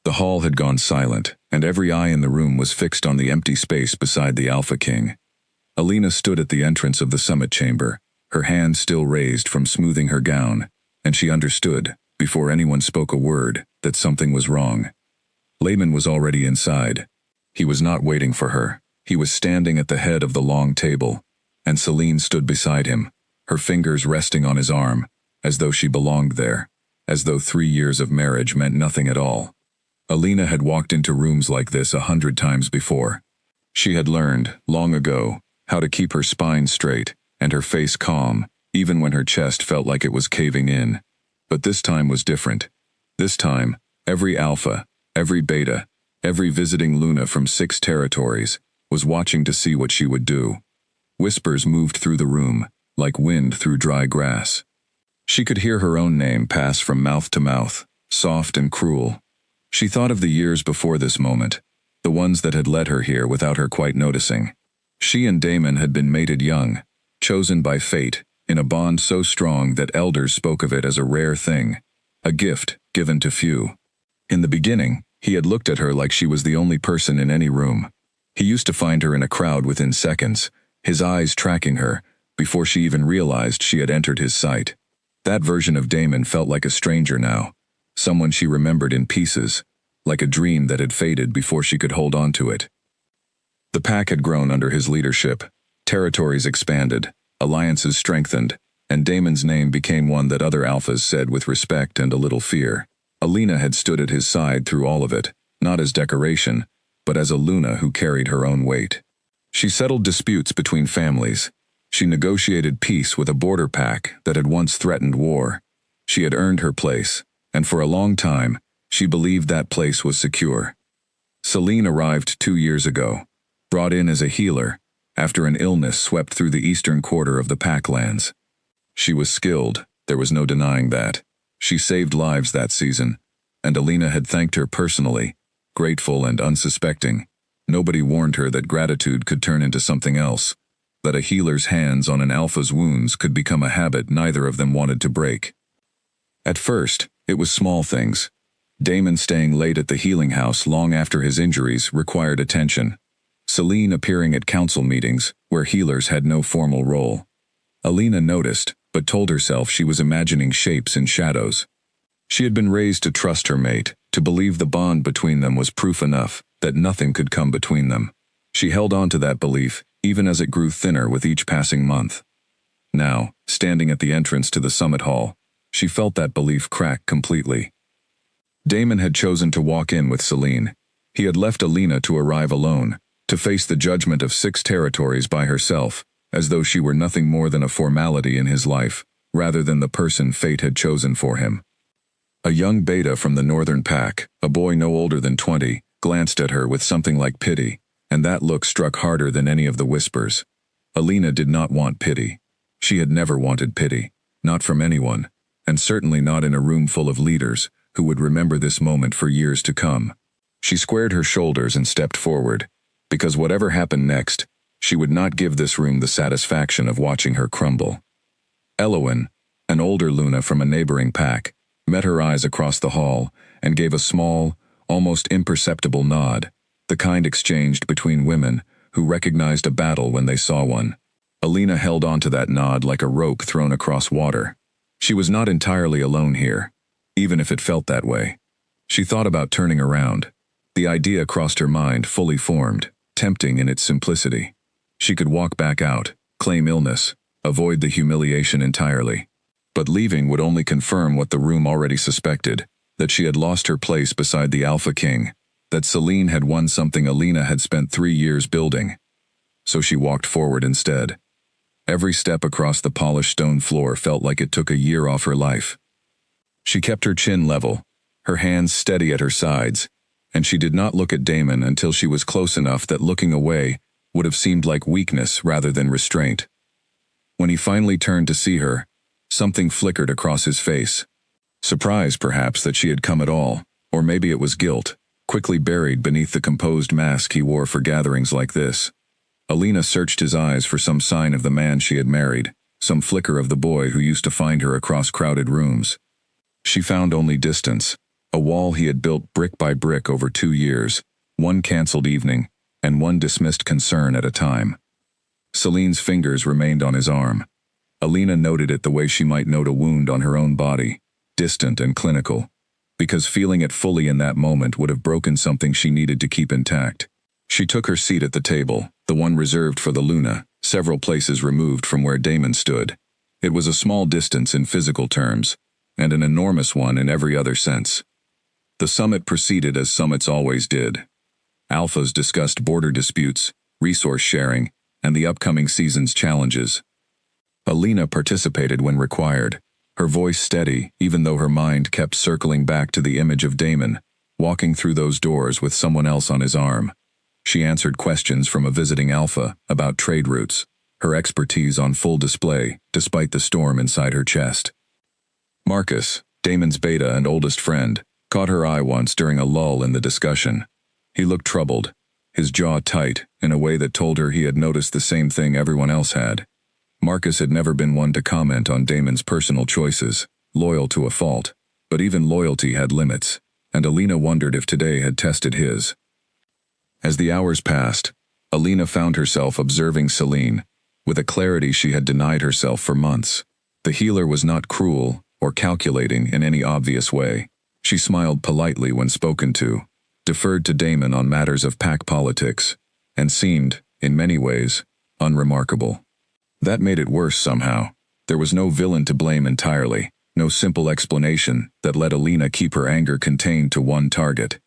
The hall had gone silent, and every eye in the room was fixed on the empty space beside the Alpha King. Alina stood at the entrance of the summit chamber, her hand still raised from smoothing her gown, and she understood, before anyone spoke a word, that something was wrong. Layman was already inside. He was not waiting for her. He was standing at the head of the long table, and Celine stood beside him, her fingers resting on his arm, as though she belonged there, as though 3 years of marriage meant nothing at all. Alina had walked into rooms like this 100 times before. She had learned, long ago, how to keep her spine straight and her face calm, even when her chest felt like it was caving in. But this time was different. This time, every alpha, every beta, every visiting Luna from 6 territories, was watching to see what she would do. Whispers moved through the room, like wind through dry grass. She could hear her own name pass from mouth to mouth, soft and cruel. She thought of the years before this moment, the ones that had led her here without her quite noticing. She and Damon had been mated young, chosen by fate, in a bond so strong that elders spoke of it as a rare thing, a gift given to few. In the beginning, he had looked at her like she was the only person in any room. He used to find her in a crowd within seconds, his eyes tracking her, before she even realized she had entered his sight. That version of Damon felt like a stranger now, someone she remembered in pieces, like a dream that had faded before she could hold on to it. The pack had grown under his leadership, territories expanded, alliances strengthened, and Damon's name became one that other alphas said with respect and a little fear. Alina had stood at his side through all of it, not as decoration, but as a Luna who carried her own weight. She settled disputes between families. She negotiated peace with a border pack that had once threatened war. She had earned her place, and for a long time, she believed that place was secure. Celine arrived 2 years ago, brought in as a healer, after an illness swept through the eastern quarter of the Packlands. She was skilled, there was no denying that. She saved lives that season, and Alina had thanked her personally, grateful and unsuspecting. Nobody warned her that gratitude could turn into something else, that a healer's hands on an alpha's wounds could become a habit neither of them wanted to break. At first, it was small things. Damon staying late at the healing house long after his injuries required attention. Celine appearing at council meetings where healers had no formal role. Alina noticed, but told herself she was imagining shapes in shadows. She had been raised to trust her mate, to believe the bond between them was proof enough that nothing could come between them. She held on to that belief, even as it grew thinner with each passing month. Now, standing at the entrance to the summit hall, she felt that belief crack completely. Damon had chosen to walk in with Celine. He had left Alina to arrive alone, to face the judgment of 6 territories by herself, as though she were nothing more than a formality in his life, rather than the person fate had chosen for him. A young beta from the northern pack, a boy no older than 20, glanced at her with something like pity, and that look struck harder than any of the whispers. Alina did not want pity. She had never wanted pity, not from anyone, and certainly not in a room full of leaders who would remember this moment for years to come. She squared her shoulders and stepped forward, because whatever happened next, she would not give this room the satisfaction of watching her crumble. Elowen, an older Luna from a neighboring pack, met her eyes across the hall and gave a small, almost imperceptible nod, the kind exchanged between women who recognized a battle when they saw one. Alina held on to that nod like a rope thrown across water. She was not entirely alone here, even if it felt that way. She thought about turning around. The idea crossed her mind, fully formed, tempting in its simplicity. She could walk back out, claim illness, avoid the humiliation entirely. But leaving would only confirm what the room already suspected, that she had lost her place beside the Alpha King, that Celine had won something Alina had spent 3 years building. So she walked forward instead. Every step across the polished stone floor felt like it took a year off her life. She kept her chin level, her hands steady at her sides, and she did not look at Damon until she was close enough that looking away would have seemed like weakness rather than restraint. When he finally turned to see her, something flickered across his face. Surprise, perhaps, that she had come at all, or maybe it was guilt, quickly buried beneath the composed mask he wore for gatherings like this. Alina searched his eyes for some sign of the man she had married, some flicker of the boy who used to find her across crowded rooms. She found only distance, A wall he had built brick by brick over 2 years, one cancelled evening, and one dismissed concern at a time. Celine's fingers remained on his arm. Alina noted it the way she might note a wound on her own body, distant and clinical, because feeling it fully in that moment would have broken something she needed to keep intact. She took her seat at the table, the one reserved for the Luna, several places removed from where Damon stood. It was a small distance in physical terms, and an enormous one in every other sense. The summit proceeded as summits always did. Alphas discussed border disputes, resource sharing, and the upcoming season's challenges. Alina participated when required, her voice steady even though her mind kept circling back to the image of Damon, walking through those doors with someone else on his arm. She answered questions from a visiting Alpha about trade routes, her expertise on full display despite the storm inside her chest. Marcus, Damon's beta and oldest friend, caught her eye once during a lull in the discussion. He looked troubled, his jaw tight in a way that told her he had noticed the same thing everyone else had. Marcus had never been one to comment on Damon's personal choices, loyal to a fault, but even loyalty had limits, and Alina wondered if today had tested his. As the hours passed, Alina found herself observing Celine, with a clarity she had denied herself for months. The healer was not cruel or calculating in any obvious way. She smiled politely when spoken to, deferred to Damon on matters of pack politics, and seemed, in many ways, unremarkable. That made it worse somehow. There was no villain to blame entirely, no simple explanation that let Alina keep her anger contained to one target.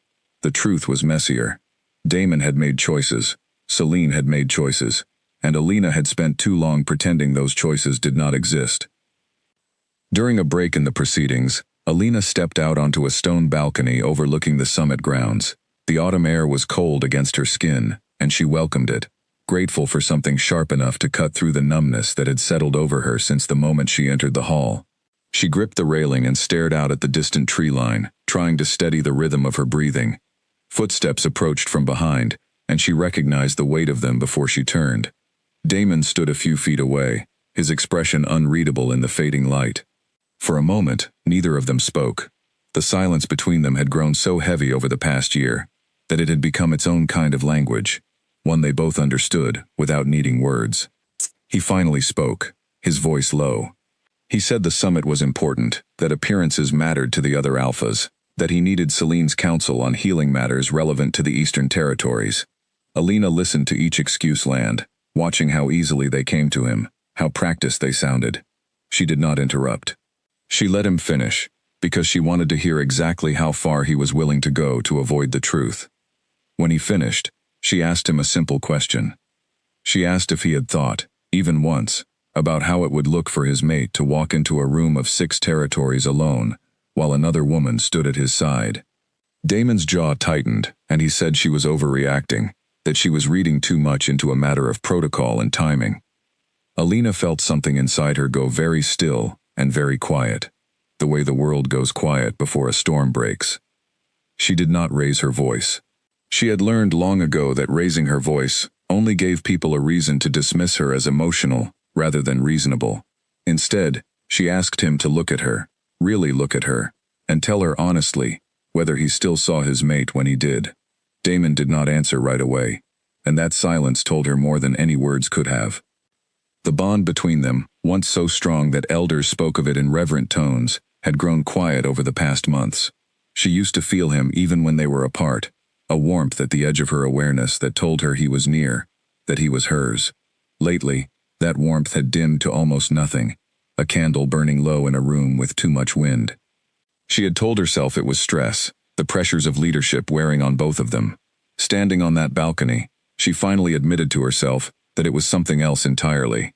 The truth was messier. Damon had made choices, Celine had made choices, and Alina had spent too long pretending those choices did not exist. During a break in the proceedings, Alina stepped out onto a stone balcony overlooking the summit grounds. The autumn air was cold against her skin, and she welcomed it, grateful for something sharp enough to cut through the numbness that had settled over her since the moment she entered the hall. She gripped the railing and stared out at the distant tree line, trying to steady the rhythm of her breathing. Footsteps approached from behind, and she recognized the weight of them before she turned. Damon stood a few feet away, his expression unreadable in the fading light. For a moment, neither of them spoke. The silence between them had grown so heavy over the past year that it had become its own kind of language, one they both understood without needing words. He finally spoke, his voice low. He said the summit was important, that appearances mattered to the other alphas, that he needed Celine's counsel on healing matters relevant to the Eastern Territories. Alina listened to each excuse land, watching how easily they came to him, how practiced they sounded. She did not interrupt. She let him finish, because she wanted to hear exactly how far he was willing to go to avoid the truth. When he finished, she asked him a simple question. She asked if he had thought, even once, about how it would look for his mate to walk into a room of 6 territories alone, while another woman stood at his side. Damon's jaw tightened, and he said she was overreacting, that she was reading too much into a matter of protocol and timing. Alina felt something inside her go very still and very quiet, the way the world goes quiet before a storm breaks. She did not raise her voice. She had learned long ago that raising her voice only gave people a reason to dismiss her as emotional rather than reasonable. Instead, she asked him to look at her, really look at her, and tell her honestly whether he still saw his mate when he did. Damon did not answer right away, and that silence told her more than any words could have. The bond between them, once so strong that elders spoke of it in reverent tones, had grown quiet over the past months. She used to feel him even when they were apart, a warmth at the edge of her awareness that told her he was near, that he was hers. Lately, that warmth had dimmed to almost nothing, a candle burning low in a room with too much wind. She had told herself it was stress, the pressures of leadership wearing on both of them. Standing on that balcony, she finally admitted to herself that it was something else entirely.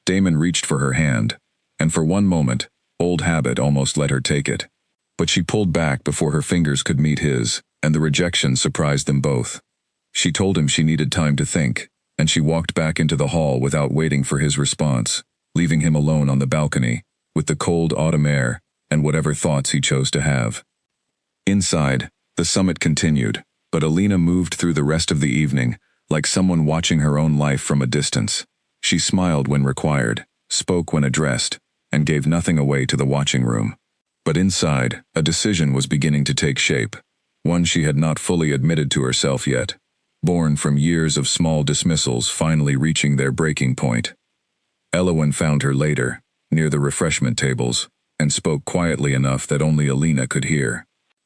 Damon reached for her hand, and for one moment, old habit almost let her take it. But she pulled back before her fingers could meet his, and the rejection surprised them both. She told him she needed time to think, and she walked back into the hall without waiting for his response, leaving him alone on the balcony, with the cold autumn air and whatever thoughts he chose to have. Inside, the summit continued, but Alina moved through the rest of the evening, like someone watching her own life from a distance. She smiled when required, spoke when addressed, and gave nothing away to the watching room. But inside, a decision was beginning to take shape, one she had not fully admitted to herself yet, born from years of small dismissals finally reaching their breaking point. Elowen found her later, near the refreshment tables, and spoke quietly enough that only Alina could hear.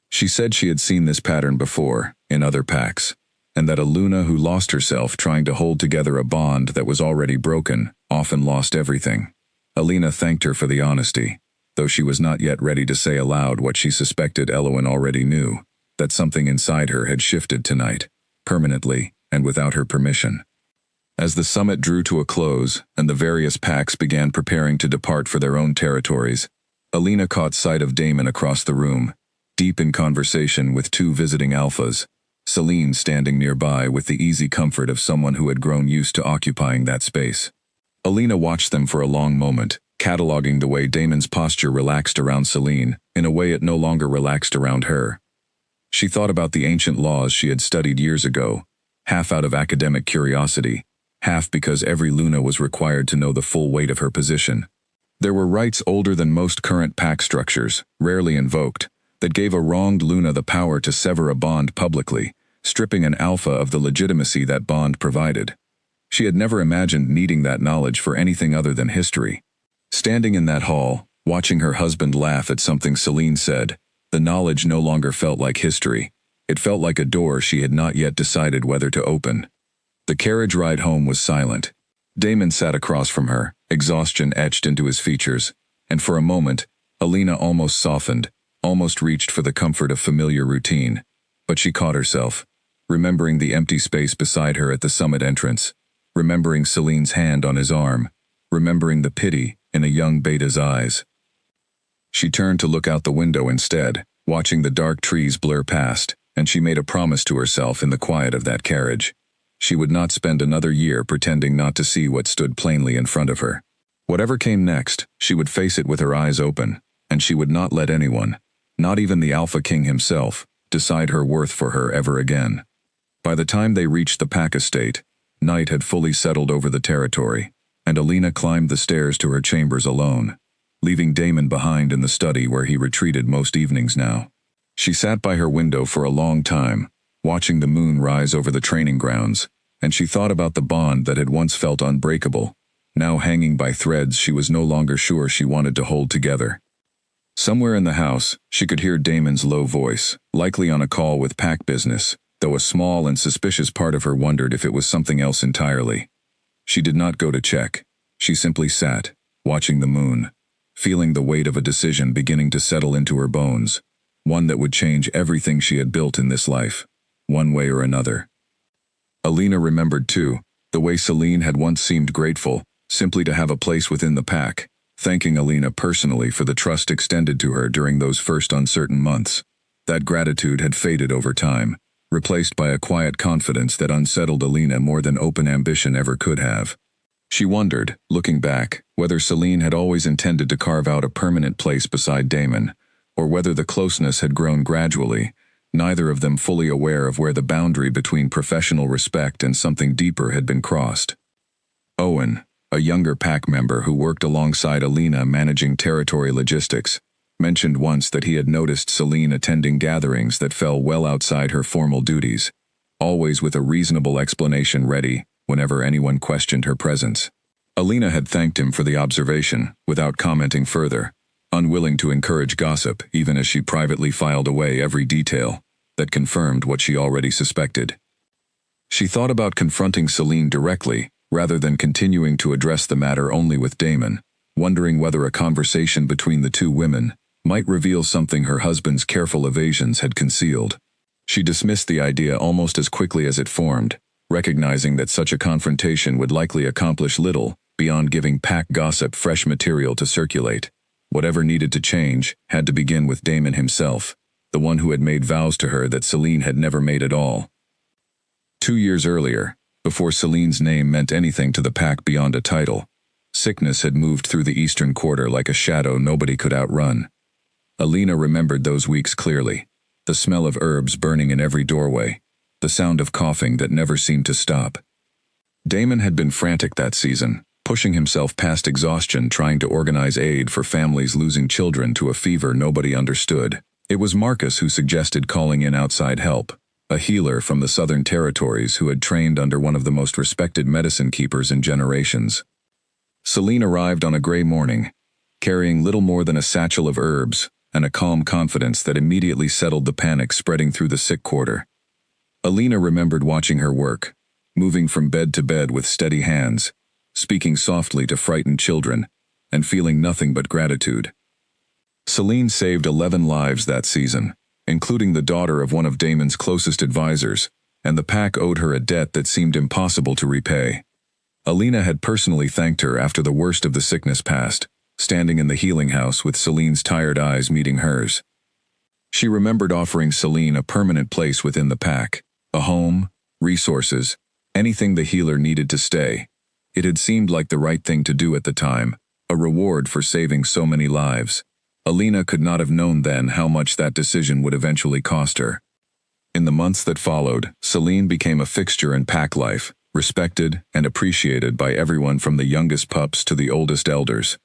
She said she had seen this pattern before, in other packs, and that a Luna who lost herself trying to hold together a bond that was already broken often lost everything. Alina thanked her for the honesty, though she was not yet ready to say aloud what she suspected Elowen already knew, that something inside her had shifted tonight, permanently and without her permission. As the summit drew to a close and the various packs began preparing to depart for their own territories, Alina caught sight of Damon across the room, deep in conversation with two visiting alphas, Celine standing nearby with the easy comfort of someone who had grown used to occupying that space. Alina watched them for a long moment, cataloging the way Damon's posture relaxed around Celine in a way it no longer relaxed around her. She thought about the ancient laws she had studied years ago, half out of academic curiosity, half because every Luna was required to know the full weight of her position. There were rights older than most current pack structures, rarely invoked, that gave a wronged Luna the power to sever a bond publicly, stripping an alpha of the legitimacy that bond provided. She had never imagined needing that knowledge for anything other than history. Standing in that hall, watching her husband laugh at something Celine said, the knowledge no longer felt like history. It felt like a door she had not yet decided whether to open. The carriage ride home was silent. Damon sat across from her, exhaustion etched into his features, and for a moment, Alina almost softened, almost reached for the comfort of familiar routine. But she caught herself, remembering the empty space beside her at the summit entrance, remembering Celine's hand on his arm, remembering the pity in a young Beta's eyes. She turned to look out the window instead, watching the dark trees blur past, and she made a promise to herself in the quiet of that carriage. She would not spend another year pretending not to see what stood plainly in front of her. Whatever came next, she would face it with her eyes open, and she would not let anyone, not even the Alpha King himself, decide her worth for her ever again. By the time they reached the pack estate, night had fully settled over the territory, and Alina climbed the stairs to her chambers alone, leaving Damon behind in the study where he retreated most evenings now. She sat by her window for a long time, watching the moon rise over the training grounds, and she thought about the bond that had once felt unbreakable, now hanging by threads she was no longer sure she wanted to hold together. Somewhere in the house, she could hear Damon's low voice, likely on a call with pack business, though a small and suspicious part of her wondered if it was something else entirely. She did not go to check. She simply sat, watching the moon, feeling the weight of a decision beginning to settle into her bones, one that would change everything she had built in this life, one way or another. Alina remembered, too, the way Celine had once seemed grateful, simply to have a place within the pack, thanking Alina personally for the trust extended to her during those first uncertain months. That gratitude had faded over time, replaced by a quiet confidence that unsettled Alina more than open ambition ever could have. She wondered, looking back, whether Celine had always intended to carve out a permanent place beside Damon, or whether the closeness had grown gradually, neither of them fully aware of where the boundary between professional respect and something deeper had been crossed. Owen, a younger pack member who worked alongside Alina managing territory logistics, mentioned once that he had noticed Celine attending gatherings that fell well outside her formal duties, always with a reasonable explanation ready whenever anyone questioned her presence. Alina had thanked him for the observation, without commenting further, unwilling to encourage gossip even as she privately filed away every detail that confirmed what she already suspected. She thought about confronting Celine directly, rather than continuing to address the matter only with Damon, wondering whether a conversation between the two women might reveal something her husband's careful evasions had concealed. She dismissed the idea almost as quickly as it formed, recognizing that such a confrontation would likely accomplish little beyond giving pack gossip fresh material to circulate. Whatever needed to change had to begin with Damon himself, the one who had made vows to her that Celine had never made at all. 2 years earlier, before Celine's name meant anything to the pack beyond a title, sickness had moved through the eastern quarter like a shadow nobody could outrun. Alina remembered those weeks clearly, the smell of herbs burning in every doorway, the sound of coughing that never seemed to stop. Damon had been frantic that season, pushing himself past exhaustion trying to organize aid for families losing children to a fever nobody understood. It was Marcus who suggested calling in outside help, a healer from the Southern Territories who had trained under one of the most respected medicine keepers in generations. Celine arrived on a gray morning, carrying little more than a satchel of herbs and a calm confidence that immediately settled the panic spreading through the sick quarter. Alina remembered watching her work, moving from bed to bed with steady hands, speaking softly to frightened children, and feeling nothing but gratitude. Celine saved 11 lives that season, including the daughter of one of Damon's closest advisors, and the pack owed her a debt that seemed impossible to repay. Alina had personally thanked her after the worst of the sickness passed, standing in the healing house with Celine's tired eyes meeting hers. She remembered offering Celine a permanent place within the pack, a home, resources, anything the healer needed to stay. It had seemed like the right thing to do at the time, a reward for saving so many lives. Alina could not have known then how much that decision would eventually cost her. In the months that followed, Celine became a fixture in pack life, respected and appreciated by everyone from the youngest pups to the oldest elders.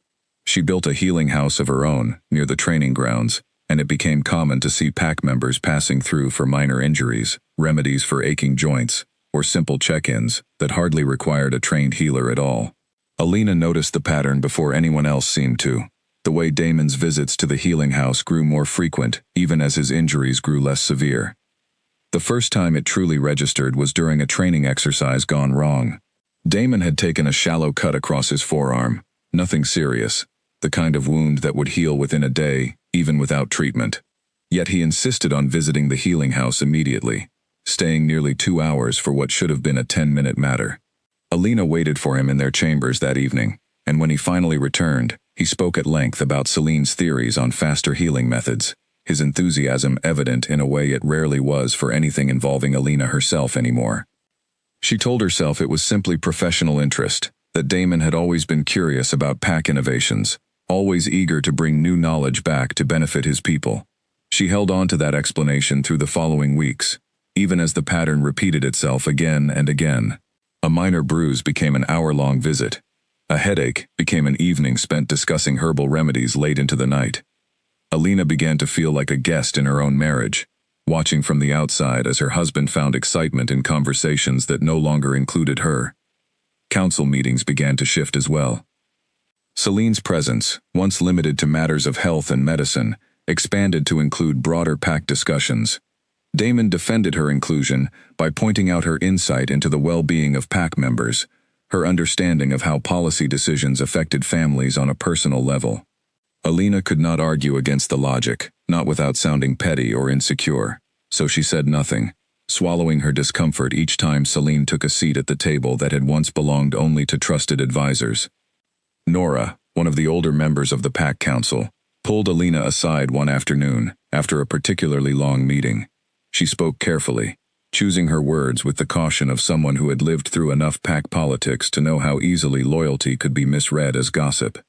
She built a healing house of her own near the training grounds, and it became common to see pack members passing through for minor injuries, remedies for aching joints, or simple check-ins that hardly required a trained healer at all. Alina noticed the pattern before anyone else seemed to. The way Damon's visits to the healing house grew more frequent, even as his injuries grew less severe. The first time it truly registered was during a training exercise gone wrong. Damon had taken a shallow cut across his forearm, nothing serious, the kind of wound that would heal within a day, even without treatment. Yet he insisted on visiting the healing house immediately, staying nearly 2 hours for what should have been a 10-minute matter. Alina waited for him in their chambers that evening, and when he finally returned, he spoke at length about Celine's theories on faster healing methods, his enthusiasm evident in a way it rarely was for anything involving Alina herself anymore. She told herself it was simply professional interest, that Damon had always been curious about pack innovations, always eager to bring new knowledge back to benefit his people. She held on to that explanation through the following weeks, even as the pattern repeated itself again and again. A minor bruise became an hour-long visit. A headache became an evening spent discussing herbal remedies late into the night. Alina began to feel like a guest in her own marriage, watching from the outside as her husband found excitement in conversations that no longer included her. Council meetings began to shift as well. Celine's presence, once limited to matters of health and medicine, expanded to include broader pack discussions. Damon defended her inclusion by pointing out her insight into the well-being of pack members, her understanding of how policy decisions affected families on a personal level. Alina could not argue against the logic, not without sounding petty or insecure, so she said nothing, swallowing her discomfort each time Celine took a seat at the table that had once belonged only to trusted advisors. Nora, one of the older members of the pack council, pulled Alina aside one afternoon after a particularly long meeting. She spoke carefully, choosing her words with the caution of someone who had lived through enough pack politics to know how easily loyalty could be misread as gossip.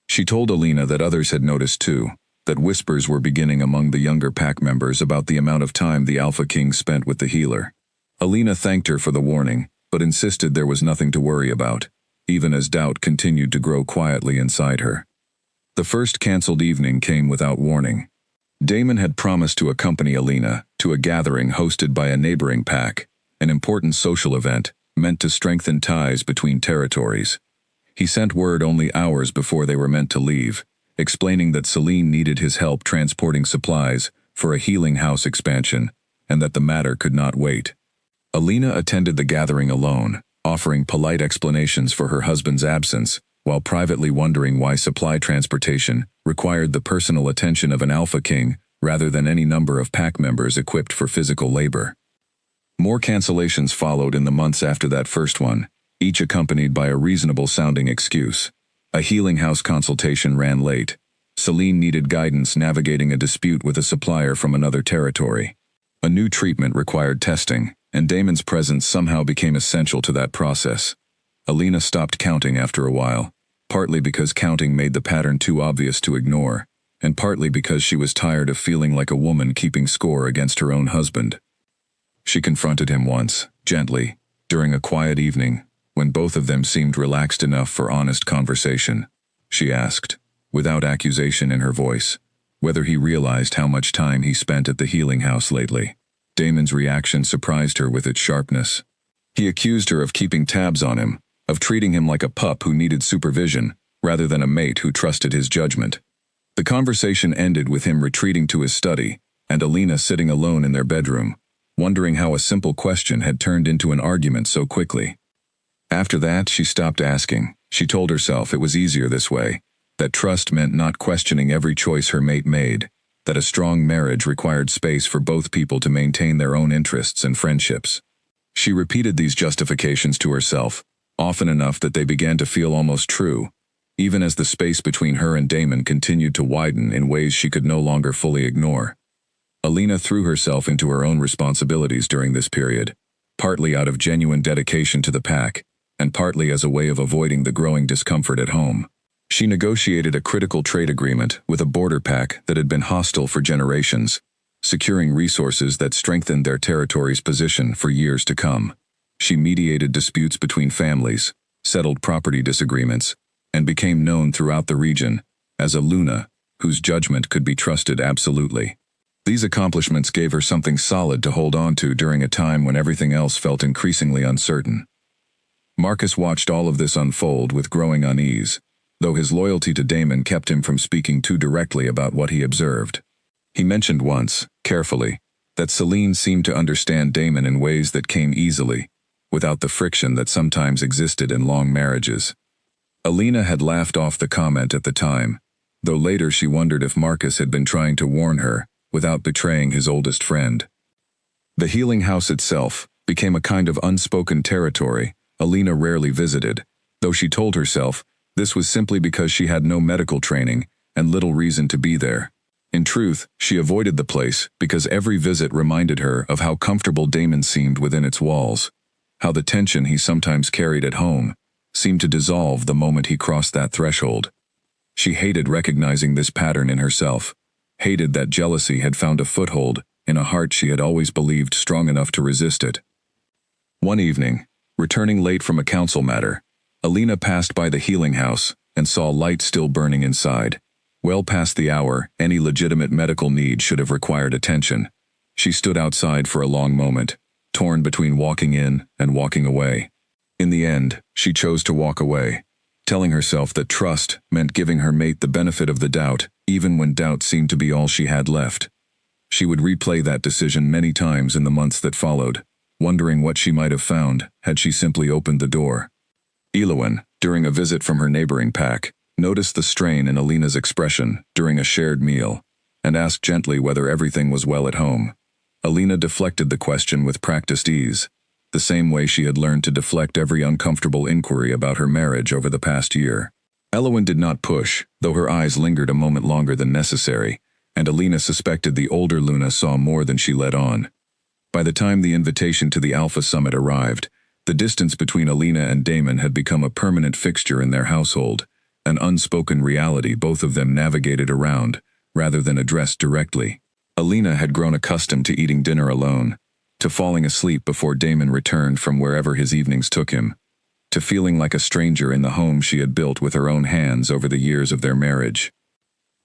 She told Alina that others had noticed too, that whispers were beginning among the younger pack members about the amount of time the Alpha King spent with the healer. Alina thanked her for the warning, but insisted there was nothing to worry about, even as doubt continued to grow quietly inside her. The first cancelled evening came without warning. Damon had promised to accompany Alina to a gathering hosted by a neighboring pack, an important social event meant to strengthen ties between territories. He sent word only hours before they were meant to leave, explaining that Celine needed his help transporting supplies for a healing house expansion, and that the matter could not wait. Alina attended the gathering alone, offering polite explanations for her husband's absence, while privately wondering why supply transportation required the personal attention of an Alpha King rather than any number of pack members equipped for physical labor. More cancellations followed in the months after that first one, each accompanied by a reasonable-sounding excuse. A healing house consultation ran late. Celine needed guidance navigating a dispute with a supplier from another territory. A new treatment required testing, and Damon's presence somehow became essential to that process. Alina stopped counting after a while, partly because counting made the pattern too obvious to ignore, and partly because she was tired of feeling like a woman keeping score against her own husband. She confronted him once, gently, during a quiet evening, when both of them seemed relaxed enough for honest conversation. She asked, without accusation in her voice, whether he realized how much time he spent at the healing house lately. Damon's reaction surprised her with its sharpness. He accused her of keeping tabs on him, of treating him like a pup who needed supervision, rather than a mate who trusted his judgment. The conversation ended with him retreating to his study, and Alina sitting alone in their bedroom, wondering how a simple question had turned into an argument so quickly. After that, she stopped asking. She told herself it was easier this way, that trust meant not questioning every choice her mate made, that a strong marriage required space for both people to maintain their own interests and friendships. She repeated these justifications to herself, often enough that they began to feel almost true, even as the space between her and Damon continued to widen in ways she could no longer fully ignore. Alina threw herself into her own responsibilities during this period, partly out of genuine dedication to the pack, and partly as a way of avoiding the growing discomfort at home. She negotiated a critical trade agreement with a border pack that had been hostile for generations, securing resources that strengthened their territory's position for years to come. She mediated disputes between families, settled property disagreements, and became known throughout the region as a Luna whose judgment could be trusted absolutely. These accomplishments gave her something solid to hold on to during a time when everything else felt increasingly uncertain. Marcus watched all of this unfold with growing unease, though his loyalty to Damon kept him from speaking too directly about what he observed. He mentioned once, carefully, that Celine seemed to understand Damon in ways that came easily, without the friction that sometimes existed in long marriages. Alina had laughed off the comment at the time, though later she wondered if Marcus had been trying to warn her without betraying his oldest friend. The healing house itself became a kind of unspoken territory Alina rarely visited, though she told herself this was simply because she had no medical training and little reason to be there. In truth, she avoided the place because every visit reminded her of how comfortable Damon seemed within its walls, how the tension he sometimes carried at home seemed to dissolve the moment he crossed that threshold. She hated recognizing this pattern in herself, hated that jealousy had found a foothold in a heart she had always believed strong enough to resist it. One evening, returning late from a council matter, Alina passed by the healing house and saw light still burning inside. Well past the hour any legitimate medical need should have required attention. She stood outside for a long moment, torn between walking in and walking away. In the end, she chose to walk away, telling herself that trust meant giving her mate the benefit of the doubt, even when doubt seemed to be all she had left. She would replay that decision many times in the months that followed, wondering what she might have found had she simply opened the door. Elowen, during a visit from her neighboring pack, noticed the strain in Alina's expression during a shared meal, and asked gently whether everything was well at home. Alina deflected the question with practiced ease, the same way she had learned to deflect every uncomfortable inquiry about her marriage over the past year. Elowen did not push, though her eyes lingered a moment longer than necessary, and Alina suspected the older Luna saw more than she let on. By the time the invitation to the Alpha Summit arrived, the distance between Alina and Damon had become a permanent fixture in their household, an unspoken reality both of them navigated around, rather than addressed directly. Alina had grown accustomed to eating dinner alone, to falling asleep before Damon returned from wherever his evenings took him, to feeling like a stranger in the home she had built with her own hands over the years of their marriage.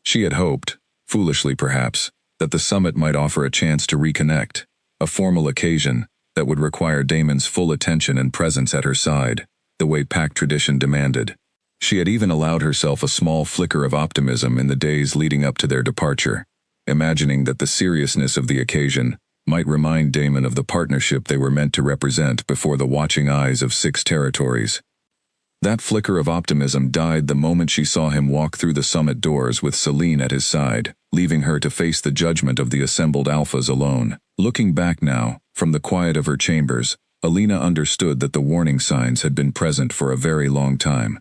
She had hoped, foolishly perhaps, that the summit might offer a chance to reconnect, a formal occasion that would require Damon's full attention and presence at her side, the way pack tradition demanded. She had even allowed herself a small flicker of optimism in the days leading up to their departure, imagining that the seriousness of the occasion might remind Damon of the partnership they were meant to represent before the watching eyes of 6 territories. That flicker of optimism died the moment she saw him walk through the summit doors with Celine at his side, leaving her to face the judgment of the assembled alphas alone. Looking back now, from the quiet of her chambers, Alina understood that the warning signs had been present for a very long time.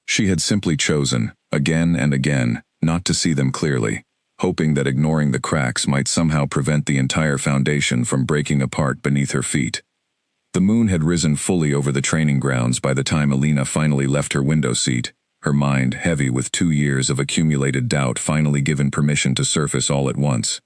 She had simply chosen, again and again, not to see them clearly, hoping that ignoring the cracks might somehow prevent the entire foundation from breaking apart beneath her feet. The moon had risen fully over the training grounds by the time Alina finally left her window seat, her mind heavy with 2 years of accumulated doubt finally given permission to surface all at once.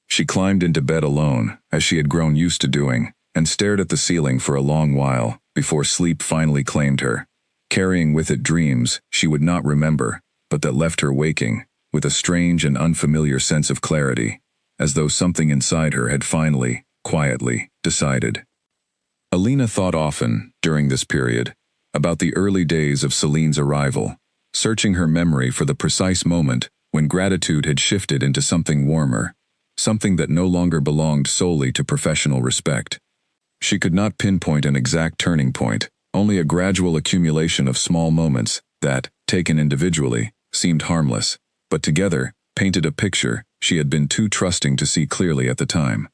She climbed into bed alone, as she had grown used to doing, and stared at the ceiling for a long while, before sleep finally claimed her, carrying with it dreams she would not remember, but that left her waking, with a strange and unfamiliar sense of clarity, as though something inside her had finally, quietly, decided. Alina thought often, during this period, about the early days of Celine's arrival, searching her memory for the precise moment when gratitude had shifted into something warmer, something that no longer belonged solely to professional respect. She could not pinpoint an exact turning point, only a gradual accumulation of small moments that, taken individually, seemed harmless, but together, painted a picture she had been too trusting to see clearly at the time.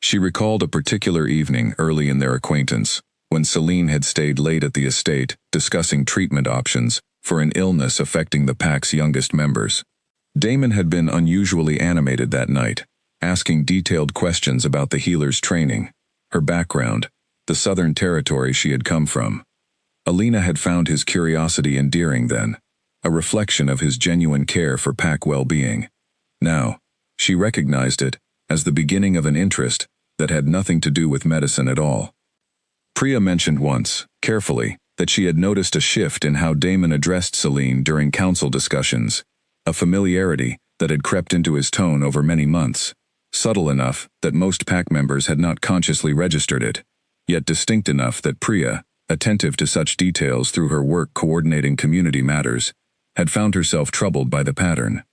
She recalled a particular evening early in their acquaintance, when Celine had stayed late at the estate discussing treatment options for an illness affecting the pack's youngest members. Damon had been unusually animated that night, asking detailed questions about the healer's training, her background, the southern territory she had come from. Alina had found his curiosity endearing then, a reflection of his genuine care for pack well-being. Now, she recognized it as the beginning of an interest that had nothing to do with medicine at all. Priya mentioned once, carefully, that she had noticed a shift in how Damon addressed Celine during council discussions, a familiarity that had crept into his tone over many months, subtle enough that most pack members had not consciously registered it, yet distinct enough that Priya, attentive to such details through her work coordinating community matters, had found herself troubled by the pattern.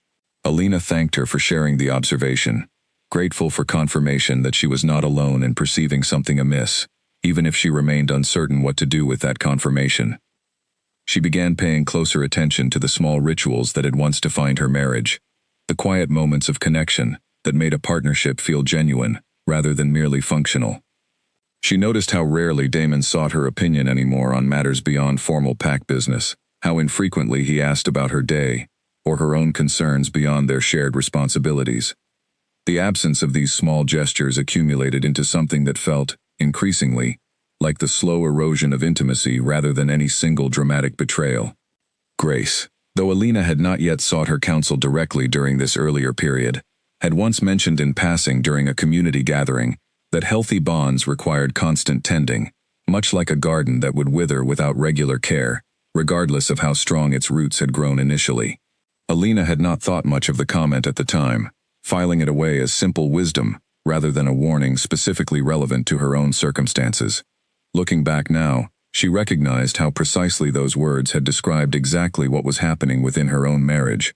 Alina thanked her for sharing the observation, grateful for confirmation that she was not alone in perceiving something amiss, even if she remained uncertain what to do with that confirmation. She began paying closer attention to the small rituals that had once defined her marriage, the quiet moments of connection that made a partnership feel genuine rather than merely functional. She noticed how rarely Damon sought her opinion anymore on matters beyond formal pack business, how infrequently he asked about her day, or her own concerns beyond their shared responsibilities. The absence of these small gestures accumulated into something that felt, increasingly, like the slow erosion of intimacy rather than any single dramatic betrayal. Grace, though Alina had not yet sought her counsel directly during this earlier period, had once mentioned in passing during a community gathering that healthy bonds required constant tending, much like a garden that would wither without regular care, regardless of how strong its roots had grown initially. Alina had not thought much of the comment at the time, filing it away as simple wisdom rather than a warning specifically relevant to her own circumstances. Looking back now, she recognized how precisely those words had described exactly what was happening within her own marriage.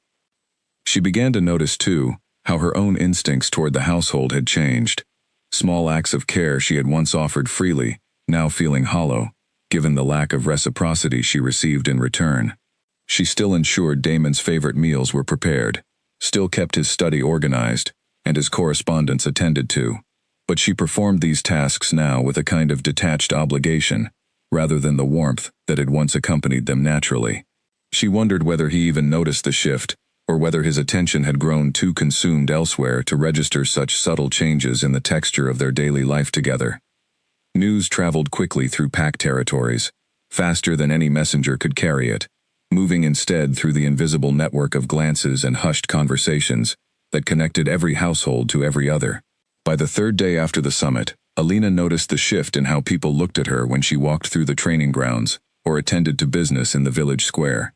She began to notice, too, how her own instincts toward the household had changed. Small acts of care she had once offered freely, now feeling hollow, given the lack of reciprocity she received in return. She still ensured Damon's favorite meals were prepared, still kept his study organized, and his correspondence attended to, but she performed these tasks now with a kind of detached obligation, rather than the warmth that had once accompanied them naturally. She wondered whether he even noticed the shift, or whether his attention had grown too consumed elsewhere to register such subtle changes in the texture of their daily life together. News traveled quickly through pack territories, faster than any messenger could carry it, moving instead through the invisible network of glances and hushed conversations that connected every household to every other. By the third day after the summit, Alina noticed the shift in how people looked at her when she walked through the training grounds or attended to business in the village square.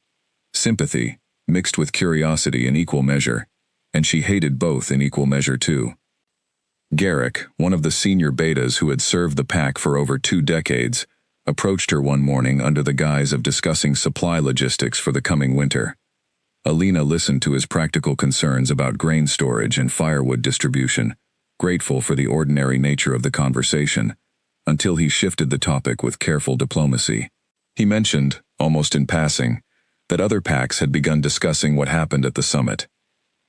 Sympathy, mixed with curiosity in equal measure, and she hated both in equal measure too. Garrick, one of the senior betas who had served the pack for over 2 decades, approached her one morning under the guise of discussing supply logistics for the coming winter. Alina listened to his practical concerns about grain storage and firewood distribution, grateful for the ordinary nature of the conversation, until he shifted the topic with careful diplomacy. He mentioned, almost in passing, that other packs had begun discussing what happened at the summit.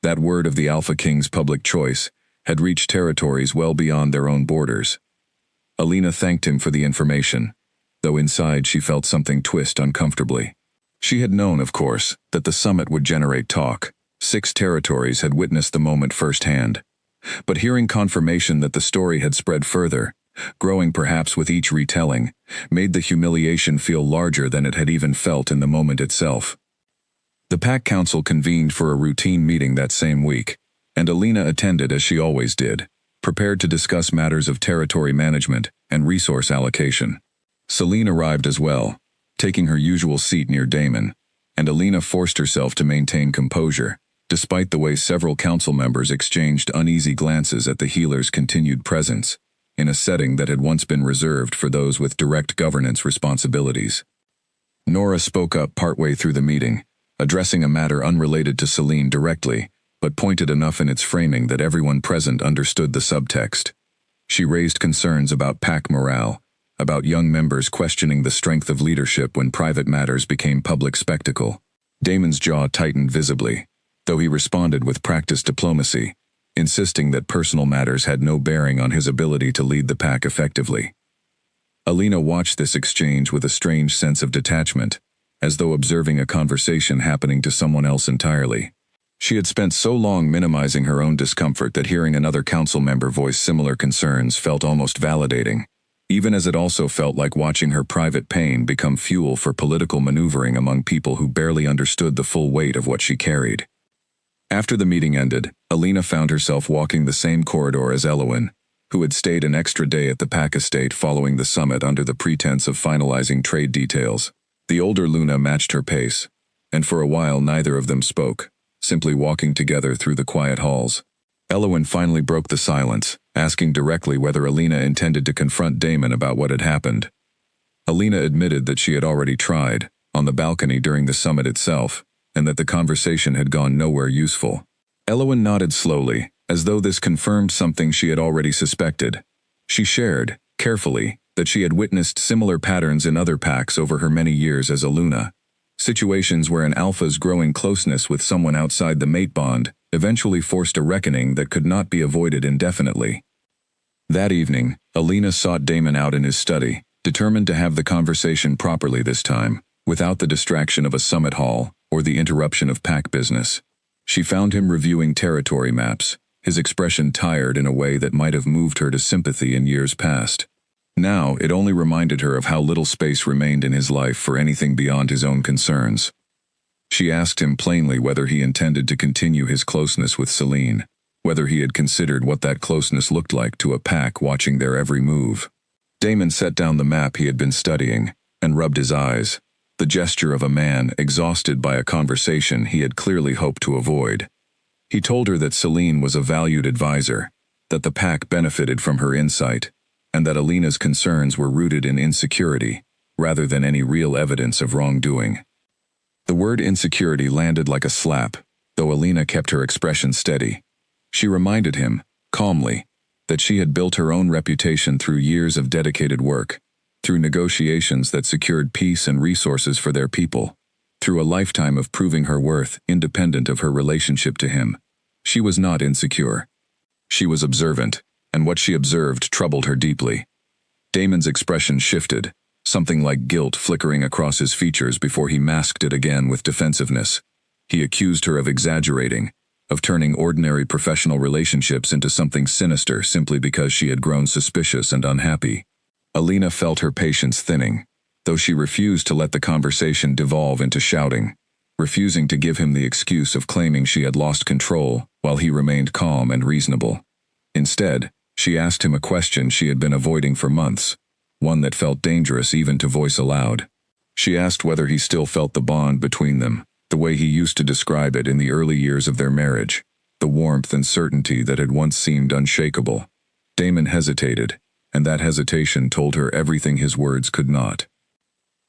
That word of the Alpha King's public choice had reached territories well beyond their own borders. Alina thanked him for the information, though inside she felt something twist uncomfortably. She had known, of course, that the summit would generate talk. 6 territories had witnessed the moment firsthand. But hearing confirmation that the story had spread further, growing perhaps with each retelling, made the humiliation feel larger than it had even felt in the moment itself. The Pack Council convened for a routine meeting that same week, and Alina attended as she always did, prepared to discuss matters of territory management and resource allocation. Celine arrived as well, taking her usual seat near Damon, and Alina forced herself to maintain composure, despite the way several council members exchanged uneasy glances at the healer's continued presence, in a setting that had once been reserved for those with direct governance responsibilities. Nora spoke up partway through the meeting, addressing a matter unrelated to Celine directly, but pointed enough in its framing that everyone present understood the subtext. She raised concerns about pack morale, about young members questioning the strength of leadership when private matters became public spectacle. Damon's jaw tightened visibly, though he responded with practiced diplomacy, insisting that personal matters had no bearing on his ability to lead the pack effectively. Alina watched this exchange with a strange sense of detachment, as though observing a conversation happening to someone else entirely. She had spent so long minimizing her own discomfort that hearing another council member voice similar concerns felt almost validating, even as it also felt like watching her private pain become fuel for political maneuvering among people who barely understood the full weight of what she carried. After the meeting ended, Alina found herself walking the same corridor as Elowen, who had stayed an extra day at the Pack estate following the summit under the pretense of finalizing trade details. The older Luna matched her pace, and for a while neither of them spoke, simply walking together through the quiet halls. Elowen finally broke the silence, asking directly whether Alina intended to confront Damon about what had happened. Alina admitted that she had already tried, on the balcony during the summit itself, and that the conversation had gone nowhere useful. Elowen nodded slowly, as though this confirmed something she had already suspected. She shared, carefully, that she had witnessed similar patterns in other packs over her many years as a Luna. Situations where an alpha's growing closeness with someone outside the mate bond eventually forced a reckoning that could not be avoided indefinitely. That evening, Alina sought Damon out in his study, determined to have the conversation properly this time, without the distraction of a summit hall or the interruption of pack business. She found him reviewing territory maps, his expression tired in a way that might have moved her to sympathy in years past. Now, it only reminded her of how little space remained in his life for anything beyond his own concerns. She asked him plainly whether he intended to continue his closeness with Celine, whether he had considered what that closeness looked like to a pack watching their every move. Damon set down the map he had been studying, and rubbed his eyes, the gesture of a man exhausted by a conversation he had clearly hoped to avoid. He told her that Celine was a valued advisor, that the pack benefited from her insight, and that Alina's concerns were rooted in insecurity, rather than any real evidence of wrongdoing. The word insecurity landed like a slap, though Alina kept her expression steady. She reminded him, calmly, that she had built her own reputation through years of dedicated work, through negotiations that secured peace and resources for their people, through a lifetime of proving her worth independent of her relationship to him. She was not insecure. She was observant, and what she observed troubled her deeply. Damon's expression shifted, something like guilt flickering across his features before he masked it again with defensiveness. He accused her of exaggerating, of turning ordinary professional relationships into something sinister simply because she had grown suspicious and unhappy. Alina felt her patience thinning, though she refused to let the conversation devolve into shouting, refusing to give him the excuse of claiming she had lost control while he remained calm and reasonable. Instead, she asked him a question she had been avoiding for months, one that felt dangerous even to voice aloud. She asked whether he still felt the bond between them, the way he used to describe it in the early years of their marriage, the warmth and certainty that had once seemed unshakable. Damon hesitated, and that hesitation told her everything his words could not.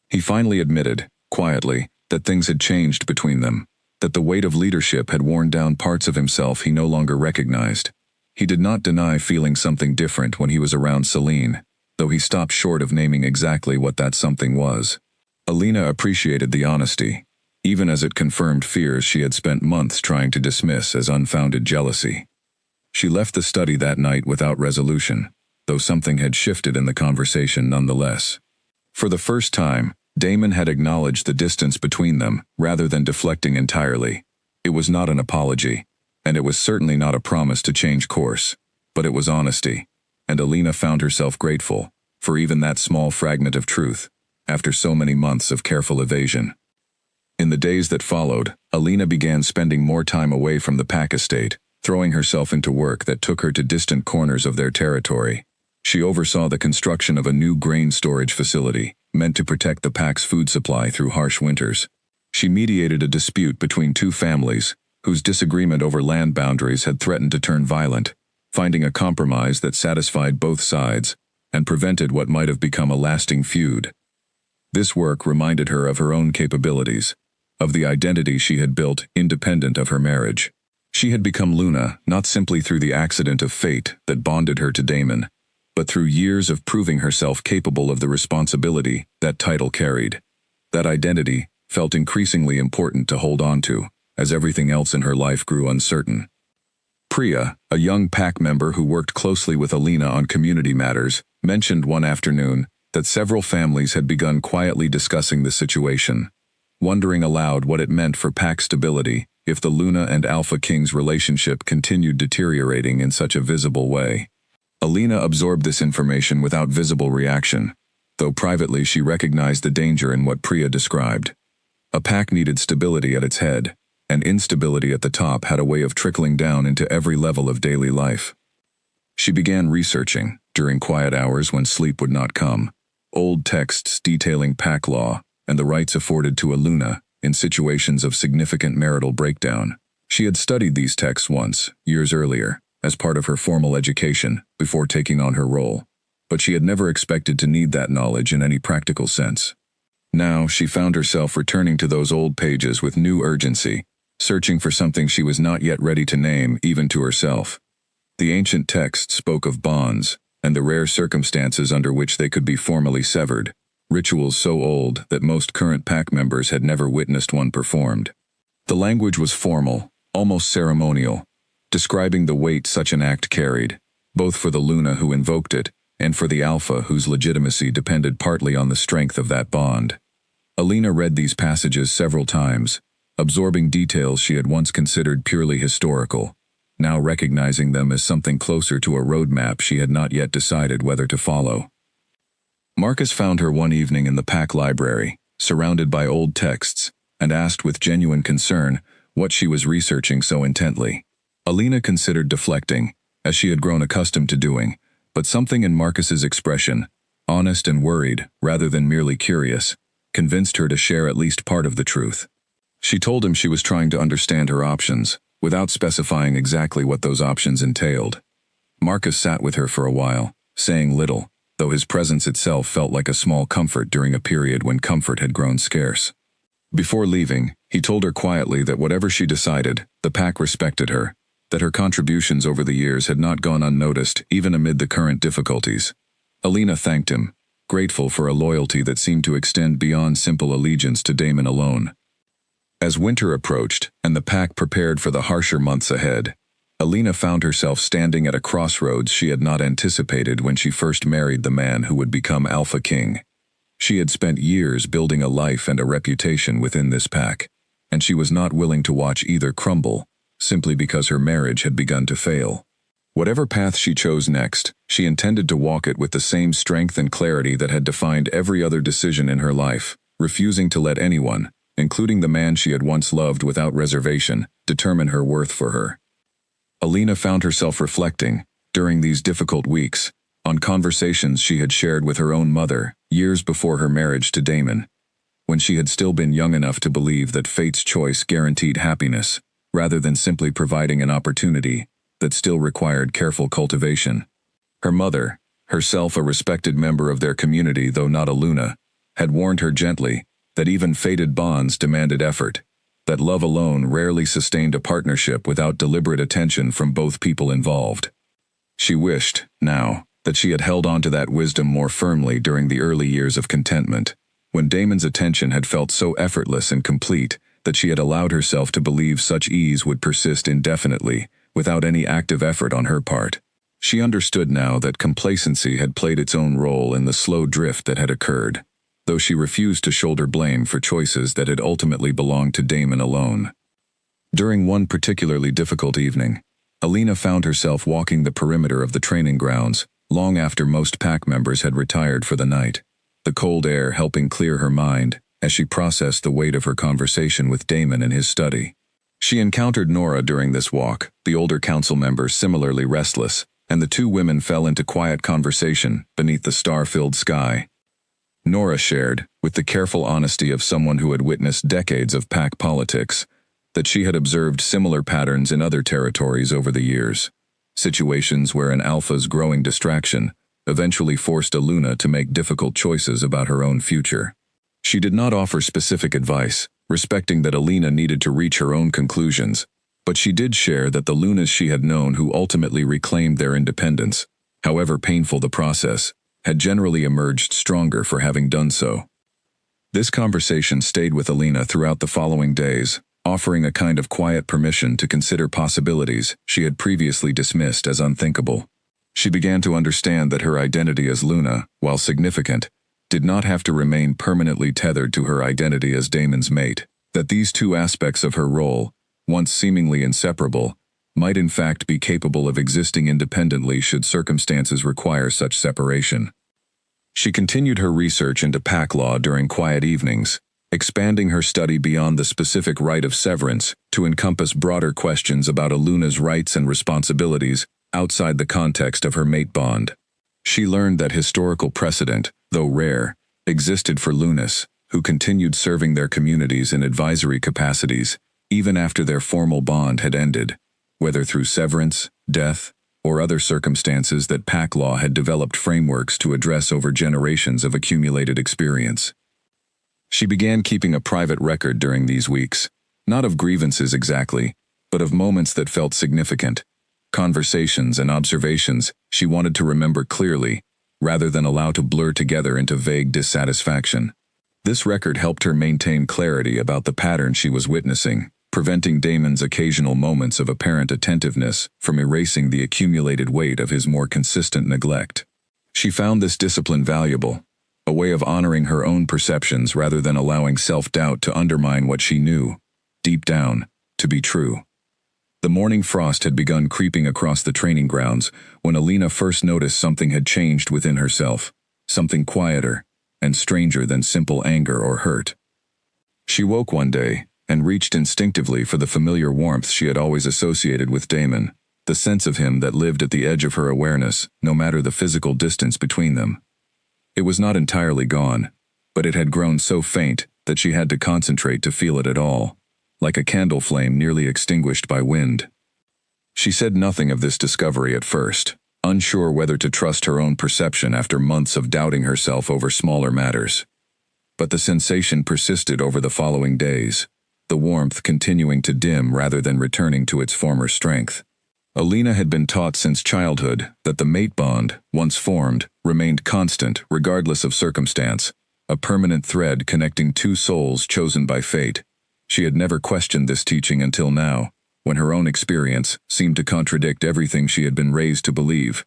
He finally admitted, quietly, that things had changed between them, that the weight of leadership had worn down parts of himself he no longer recognized. He did not deny feeling something different when he was around Celine, though he stopped short of naming exactly what that something was. Alina appreciated the honesty, even as it confirmed fears she had spent months trying to dismiss as unfounded jealousy. She left the study that night without resolution, though something had shifted in the conversation nonetheless. For the first time, Damon had acknowledged the distance between them, rather than deflecting entirely. It was not an apology, and it was certainly not a promise to change course, but it was honesty, and Alina found herself grateful for even that small fragment of truth, after so many months of careful evasion. In the days that followed, Alina began spending more time away from the Pack estate, throwing herself into work that took her to distant corners of their territory. She oversaw the construction of a new grain storage facility, meant to protect the pack's food supply through harsh winters. She mediated a dispute between two families, whose disagreement over land boundaries had threatened to turn violent, finding a compromise that satisfied both sides and prevented what might have become a lasting feud. This work reminded her of her own capabilities, of the identity she had built independent of her marriage. She had become Luna not simply through the accident of fate that bonded her to Damon, but through years of proving herself capable of the responsibility that title carried. That identity felt increasingly important to hold on to, as everything else in her life grew uncertain. Priya, a young pack member who worked closely with Alina on community matters, mentioned one afternoon that several families had begun quietly discussing the situation, wondering aloud what it meant for pack stability if the Luna and Alpha King's relationship continued deteriorating in such a visible way. Alina absorbed this information without visible reaction, though privately she recognized the danger in what Priya described. A pack needed stability at its head, and instability at the top had a way of trickling down into every level of daily life. She began researching, during quiet hours when sleep would not come, old texts detailing pack law and the rights afforded to a Luna in situations of significant marital breakdown. She had studied these texts once, years earlier, as part of her formal education before taking on her role, but she had never expected to need that knowledge in any practical sense. Now she found herself returning to those old pages with new urgency, searching for something she was not yet ready to name even to herself. The ancient text spoke of bonds and the rare circumstances under which they could be formally severed, rituals so old that most current pack members had never witnessed one performed. The language was formal, almost ceremonial, describing the weight such an act carried, both for the Luna who invoked it and for the Alpha whose legitimacy depended partly on the strength of that bond. Alina read these passages several times, absorbing details she had once considered purely historical, now recognizing them as something closer to a roadmap she had not yet decided whether to follow. Marcus found her one evening in the pack library, surrounded by old texts, and asked with genuine concern what she was researching so intently. Alina considered deflecting, as she had grown accustomed to doing, but something in Marcus's expression, honest and worried rather than merely curious, convinced her to share at least part of the truth. She told him she was trying to understand her options, without specifying exactly what those options entailed. Marcus sat with her for a while, saying little, though his presence itself felt like a small comfort during a period when comfort had grown scarce. Before leaving, he told her quietly that whatever she decided, the pack respected her, that her contributions over the years had not gone unnoticed even amid the current difficulties. Alina thanked him, grateful for a loyalty that seemed to extend beyond simple allegiance to Damon alone. As winter approached and the pack prepared for the harsher months ahead, Alina found herself standing at a crossroads she had not anticipated when she first married the man who would become Alpha King. She had spent years building a life and a reputation within this pack, and she was not willing to watch either crumble, simply because her marriage had begun to fail. Whatever path she chose next, she intended to walk it with the same strength and clarity that had defined every other decision in her life, refusing to let anyone, including the man she had once loved without reservation, determine her worth for her. Alina found herself reflecting, during these difficult weeks, on conversations she had shared with her own mother years before her marriage to Damon, when she had still been young enough to believe that fate's choice guaranteed happiness, rather than simply providing an opportunity that still required careful cultivation. Her mother, herself a respected member of their community though not a Luna, had warned her gently that even fated bonds demanded effort, that love alone rarely sustained a partnership without deliberate attention from both people involved. She wished, now, that she had held on to that wisdom more firmly during the early years of contentment, when Damon's attention had felt so effortless and complete that she had allowed herself to believe such ease would persist indefinitely, without any active effort on her part. She understood now that complacency had played its own role in the slow drift that had occurred, though she refused to shoulder blame for choices that had ultimately belonged to Damon alone. During one particularly difficult evening, Alina found herself walking the perimeter of the training grounds, long after most pack members had retired for the night, the cold air helping clear her mind as she processed the weight of her conversation with Damon in his study. She encountered Nora during this walk, the older council member similarly restless, and the two women fell into quiet conversation beneath the star-filled sky. Nora shared, with the careful honesty of someone who had witnessed decades of pack politics, that she had observed similar patterns in other territories over the years, situations where an alpha's growing distraction eventually forced Aluna to make difficult choices about her own future. She did not offer specific advice, respecting that Alina needed to reach her own conclusions, but she did share that the Lunas she had known who ultimately reclaimed their independence, however painful the process, had generally emerged stronger for having done so. This conversation stayed with Alina throughout the following days, offering a kind of quiet permission to consider possibilities she had previously dismissed as unthinkable. She began to understand that her identity as Luna, while significant, did not have to remain permanently tethered to her identity as Damon's mate, that these two aspects of her role, once seemingly inseparable, might in fact be capable of existing independently should circumstances require such separation. She continued her research into pack law during quiet evenings, expanding her study beyond the specific rite of severance to encompass broader questions about Aluna's rights and responsibilities outside the context of her mate bond. She learned that historical precedent, though rare, existed for Lunas, who continued serving their communities in advisory capacities, even after their formal bond had ended, whether through severance, death, or other circumstances that pack law had developed frameworks to address over generations of accumulated experience. She began keeping a private record during these weeks, not of grievances exactly, but of moments that felt significant, conversations and observations she wanted to remember clearly, rather than allow to blur together into vague dissatisfaction. This record helped her maintain clarity about the pattern she was witnessing, preventing Damon's occasional moments of apparent attentiveness from erasing the accumulated weight of his more consistent neglect. She found this discipline valuable, a way of honoring her own perceptions rather than allowing self-doubt to undermine what she knew, deep down, to be true. The morning frost had begun creeping across the training grounds when Alina first noticed something had changed within herself, something quieter and stranger than simple anger or hurt. She woke one day and reached instinctively for the familiar warmth she had always associated with Damon, the sense of him that lived at the edge of her awareness, no matter the physical distance between them. It was not entirely gone, but it had grown so faint that she had to concentrate to feel it at all, like a candle flame nearly extinguished by wind. She said nothing of this discovery at first, unsure whether to trust her own perception after months of doubting herself over smaller matters. But the sensation persisted over the following days, the warmth continuing to dim rather than returning to its former strength. Alina had been taught since childhood that the mate bond, once formed, remained constant regardless of circumstance, a permanent thread connecting two souls chosen by fate. She had never questioned this teaching until now, when her own experience seemed to contradict everything she had been raised to believe.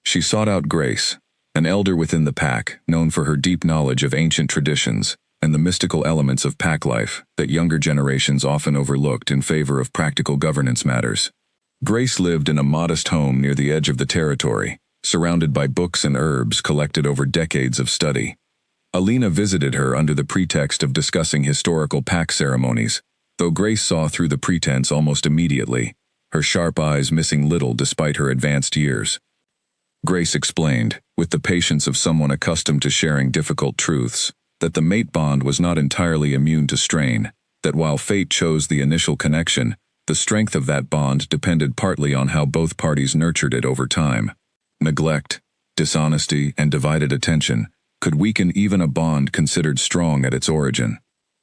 She sought out Grace, an elder within the pack, known for her deep knowledge of ancient traditions and the mystical elements of pack life that younger generations often overlooked in favor of practical governance matters. Grace lived in a modest home near the edge of the territory, surrounded by books and herbs collected over decades of study. Alina visited her under the pretext of discussing historical pack ceremonies, though Grace saw through the pretense almost immediately, her sharp eyes missing little despite her advanced years. Grace explained, with the patience of someone accustomed to sharing difficult truths, that the mate bond was not entirely immune to strain, that while fate chose the initial connection, the strength of that bond depended partly on how both parties nurtured it over time. Neglect, dishonesty, and divided attention could weaken even a bond considered strong at its origin.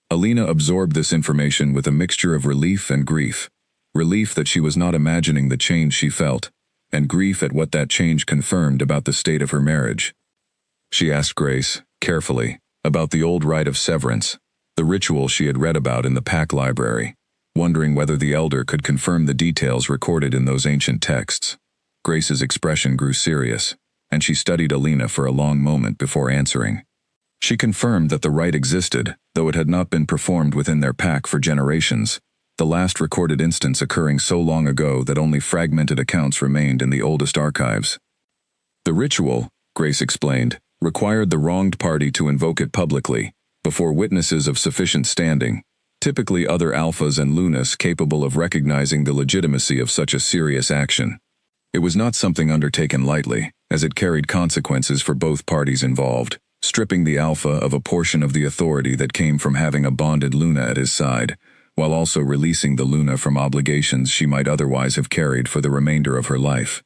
Alina absorbed this information with a mixture of relief and grief. Relief that she was not imagining the change she felt, and grief at what that change confirmed about the state of her marriage. She asked Grace, carefully, about the old rite of severance, the ritual she had read about in the pack library, wondering whether the elder could confirm the details recorded in those ancient texts. Grace's expression grew serious, and she studied Alina for a long moment before answering. She confirmed that the rite existed, though it had not been performed within their pack for generations, the last recorded instance occurring so long ago that only fragmented accounts remained in the oldest archives. The ritual, Grace explained, required the wronged party to invoke it publicly, before witnesses of sufficient standing, typically other alphas and lunas capable of recognizing the legitimacy of such a serious action. It was not something undertaken lightly, as it carried consequences for both parties involved, stripping the Alpha of a portion of the authority that came from having a bonded Luna at his side, while also releasing the Luna from obligations she might otherwise have carried for the remainder of her life.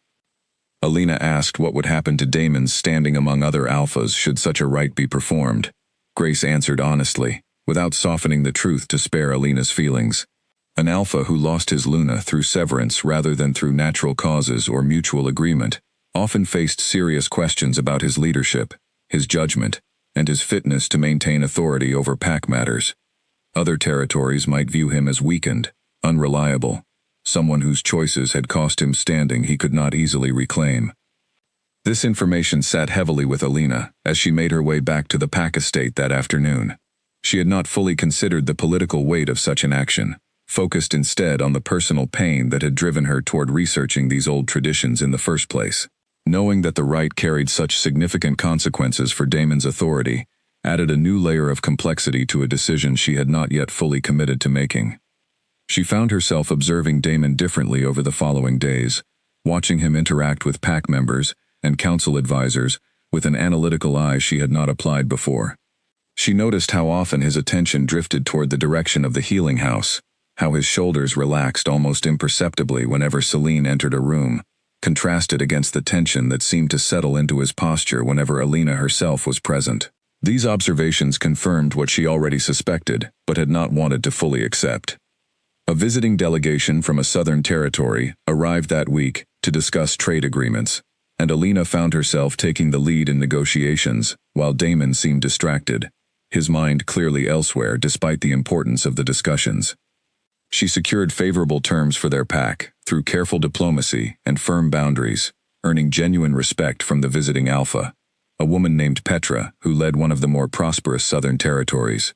Alina asked what would happen to Damon's standing among other Alphas should such a rite be performed. Grace answered honestly, without softening the truth to spare Alina's feelings. An Alpha who lost his Luna through severance rather than through natural causes or mutual agreement often faced serious questions about his leadership, his judgment, and his fitness to maintain authority over pack matters. Other territories might view him as weakened, unreliable, someone whose choices had cost him standing he could not easily reclaim. This information sat heavily with Alina as she made her way back to the pack estate that afternoon. She had not fully considered the political weight of such an action, focused instead on the personal pain that had driven her toward researching these old traditions in the first place. Knowing that the rite carried such significant consequences for Damon's authority added a new layer of complexity to a decision she had not yet fully committed to making. She found herself observing Damon differently over the following days, watching him interact with pack members and council advisors with an analytical eye she had not applied before. She noticed how often his attention drifted toward the direction of the healing house, how his shoulders relaxed almost imperceptibly whenever Celine entered a room, contrasted against the tension that seemed to settle into his posture whenever Alina herself was present. These observations confirmed what she already suspected, but had not wanted to fully accept. A visiting delegation from a southern territory arrived that week to discuss trade agreements, and Alina found herself taking the lead in negotiations, while Damon seemed distracted, his mind clearly elsewhere despite the importance of the discussions. She secured favorable terms for their pack through careful diplomacy and firm boundaries, earning genuine respect from the visiting Alpha, a woman named Petra who led one of the more prosperous southern territories.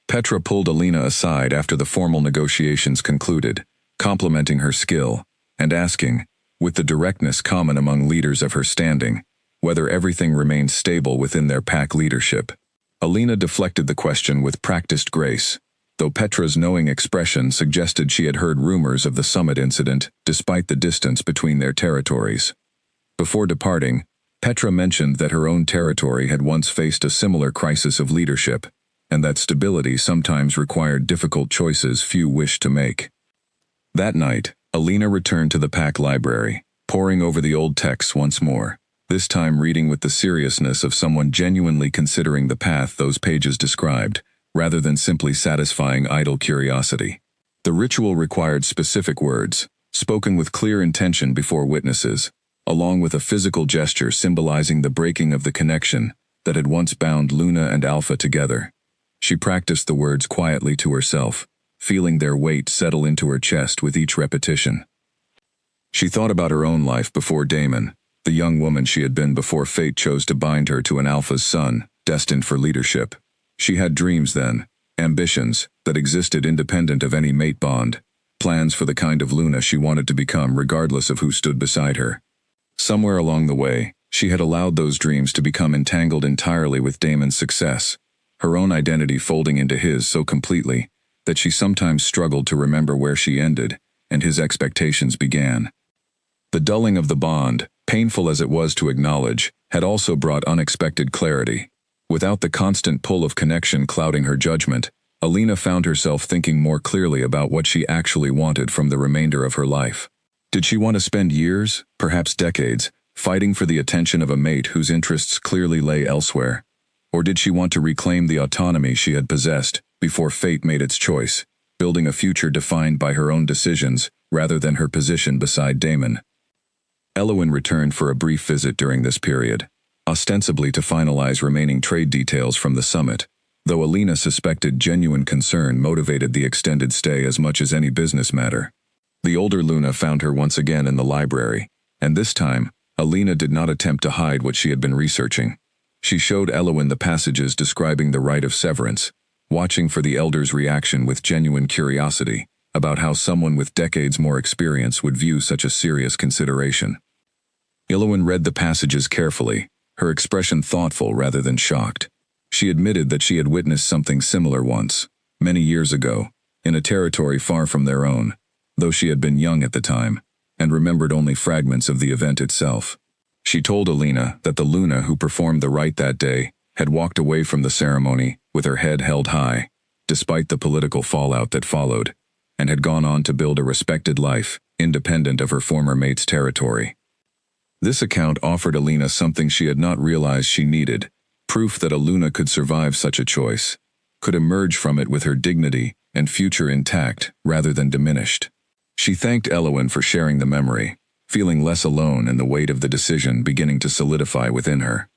Petra pulled Alina aside after the formal negotiations concluded, complimenting her skill and asking, with the directness common among leaders of her standing, whether everything remained stable within their pack leadership. Alina deflected the question with practiced grace, though Petra's knowing expression suggested she had heard rumors of the summit incident despite the distance between their territories. Before departing, Petra mentioned that her own territory had once faced a similar crisis of leadership, and that stability sometimes required difficult choices few wished to make. That night, Alina returned to the pack library, poring over the old texts once more, this time reading with the seriousness of someone genuinely considering the path those pages described, rather than simply satisfying idle curiosity. The ritual required specific words, spoken with clear intention before witnesses, along with a physical gesture symbolizing the breaking of the connection that had once bound Luna and Alpha together. She practiced the words quietly to herself, feeling their weight settle into her chest with each repetition. She thought about her own life before Damon, the young woman she had been before fate chose to bind her to an Alpha's son, destined for leadership. She had dreams then, ambitions that existed independent of any mate bond, plans for the kind of Luna she wanted to become regardless of who stood beside her. Somewhere along the way, she had allowed those dreams to become entangled entirely with Damon's success, her own identity folding into his so completely that she sometimes struggled to remember where she ended and his expectations began. The dulling of the bond, painful as it was to acknowledge, had also brought unexpected clarity. Without the constant pull of connection clouding her judgment, Alina found herself thinking more clearly about what she actually wanted from the remainder of her life. Did she want to spend years, perhaps decades, fighting for the attention of a mate whose interests clearly lay elsewhere? Or did she want to reclaim the autonomy she had possessed before fate made its choice, building a future defined by her own decisions rather than her position beside Damon? Elowin returned for a brief visit during this period, ostensibly to finalize remaining trade details from the summit, though Alina suspected genuine concern motivated the extended stay as much as any business matter. The older Luna found her once again in the library, and this time, Alina did not attempt to hide what she had been researching. She showed Elowin the passages describing the rite of severance, watching for the elder's reaction with genuine curiosity about how someone with decades more experience would view such a serious consideration. Elowin read the passages carefully, her expression thoughtful rather than shocked. She admitted that she had witnessed something similar once, many years ago, in a territory far from their own, though she had been young at the time, and remembered only fragments of the event itself. She told Alina that the Luna who performed the rite that day had walked away from the ceremony with her head held high, despite the political fallout that followed, and had gone on to build a respected life, independent of her former mate's territory. This account offered Alina something she had not realized she needed, proof that a Luna could survive such a choice, could emerge from it with her dignity and future intact rather than diminished. She thanked Elwyn for sharing the memory, feeling less alone in the weight of the decision beginning to solidify within her.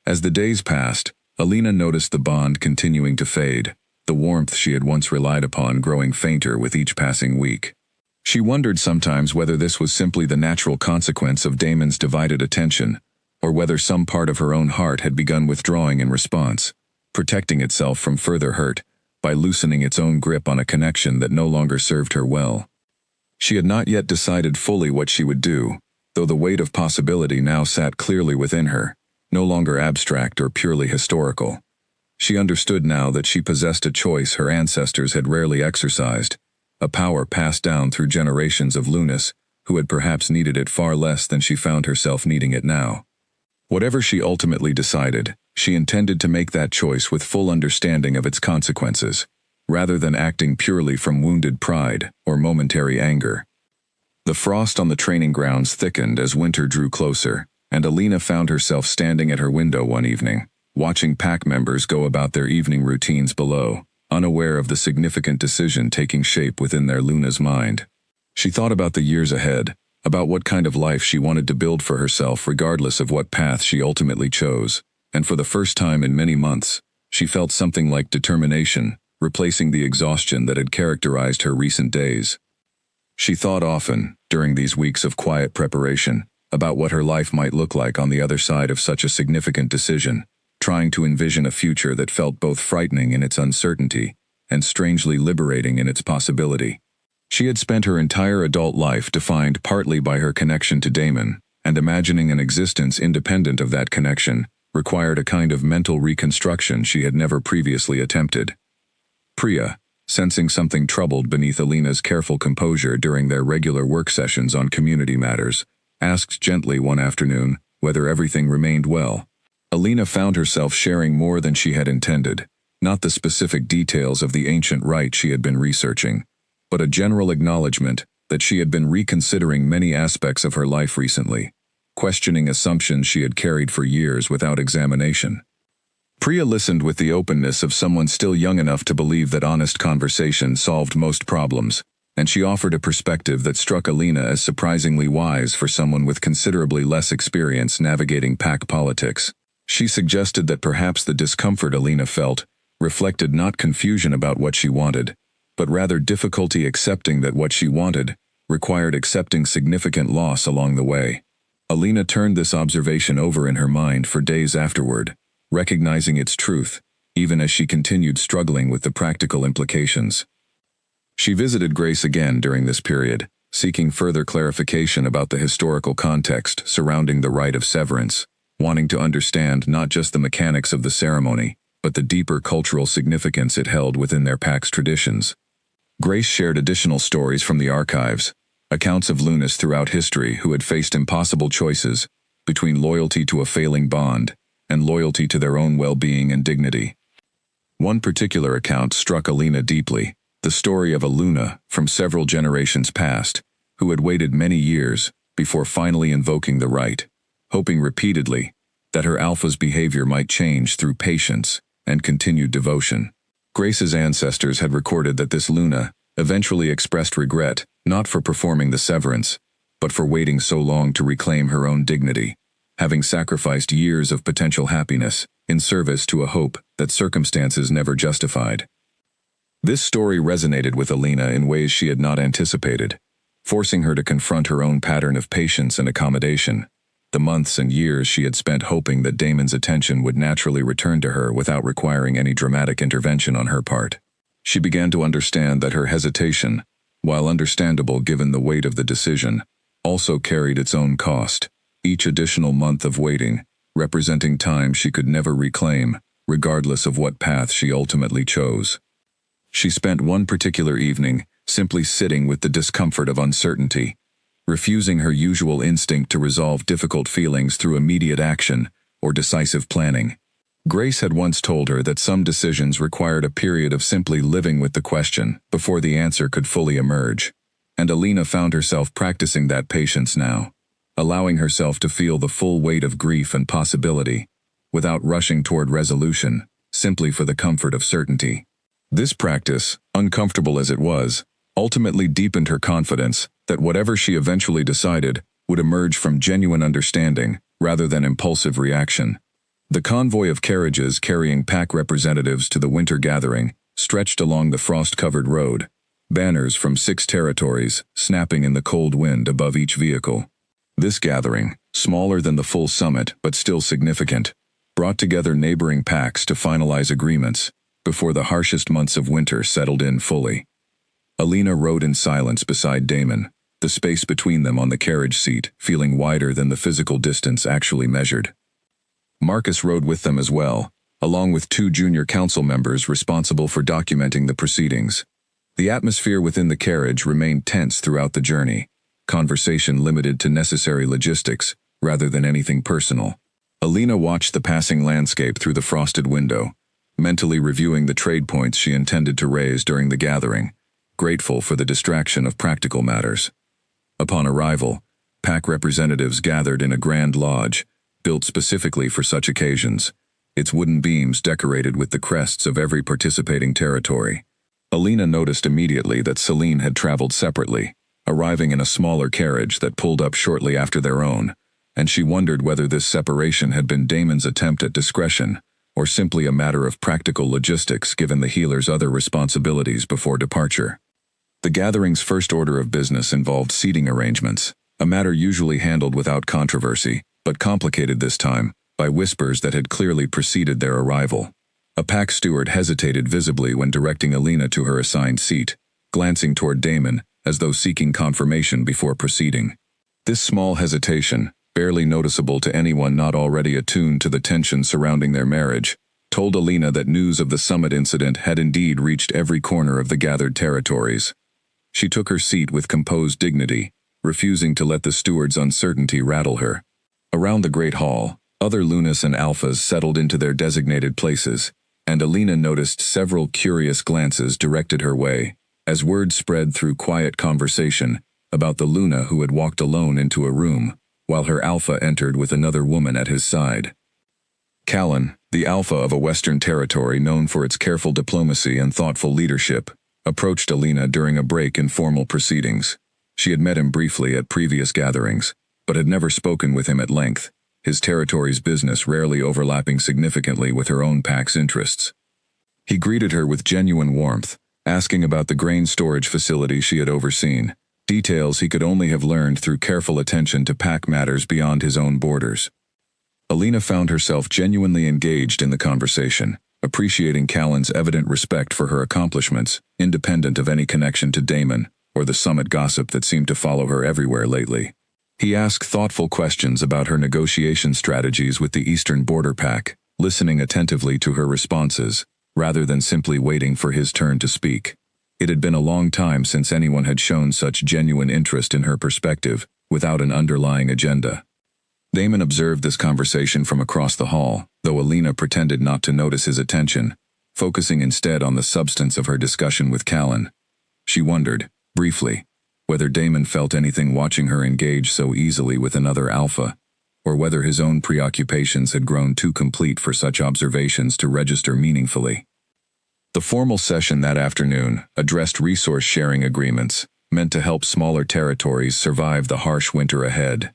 As the days passed, Alina noticed the bond continuing to fade, the warmth she had once relied upon growing fainter with each passing week. She wondered sometimes whether this was simply the natural consequence of Damon's divided attention, or whether some part of her own heart had begun withdrawing in response, protecting itself from further hurt by loosening its own grip on a connection that no longer served her well. She had not yet decided fully what she would do, though the weight of possibility now sat clearly within her, no longer abstract or purely historical. She understood now that she possessed a choice her ancestors had rarely exercised, a power passed down through generations of Lunas who had perhaps needed it far less than she found herself needing it now. Whatever she ultimately decided, she intended to make that choice with full understanding of its consequences, rather than acting purely from wounded pride or momentary anger. The frost on the training grounds thickened as winter drew closer, and Alina found herself standing at her window one evening, watching pack members go about their evening routines below, unaware of the significant decision taking shape within their Luna's mind. She thought about the years ahead, about what kind of life she wanted to build for herself regardless of what path she ultimately chose, and for the first time in many months, she felt something like determination, replacing the exhaustion that had characterized her recent days. She thought often, during these weeks of quiet preparation, about what her life might look like on the other side of such a significant decision, trying to envision a future that felt both frightening in its uncertainty and strangely liberating in its possibility. She had spent her entire adult life defined partly by her connection to Damon, and imagining an existence independent of that connection required a kind of mental reconstruction she had never previously attempted. Priya, sensing something troubled beneath Alina's careful composure during their regular work sessions on community matters, asked gently one afternoon whether everything remained well. Alina found herself sharing more than she had intended, not the specific details of the ancient rite she had been researching, but a general acknowledgement that she had been reconsidering many aspects of her life recently, questioning assumptions she had carried for years without examination. Priya listened with the openness of someone still young enough to believe that honest conversation solved most problems, and she offered a perspective that struck Alina as surprisingly wise for someone with considerably less experience navigating pack politics. She suggested that perhaps the discomfort Alina felt reflected not confusion about what she wanted, but rather difficulty accepting that what she wanted required accepting significant loss along the way. Alina turned this observation over in her mind for days afterward, recognizing its truth, even as she continued struggling with the practical implications. She visited Grace again during this period, seeking further clarification about the historical context surrounding the rite of severance, wanting to understand not just the mechanics of the ceremony, but the deeper cultural significance it held within their pack's traditions. Grace shared additional stories from the archives, accounts of Lunas throughout history who had faced impossible choices between loyalty to a failing bond and loyalty to their own well-being and dignity. One particular account struck Alina deeply, the story of a Luna from several generations past, who had waited many years before finally invoking the rite, hoping repeatedly that her alpha's behavior might change through patience and continued devotion. Grace's ancestors had recorded that this Luna eventually expressed regret not for performing the severance, but for waiting so long to reclaim her own dignity, having sacrificed years of potential happiness in service to a hope that circumstances never justified. This story resonated with Alina in ways she had not anticipated, forcing her to confront her own pattern of patience and accommodation, the months and years she had spent hoping that Damon's attention would naturally return to her without requiring any dramatic intervention on her part. She began to understand that her hesitation, while understandable given the weight of the decision, also carried its own cost, each additional month of waiting representing time she could never reclaim, regardless of what path she ultimately chose. She spent one particular evening simply sitting with the discomfort of uncertainty, refusing her usual instinct to resolve difficult feelings through immediate action or decisive planning. Grace had once told her that some decisions required a period of simply living with the question before the answer could fully emerge, and Alina found herself practicing that patience now, allowing herself to feel the full weight of grief and possibility, without rushing toward resolution, simply for the comfort of certainty. This practice, uncomfortable as it was, ultimately deepened her confidence that whatever she eventually decided would emerge from genuine understanding rather than impulsive reaction. The convoy of carriages carrying pack representatives to the winter gathering stretched along the frost-covered road, banners from 6 territories snapping in the cold wind above each vehicle. This gathering, smaller than the full summit but still significant, brought together neighboring packs to finalize agreements before the harshest months of winter settled in fully. Alina rode in silence beside Damon, the space between them on the carriage seat feeling wider than the physical distance actually measured. Marcus rode with them as well, along with 2 junior council members responsible for documenting the proceedings. The atmosphere within the carriage remained tense throughout the journey, conversation limited to necessary logistics rather than anything personal. Alina watched the passing landscape through the frosted window, mentally reviewing the trade points she intended to raise during the gathering, grateful for the distraction of practical matters. Upon arrival, pack representatives gathered in a grand lodge, built specifically for such occasions, its wooden beams decorated with the crests of every participating territory. Alina noticed immediately that Celine had traveled separately, arriving in a smaller carriage that pulled up shortly after their own, and she wondered whether this separation had been Damon's attempt at discretion, or simply a matter of practical logistics given the healer's other responsibilities before departure. The gathering's first order of business involved seating arrangements, a matter usually handled without controversy, but complicated this time by whispers that had clearly preceded their arrival. A pack steward hesitated visibly when directing Alina to her assigned seat, glancing toward Damon as though seeking confirmation before proceeding. This small hesitation, barely noticeable to anyone not already attuned to the tension surrounding their marriage, told Alina that news of the summit incident had indeed reached every corner of the gathered territories. She took her seat with composed dignity, refusing to let the steward's uncertainty rattle her. Around the great hall, other Lunas and Alphas settled into their designated places, and Alina noticed several curious glances directed her way, as word spread through quiet conversation about the Luna who had walked alone into a room, while her Alpha entered with another woman at his side. Callan, the Alpha of a Western territory known for its careful diplomacy and thoughtful leadership, approached Alina during a break in formal proceedings. She had met him briefly at previous gatherings, but had never spoken with him at length, his territory's business rarely overlapping significantly with her own pack's interests. He greeted her with genuine warmth, asking about the grain storage facility she had overseen, details he could only have learned through careful attention to pack matters beyond his own borders. Alina found herself genuinely engaged in the conversation, appreciating Callan's evident respect for her accomplishments, independent of any connection to Damon or the summit gossip that seemed to follow her everywhere lately. He asked thoughtful questions about her negotiation strategies with the Eastern Border Pack, listening attentively to her responses, rather than simply waiting for his turn to speak. It had been a long time since anyone had shown such genuine interest in her perspective, without an underlying agenda. Damon observed this conversation from across the hall, though Alina pretended not to notice his attention, focusing instead on the substance of her discussion with Callan. She wondered, briefly, whether Damon felt anything watching her engage so easily with another Alpha, or whether his own preoccupations had grown too complete for such observations to register meaningfully. The formal session that afternoon addressed resource-sharing agreements, meant to help smaller territories survive the harsh winter ahead.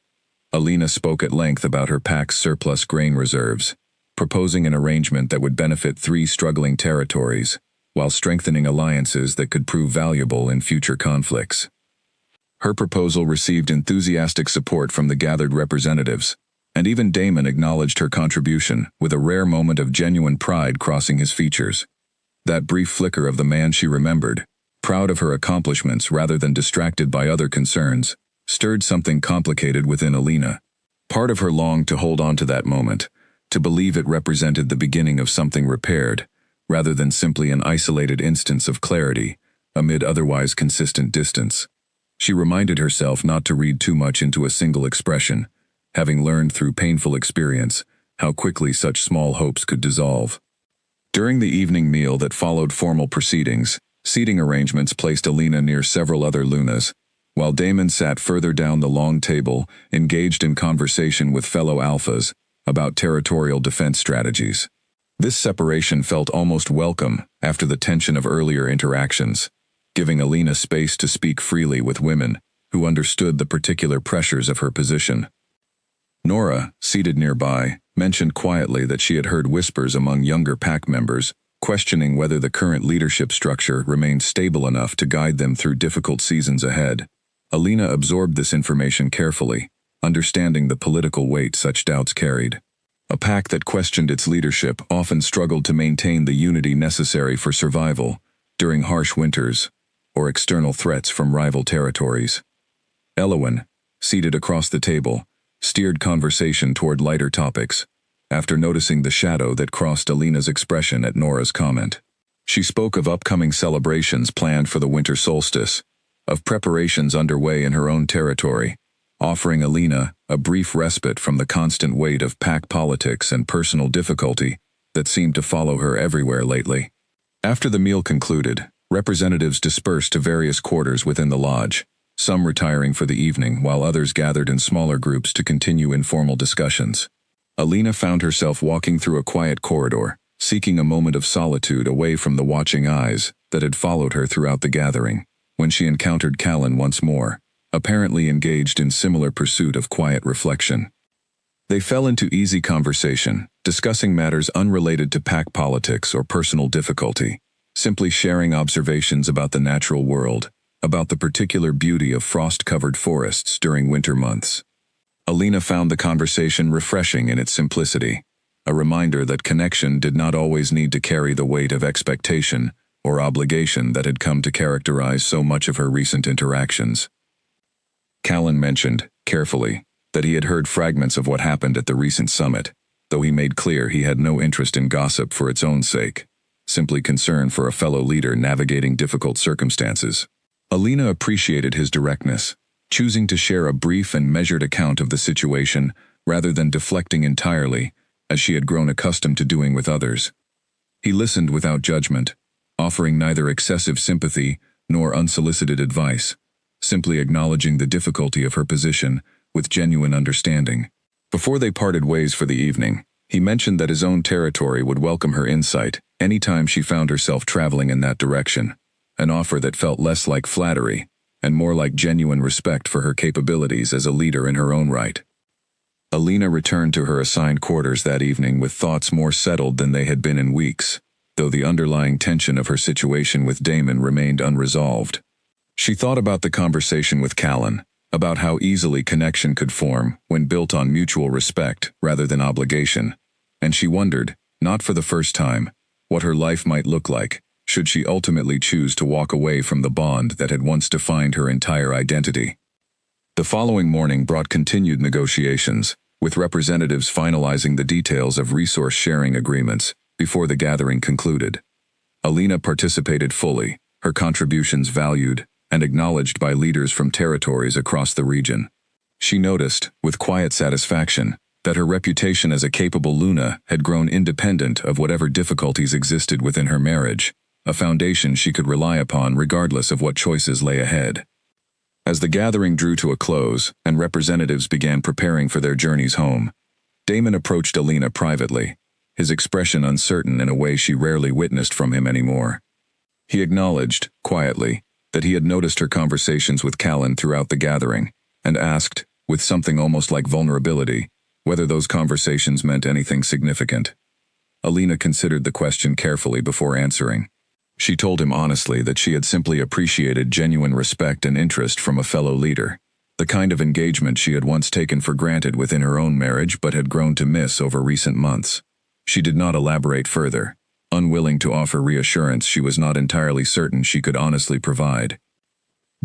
Alina spoke at length about her pack's surplus grain reserves, proposing an arrangement that would benefit 3 struggling territories, while strengthening alliances that could prove valuable in future conflicts. Her proposal received enthusiastic support from the gathered representatives, and even Damon acknowledged her contribution with a rare moment of genuine pride crossing his features. That brief flicker of the man she remembered, proud of her accomplishments rather than distracted by other concerns, stirred something complicated within Alina. Part of her longed to hold on to that moment, to believe it represented the beginning of something repaired, rather than simply an isolated instance of clarity, amid otherwise consistent distance. She reminded herself not to read too much into a single expression, having learned through painful experience how quickly such small hopes could dissolve. During the evening meal that followed formal proceedings, seating arrangements placed Alina near several other Lunas, while Damon sat further down the long table, engaged in conversation with fellow Alphas about territorial defense strategies. This separation felt almost welcome after the tension of earlier interactions, giving Alina space to speak freely with women who understood the particular pressures of her position. Nora, seated nearby, mentioned quietly that she had heard whispers among younger pack members, questioning whether the current leadership structure remained stable enough to guide them through difficult seasons ahead. Alina absorbed this information carefully, understanding the political weight such doubts carried. A pack that questioned its leadership often struggled to maintain the unity necessary for survival during harsh winters or external threats from rival territories. Elowin, seated across the table, steered conversation toward lighter topics, after noticing the shadow that crossed Alina's expression at Nora's comment. She spoke of upcoming celebrations planned for the winter solstice, of preparations underway in her own territory, offering Alina a brief respite from the constant weight of pack politics and personal difficulty that seemed to follow her everywhere lately. After the meal concluded, representatives dispersed to various quarters within the lodge, some retiring for the evening while others gathered in smaller groups to continue informal discussions. Alina found herself walking through a quiet corridor, seeking a moment of solitude away from the watching eyes that had followed her throughout the gathering, when she encountered Callan once more, apparently engaged in similar pursuit of quiet reflection. They fell into easy conversation, discussing matters unrelated to pack politics or personal difficulty, simply sharing observations about the natural world, about the particular beauty of frost-covered forests during winter months. Alina found the conversation refreshing in its simplicity, a reminder that connection did not always need to carry the weight of expectation or obligation that had come to characterize so much of her recent interactions. Callan mentioned, carefully, that he had heard fragments of what happened at the recent summit, though he made clear he had no interest in gossip for its own sake, simply concern for a fellow leader navigating difficult circumstances. Alina appreciated his directness, choosing to share a brief and measured account of the situation rather than deflecting entirely, as she had grown accustomed to doing with others. He listened without judgment, offering neither excessive sympathy nor unsolicited advice, simply acknowledging the difficulty of her position with genuine understanding. Before they parted ways for the evening, he mentioned that his own territory would welcome her insight anytime she found herself traveling in that direction, an offer that felt less like flattery and more like genuine respect for her capabilities as a leader in her own right. Alina returned to her assigned quarters that evening with thoughts more settled than they had been in weeks, though the underlying tension of her situation with Damon remained unresolved. She thought about the conversation with Callan, about how easily connection could form when built on mutual respect rather than obligation, and she wondered, not for the first time, what her life might look like should she ultimately choose to walk away from the bond that had once defined her entire identity. The following morning brought continued negotiations, with representatives finalizing the details of resource-sharing agreements before the gathering concluded. Alina participated fully, her contributions valued and acknowledged by leaders from territories across the region. She noticed, with quiet satisfaction, that her reputation as a capable Luna had grown independent of whatever difficulties existed within her marriage, a foundation she could rely upon regardless of what choices lay ahead. As the gathering drew to a close and representatives began preparing for their journeys home, Damon approached Alina privately, his expression uncertain in a way she rarely witnessed from him anymore. He acknowledged, quietly, that he had noticed her conversations with Callan throughout the gathering, and asked, with something almost like vulnerability, whether those conversations meant anything significant. Alina considered the question carefully before answering. She told him honestly that she had simply appreciated genuine respect and interest from a fellow leader, the kind of engagement she had once taken for granted within her own marriage but had grown to miss over recent months. She did not elaborate further, unwilling to offer reassurance she was not entirely certain she could honestly provide.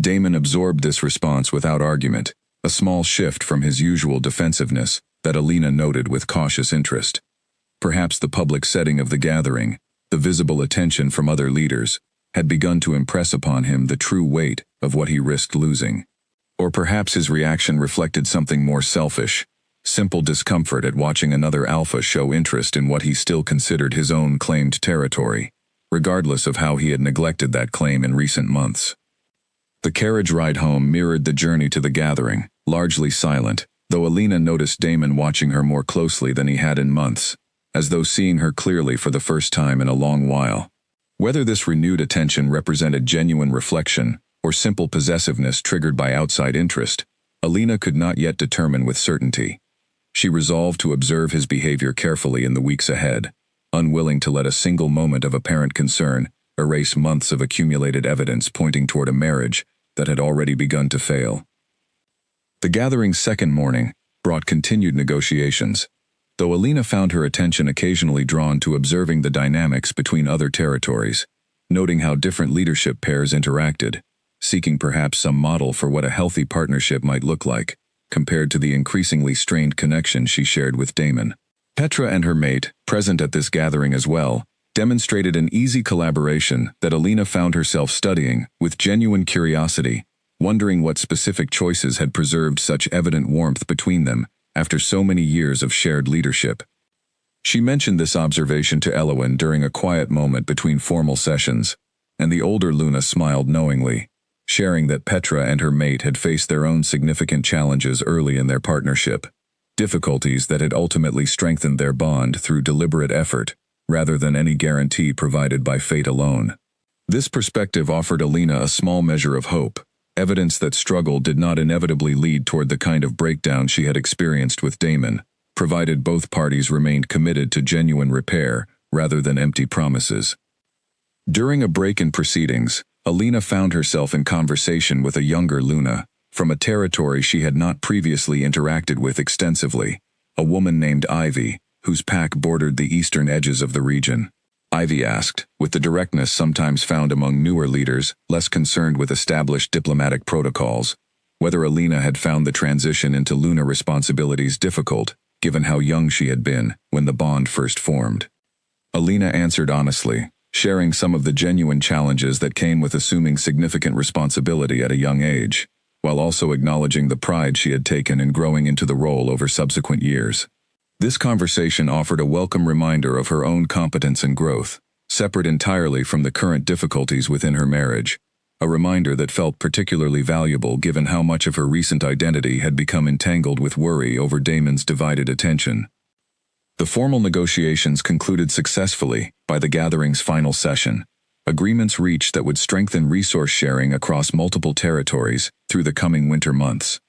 Damon absorbed this response without argument, a small shift from his usual defensiveness that Alina noted with cautious interest. Perhaps the public setting of the gathering, the visible attention from other leaders, had begun to impress upon him the true weight of what he risked losing. Or perhaps his reaction reflected something more selfish, simple discomfort at watching another alpha show interest in what he still considered his own claimed territory, regardless of how he had neglected that claim in recent months. The carriage ride home mirrored the journey to the gathering, largely silent, though Alina noticed Damon watching her more closely than he had in months, as though seeing her clearly for the first time in a long while. Whether this renewed attention represented genuine reflection or simple possessiveness triggered by outside interest, Alina could not yet determine with certainty. She resolved to observe his behavior carefully in the weeks ahead, unwilling to let a single moment of apparent concern erase months of accumulated evidence pointing toward a marriage that had already begun to fail. The gathering's second morning brought continued negotiations, though Alina found her attention occasionally drawn to observing the dynamics between other territories, noting how different leadership pairs interacted, seeking perhaps some model for what a healthy partnership might look like, compared to the increasingly strained connection she shared with Damon. Petra and her mate, present at this gathering as well, demonstrated an easy collaboration that Alina found herself studying with genuine curiosity, wondering what specific choices had preserved such evident warmth between them after so many years of shared leadership. She mentioned this observation to Elowin during a quiet moment between formal sessions, and the older Luna smiled knowingly, sharing that Petra and her mate had faced their own significant challenges early in their partnership, difficulties that had ultimately strengthened their bond through deliberate effort, rather than any guarantee provided by fate alone. This perspective offered Alina a small measure of hope, evidence that struggle did not inevitably lead toward the kind of breakdown she had experienced with Damon, provided both parties remained committed to genuine repair rather than empty promises. During a break in proceedings, Alina found herself in conversation with a younger Luna, from a territory she had not previously interacted with extensively, a woman named Ivy, whose pack bordered the eastern edges of the region. Ivy asked, with the directness sometimes found among newer leaders, less concerned with established diplomatic protocols, whether Alina had found the transition into Luna responsibilities difficult, given how young she had been when the bond first formed. Alina answered honestly, sharing some of the genuine challenges that came with assuming significant responsibility at a young age, while also acknowledging the pride she had taken in growing into the role over subsequent years. This conversation offered a welcome reminder of her own competence and growth, separate entirely from the current difficulties within her marriage, a reminder that felt particularly valuable given how much of her recent identity had become entangled with worry over Damon's divided attention. The formal negotiations concluded successfully by the gathering's final session, agreements reached that would strengthen resource sharing across multiple territories through the coming winter months.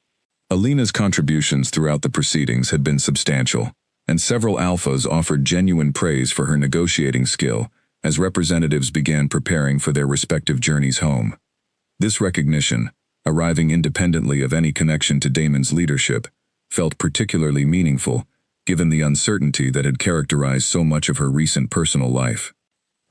Alina's contributions throughout the proceedings had been substantial, and several alphas offered genuine praise for her negotiating skill as representatives began preparing for their respective journeys home. This recognition, arriving independently of any connection to Damon's leadership, felt particularly meaningful, given the uncertainty that had characterized so much of her recent personal life.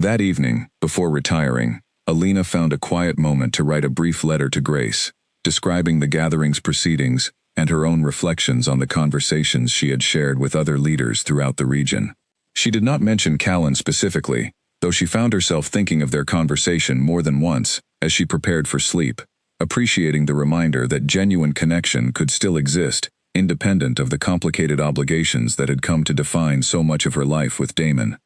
That evening, before retiring, Alina found a quiet moment to write a brief letter to Grace, describing the gathering's proceedings and her own reflections on the conversations she had shared with other leaders throughout the region. She did not mention Callan specifically, though she found herself thinking of their conversation more than once as she prepared for sleep, appreciating the reminder that genuine connection could still exist, independent of the complicated obligations that had come to define so much of her life with Damon.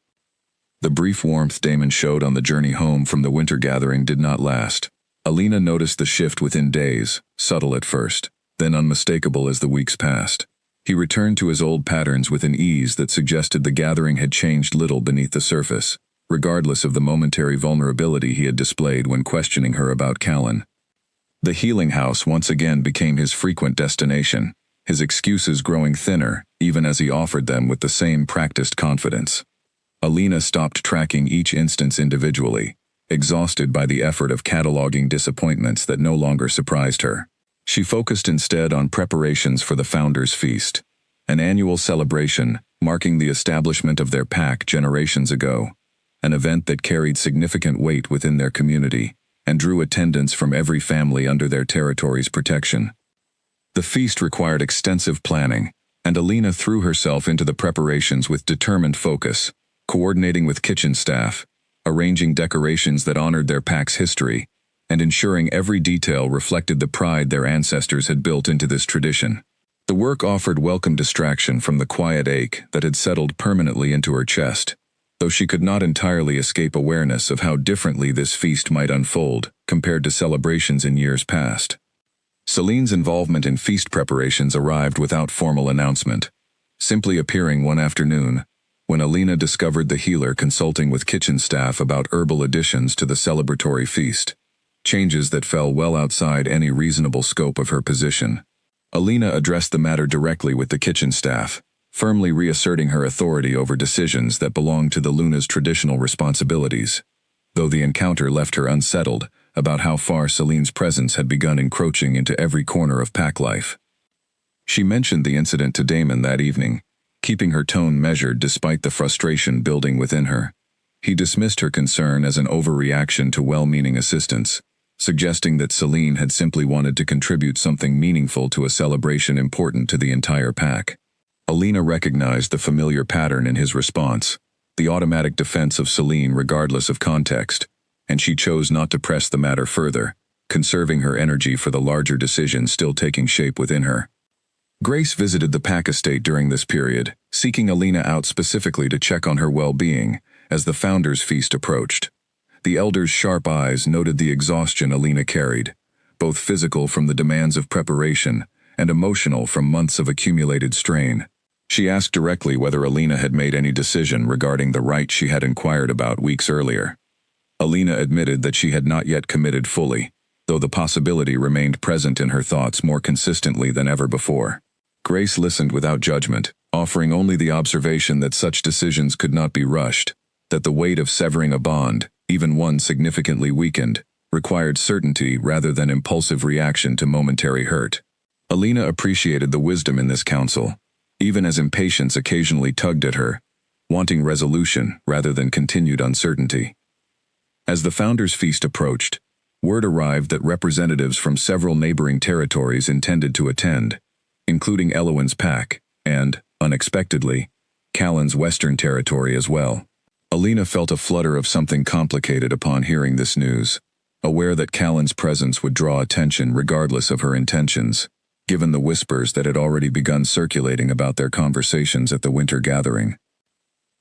The brief warmth Damon showed on the journey home from the winter gathering did not last. Alina noticed the shift within days, subtle at first, then unmistakable as the weeks passed. He returned to his old patterns with an ease that suggested the gathering had changed little beneath the surface, regardless of the momentary vulnerability he had displayed when questioning her about Callan. The healing house once again became his frequent destination, his excuses growing thinner even as he offered them with the same practiced confidence. Alina stopped tracking each instance individually, exhausted by the effort of cataloging disappointments that no longer surprised her. She focused instead on preparations for the Founders' Feast, an annual celebration marking the establishment of their pack generations ago, an event that carried significant weight within their community and drew attendance from every family under their territory's protection. The feast required extensive planning, and Alina threw herself into the preparations with determined focus, coordinating with kitchen staff, arranging decorations that honored their pack's history, and ensuring every detail reflected the pride their ancestors had built into this tradition. The work offered welcome distraction from the quiet ache that had settled permanently into her chest, though she could not entirely escape awareness of how differently this feast might unfold compared to celebrations in years past. Celine's involvement in feast preparations arrived without formal announcement, simply appearing one afternoon when Alina discovered the healer consulting with kitchen staff about herbal additions to the celebratory feast, changes that fell well outside any reasonable scope of her position. Alina addressed the matter directly with the kitchen staff, firmly reasserting her authority over decisions that belonged to the Luna's traditional responsibilities, though the encounter left her unsettled about how far Celine's presence had begun encroaching into every corner of pack life. She mentioned the incident to Damon that evening, keeping her tone measured despite the frustration building within her. He dismissed her concern as an overreaction to well-meaning assistance, suggesting that Celine had simply wanted to contribute something meaningful to a celebration important to the entire pack. Alina recognized the familiar pattern in his response, the automatic defense of Celine regardless of context, and she chose not to press the matter further, conserving her energy for the larger decision still taking shape within her. Grace visited the pack estate during this period, seeking Alina out specifically to check on her well-being as the Founders' Feast approached. The elder's sharp eyes noted the exhaustion Alina carried, both physical from the demands of preparation and emotional from months of accumulated strain. She asked directly whether Alina had made any decision regarding the rite she had inquired about weeks earlier. Alina admitted that she had not yet committed fully, though the possibility remained present in her thoughts more consistently than ever before. Grace listened without judgment, offering only the observation that such decisions could not be rushed, that the weight of severing a bond, even one significantly weakened, required certainty rather than impulsive reaction to momentary hurt. Alina appreciated the wisdom in this counsel, even as impatience occasionally tugged at her, wanting resolution rather than continued uncertainty. As the Founders' Feast approached, word arrived that representatives from several neighboring territories intended to attend, including Elowen's pack, and, unexpectedly, Callan's Western Territory as well. Alina felt a flutter of something complicated upon hearing this news, aware that Callan's presence would draw attention regardless of her intentions, given the whispers that had already begun circulating about their conversations at the winter gathering.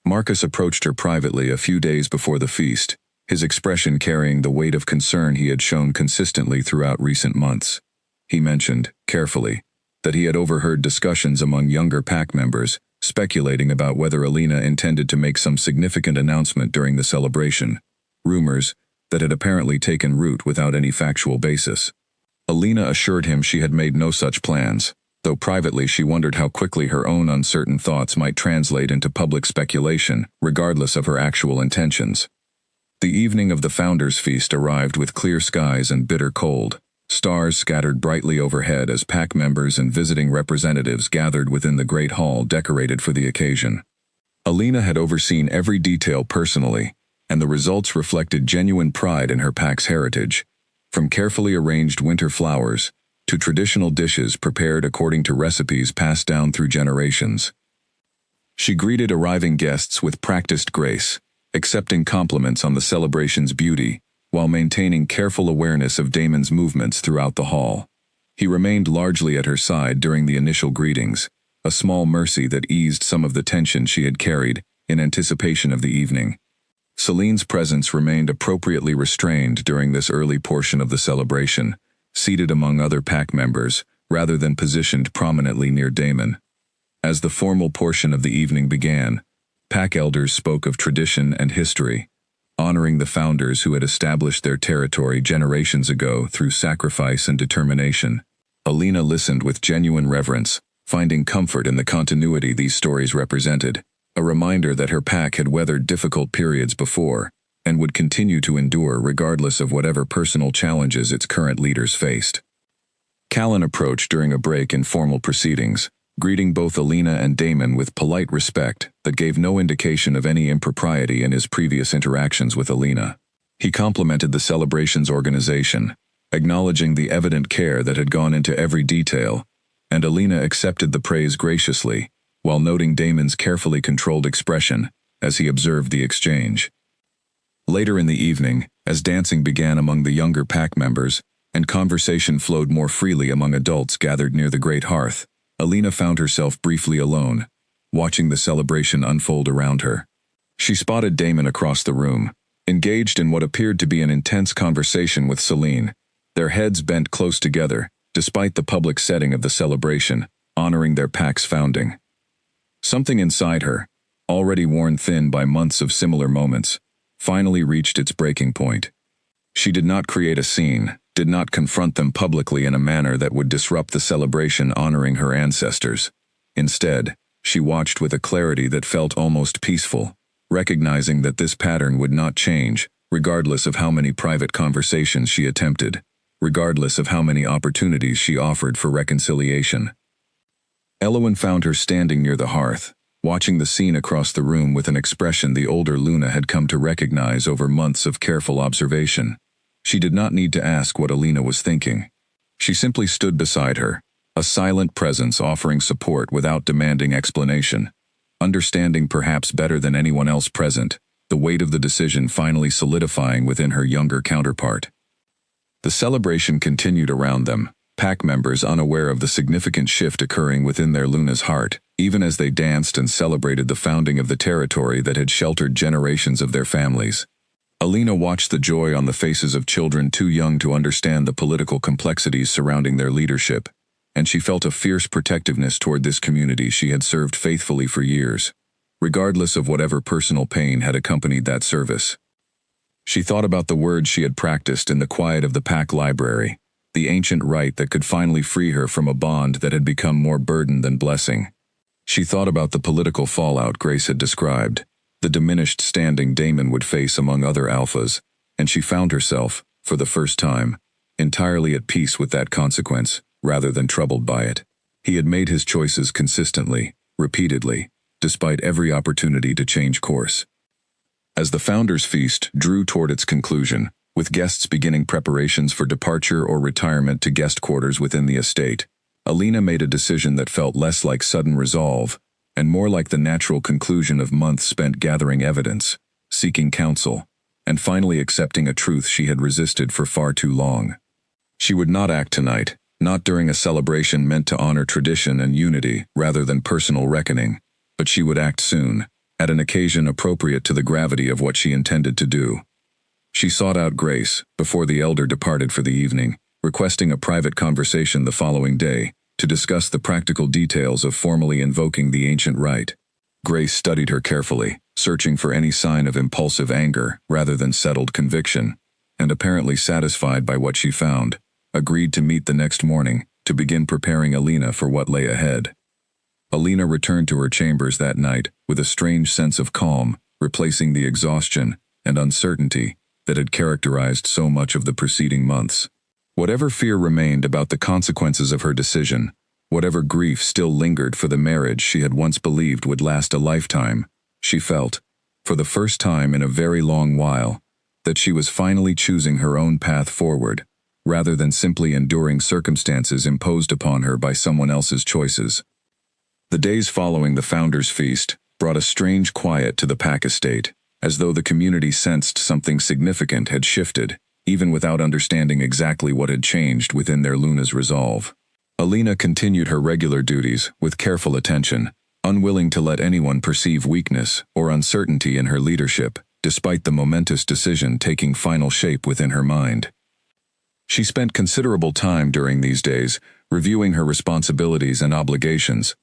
Marcus approached her privately a few days before the feast, his expression carrying the weight of concern he had shown consistently throughout recent months. He mentioned, carefully, that he had overheard discussions among younger pack members, speculating about whether Alina intended to make some significant announcement during the celebration, rumors that had apparently taken root without any factual basis. Alina assured him she had made no such plans, though privately she wondered how quickly her own uncertain thoughts might translate into public speculation, regardless of her actual intentions. The evening of the Founders' Feast arrived with clear skies and bitter cold. Stars scattered brightly overhead as pack members and visiting representatives gathered within the great hall decorated for the occasion. Alina had overseen every detail personally, and the results reflected genuine pride in her pack's heritage, from carefully arranged winter flowers to traditional dishes prepared according to recipes passed down through generations. She greeted arriving guests with practiced grace, accepting compliments on the celebration's beauty, while maintaining careful awareness of Damon's movements throughout the hall. He remained largely at her side during the initial greetings, a small mercy that eased some of the tension she had carried in anticipation of the evening. Celine's presence remained appropriately restrained during this early portion of the celebration, seated among other pack members, rather than positioned prominently near Damon. As the formal portion of the evening began, pack elders spoke of tradition and history, honoring the founders who had established their territory generations ago through sacrifice and determination. Alina listened with genuine reverence, finding comfort in the continuity these stories represented, a reminder that her pack had weathered difficult periods before, and would continue to endure regardless of whatever personal challenges its current leaders faced. Callan approached during a break in formal proceedings, greeting both Alina and Damon with polite respect that gave no indication of any impropriety in his previous interactions with Alina. He complimented the celebration's organization, acknowledging the evident care that had gone into every detail, and Alina accepted the praise graciously, while noting Damon's carefully controlled expression as he observed the exchange. Later in the evening, as dancing began among the younger pack members, and conversation flowed more freely among adults gathered near the great hearth, Alina found herself briefly alone, watching the celebration unfold around her. She spotted Damon across the room, engaged in what appeared to be an intense conversation with Celine, their heads bent close together, despite the public setting of the celebration, honoring their pack's founding. Something inside her, already worn thin by months of similar moments, finally reached its breaking point. She did not create a scene, did not confront them publicly in a manner that would disrupt the celebration honoring her ancestors. Instead, she watched with a clarity that felt almost peaceful, recognizing that this pattern would not change, regardless of how many private conversations she attempted, regardless of how many opportunities she offered for reconciliation. Elowen found her standing near the hearth, watching the scene across the room with an expression the older Luna had come to recognize over months of careful observation. She did not need to ask what Alina was thinking. She simply stood beside her, a silent presence offering support without demanding explanation, understanding perhaps better than anyone else present, the weight of the decision finally solidifying within her younger counterpart. The celebration continued around them, pack members unaware of the significant shift occurring within their Luna's heart, even as they danced and celebrated the founding of the territory that had sheltered generations of their families. Alina watched the joy on the faces of children too young to understand the political complexities surrounding their leadership, and she felt a fierce protectiveness toward this community she had served faithfully for years, regardless of whatever personal pain had accompanied that service. She thought about the words she had practiced in the quiet of the pack library, the ancient rite that could finally free her from a bond that had become more burden than blessing. She thought about the political fallout Grace had described, the diminished standing Damon would face among other alphas, and she found herself, for the first time, entirely at peace with that consequence, rather than troubled by it. He had made his choices consistently, repeatedly, despite every opportunity to change course. As the Founders' Feast drew toward its conclusion, with guests beginning preparations for departure or retirement to guest quarters within the estate, Alina made a decision that felt less like sudden resolve, and more like the natural conclusion of months spent gathering evidence, seeking counsel, and finally accepting a truth she had resisted for far too long. She would not act tonight, not during a celebration meant to honor tradition and unity rather than personal reckoning, but she would act soon, at an occasion appropriate to the gravity of what she intended to do. She sought out Grace, before the elder departed for the evening, requesting a private conversation the following day, to discuss the practical details of formally invoking the ancient rite. Grace studied her carefully, searching for any sign of impulsive anger rather than settled conviction, and apparently satisfied by what she found, agreed to meet the next morning to begin preparing Alina for what lay ahead. Alina returned to her chambers that night with a strange sense of calm, replacing the exhaustion and uncertainty that had characterized so much of the preceding months. Whatever fear remained about the consequences of her decision, whatever grief still lingered for the marriage she had once believed would last a lifetime, she felt, for the first time in a very long while, that she was finally choosing her own path forward, rather than simply enduring circumstances imposed upon her by someone else's choices. The days following the Founders' Feast brought a strange quiet to the pack estate, as though the community sensed something significant had shifted, even without understanding exactly what had changed within their Luna's resolve. Alina continued her regular duties with careful attention, unwilling to let anyone perceive weakness or uncertainty in her leadership, despite the momentous decision taking final shape within her mind. She spent considerable time during these days reviewing her responsibilities and obligations,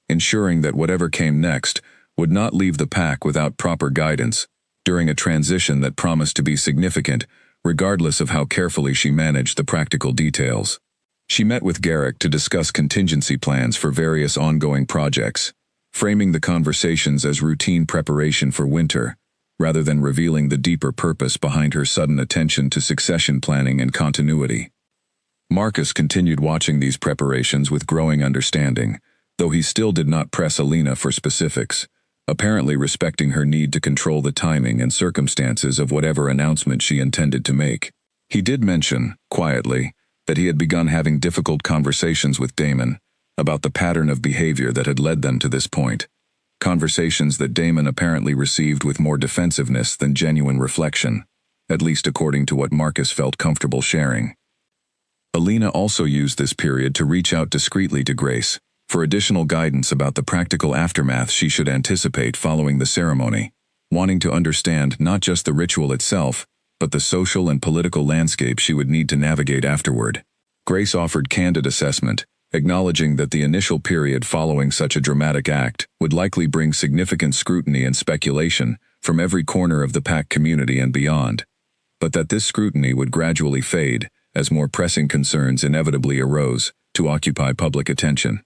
ensuring that whatever came next would not leave the pack without proper guidance during a transition that promised to be significant, regardless of how carefully she managed the practical details. She met with Garrick to discuss contingency plans for various ongoing projects, framing the conversations as routine preparation for winter, rather than revealing the deeper purpose behind her sudden attention to succession planning and continuity. Marcus continued watching these preparations with growing understanding, though he still did not press Alina for specifics, apparently respecting her need to control the timing and circumstances of whatever announcement she intended to make. He did mention, quietly, that he had begun having difficult conversations with Damon about the pattern of behavior that had led them to this point, conversations that Damon apparently received with more defensiveness than genuine reflection, at least according to what Marcus felt comfortable sharing. Alina also used this period to reach out discreetly to Grace for additional guidance about the practical aftermath she should anticipate following the ceremony, wanting to understand not just the ritual itself, but the social and political landscape she would need to navigate afterward. Grace offered candid assessment, acknowledging that the initial period following such a dramatic act would likely bring significant scrutiny and speculation from every corner of the Pact community and beyond, but that this scrutiny would gradually fade as more pressing concerns inevitably arose to occupy public attention.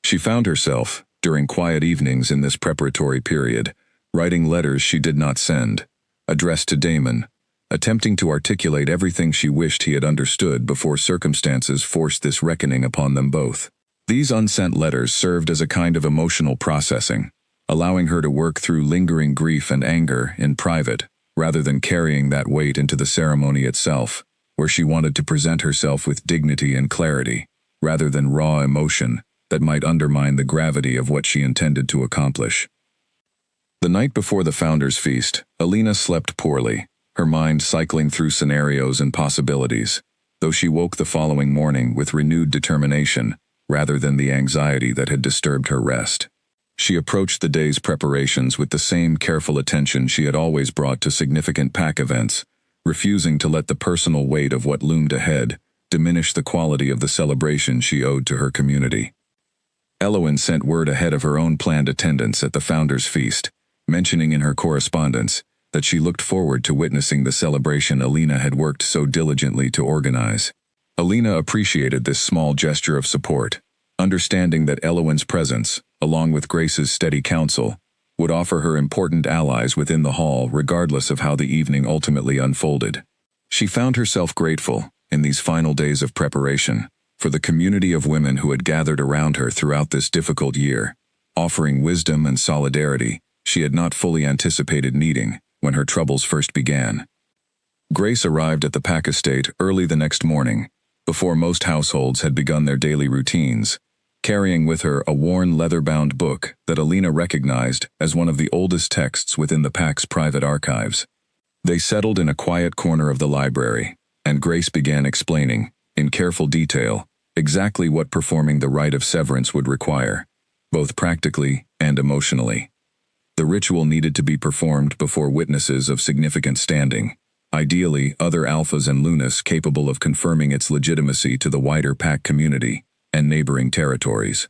She found herself, during quiet evenings in this preparatory period, writing letters she did not send, addressed to Damon, attempting to articulate everything she wished he had understood before circumstances forced this reckoning upon them both. These unsent letters served as a kind of emotional processing, allowing her to work through lingering grief and anger in private, rather than carrying that weight into the ceremony itself, where she wanted to present herself with dignity and clarity, rather than raw emotion that might undermine the gravity of what she intended to accomplish. The night before the Founders' Feast, Alina slept poorly, her mind cycling through scenarios and possibilities, though she woke the following morning with renewed determination, rather than the anxiety that had disturbed her rest. She approached the day's preparations with the same careful attention she had always brought to significant Pact events, refusing to let the personal weight of what loomed ahead diminish the quality of the celebration she owed to her community. Elowen sent word ahead of her own planned attendance at the Founders' Feast, mentioning in her correspondence that she looked forward to witnessing the celebration Alina had worked so diligently to organize. Alina appreciated this small gesture of support, understanding that Elowen's presence, along with Grace's steady counsel, would offer her important allies within the hall regardless of how the evening ultimately unfolded. She found herself grateful, in these final days of preparation, for the community of women who had gathered around her throughout this difficult year, offering wisdom and solidarity she had not fully anticipated needing when her troubles first began. Grace arrived at the Pact estate early the next morning, before most households had begun their daily routines, carrying with her a worn leather-bound book that Alina recognized as one of the oldest texts within the Pact's private archives. They settled in a quiet corner of the library, and Grace began explaining, in careful detail, exactly what performing the rite of severance would require, both practically and emotionally. The ritual needed to be performed before witnesses of significant standing, ideally other Alphas and Lunas capable of confirming its legitimacy to the wider Pact community and neighboring territories.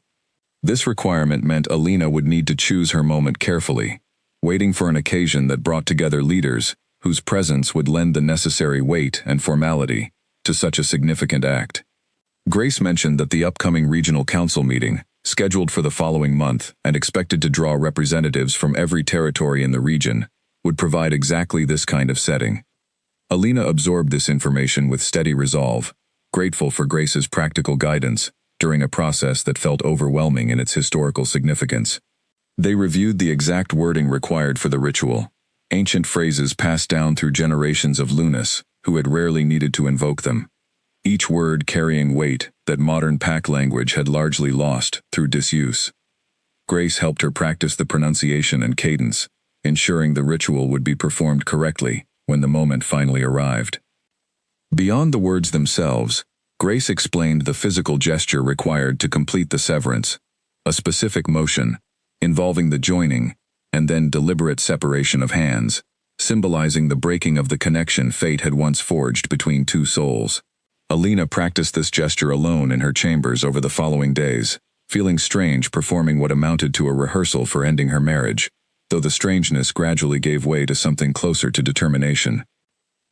This requirement meant Alina would need to choose her moment carefully, waiting for an occasion that brought together leaders whose presence would lend the necessary weight and formality to such a significant act. Grace mentioned that the upcoming regional council meeting, scheduled for the following month and expected to draw representatives from every territory in the region, would provide exactly this kind of setting. Alina absorbed this information with steady resolve, grateful for Grace's practical guidance during a process that felt overwhelming in its historical significance. They reviewed the exact wording required for the ritual, ancient phrases passed down through generations of Lunas who had rarely needed to invoke them, each word carrying weight that modern Pact language had largely lost through disuse. Grace helped her practice the pronunciation and cadence, ensuring the ritual would be performed correctly when the moment finally arrived. Beyond the words themselves, Grace explained the physical gesture required to complete the severance, a specific motion, involving the joining and then deliberate separation of hands, symbolizing the breaking of the connection fate had once forged between two souls. Alina practiced this gesture alone in her chambers over the following days, feeling strange performing what amounted to a rehearsal for ending her marriage, though the strangeness gradually gave way to something closer to determination.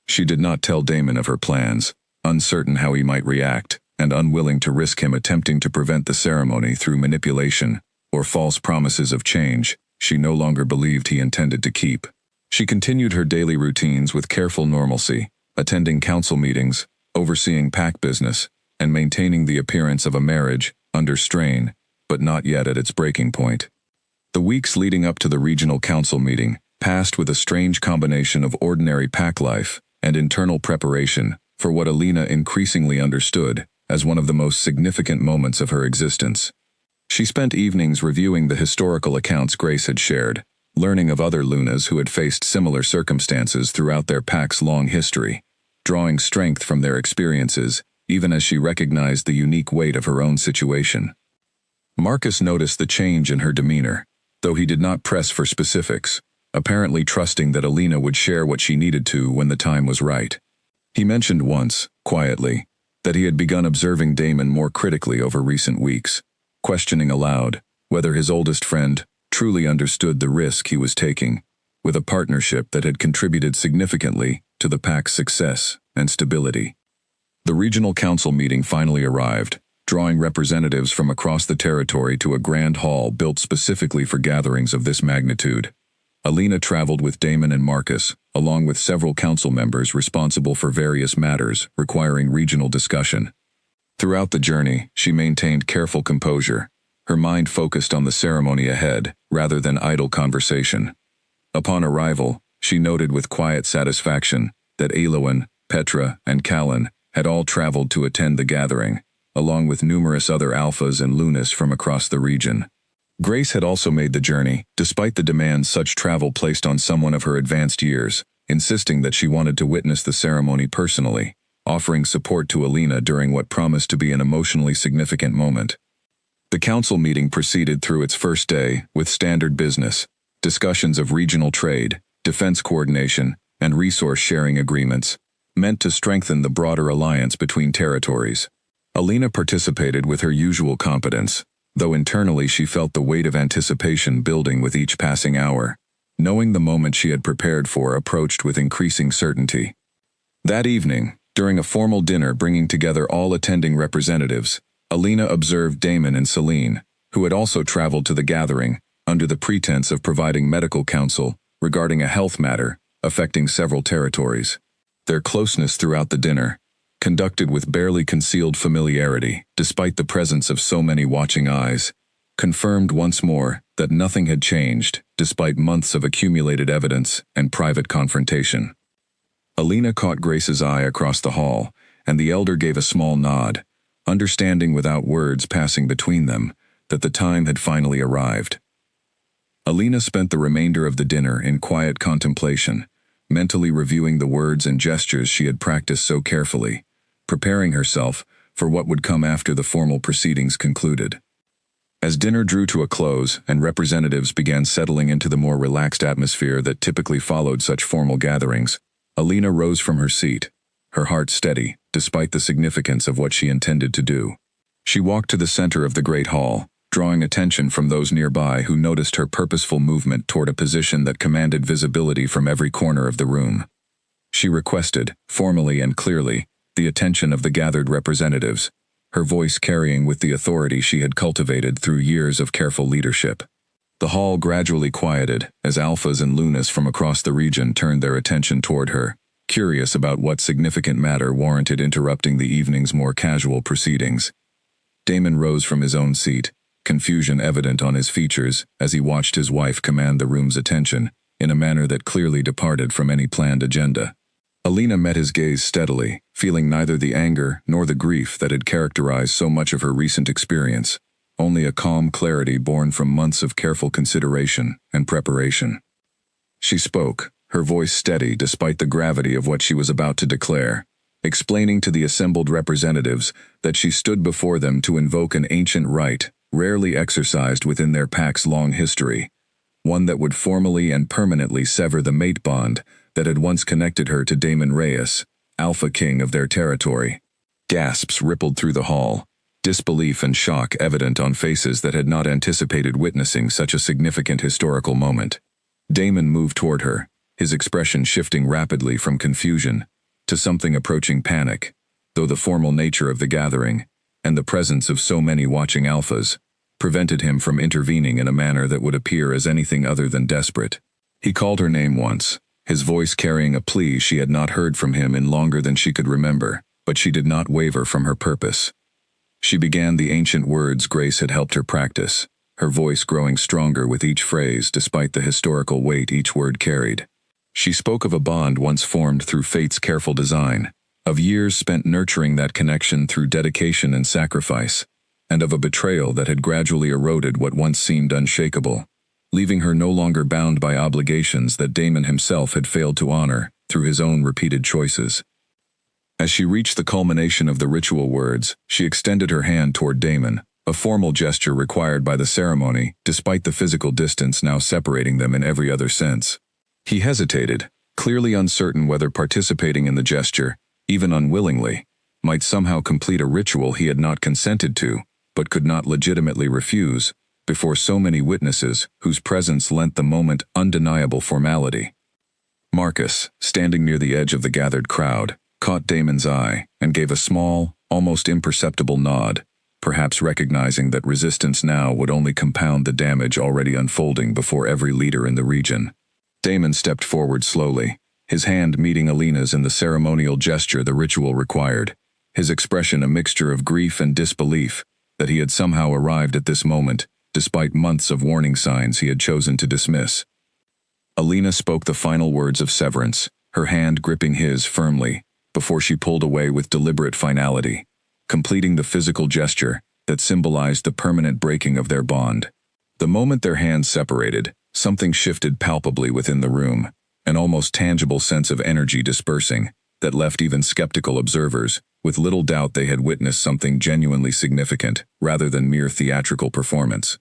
She did not tell Damon of her plans, uncertain how he might react, and unwilling to risk him attempting to prevent the ceremony through manipulation or false promises of change she no longer believed he intended to keep. She continued her daily routines with careful normalcy, attending council meetings, overseeing Pact business, and maintaining the appearance of a marriage under strain, but not yet at its breaking point. The weeks leading up to the regional council meeting passed with a strange combination of ordinary Pact life and internal preparation for what Alina increasingly understood as one of the most significant moments of her existence. She spent evenings reviewing the historical accounts Grace had shared, learning of other Lunas who had faced similar circumstances throughout their pack's long history, drawing strength from their experiences, even as she recognized the unique weight of her own situation. Marcus noticed the change in her demeanor, though he did not press for specifics, apparently trusting that Alina would share what she needed to when the time was right. He mentioned once, quietly, that he had begun observing Damon more critically over recent weeks, questioning aloud whether his oldest friend truly understood the risk he was taking with a partnership that had contributed significantly to the pack's success and stability. The regional council meeting finally arrived, drawing representatives from across the territory to a grand hall built specifically for gatherings of this magnitude. Alina traveled with Damon and Marcus, along with several council members responsible for various matters requiring regional discussion. Throughout the journey, she maintained careful composure, her mind focused on the ceremony ahead rather than idle conversation. Upon arrival, she noted with quiet satisfaction that Aloin, Petra, and Callan had all traveled to attend the gathering, along with numerous other alphas and lunas from across the region. Grace had also made the journey, despite the demands such travel placed on someone of her advanced years, insisting that she wanted to witness the ceremony personally, offering support to Alina during what promised to be an emotionally significant moment. The council meeting proceeded through its first day with standard business, discussions of regional trade, defense coordination, and resource-sharing agreements, meant to strengthen the broader alliance between territories. Alina participated with her usual competence, though internally she felt the weight of anticipation building with each passing hour, knowing the moment she had prepared for approached with increasing certainty. That evening, during a formal dinner bringing together all attending representatives, Alina observed Damon and Celine, who had also traveled to the gathering, under the pretense of providing medical counsel regarding a health matter affecting several territories. Their closeness throughout the dinner, conducted with barely concealed familiarity despite the presence of so many watching eyes, confirmed once more that nothing had changed despite months of accumulated evidence and private confrontation. Alina caught Grace's eye across the hall, and the elder gave a small nod, understanding without words passing between them that the time had finally arrived. Alina spent the remainder of the dinner in quiet contemplation, mentally reviewing the words and gestures she had practiced so carefully, preparing herself for what would come after the formal proceedings concluded. As dinner drew to a close and representatives began settling into the more relaxed atmosphere that typically followed such formal gatherings, Alina rose from her seat, her heart steady despite the significance of what she intended to do. She walked to the center of the great hall, drawing attention from those nearby who noticed her purposeful movement toward a position that commanded visibility from every corner of the room. She requested, formally and clearly, the attention of the gathered representatives, her voice carrying with the authority she had cultivated through years of careful leadership. The hall gradually quieted as alphas and lunas from across the region turned their attention toward her, curious about what significant matter warranted interrupting the evening's more casual proceedings. Damon rose from his own seat, confusion evident on his features as he watched his wife command the room's attention in a manner that clearly departed from any planned agenda. Alina met his gaze steadily, feeling neither the anger nor the grief that had characterized so much of her recent experience, only a calm clarity born from months of careful consideration and preparation. She spoke, her voice steady despite the gravity of what she was about to declare, explaining to the assembled representatives that she stood before them to invoke an ancient rite rarely exercised within their pack's long history, one that would formally and permanently sever the mate bond that had once connected her to Damon Reyes, Alpha King of their territory. Gasps rippled through the hall, disbelief and shock evident on faces that had not anticipated witnessing such a significant historical moment. Damon moved toward her, his expression shifting rapidly from confusion to something approaching panic, though the formal nature of the gathering and the presence of so many watching alphas prevented him from intervening in a manner that would appear as anything other than desperate. He called her name once, his voice carrying a plea she had not heard from him in longer than she could remember, but she did not waver from her purpose. She began the ancient words Grace had helped her practice, her voice growing stronger with each phrase despite the historical weight each word carried. She spoke of a bond once formed through fate's careful design, of years spent nurturing that connection through dedication and sacrifice, and of a betrayal that had gradually eroded what once seemed unshakable, leaving her no longer bound by obligations that Damon himself had failed to honor through his own repeated choices. As she reached the culmination of the ritual words, she extended her hand toward Damon, a formal gesture required by the ceremony, despite the physical distance now separating them in every other sense. He hesitated, clearly uncertain whether participating in the gesture, even unwillingly, might somehow complete a ritual he had not consented to, but could not legitimately refuse, before so many witnesses whose presence lent the moment undeniable formality. Marcus, standing near the edge of the gathered crowd, caught Damon's eye and gave a small, almost imperceptible nod, perhaps recognizing that resistance now would only compound the damage already unfolding before every leader in the region. Damon stepped forward slowly, his hand meeting Alina's in the ceremonial gesture the ritual required, his expression a mixture of grief and disbelief that he had somehow arrived at this moment, despite months of warning signs he had chosen to dismiss. Alina spoke the final words of severance, her hand gripping his firmly, before she pulled away with deliberate finality, completing the physical gesture that symbolized the permanent breaking of their bond. The moment their hands separated, something shifted palpably within the room, an almost tangible sense of energy dispersing that left even skeptical observers with little doubt they had witnessed something genuinely significant rather than mere theatrical performance.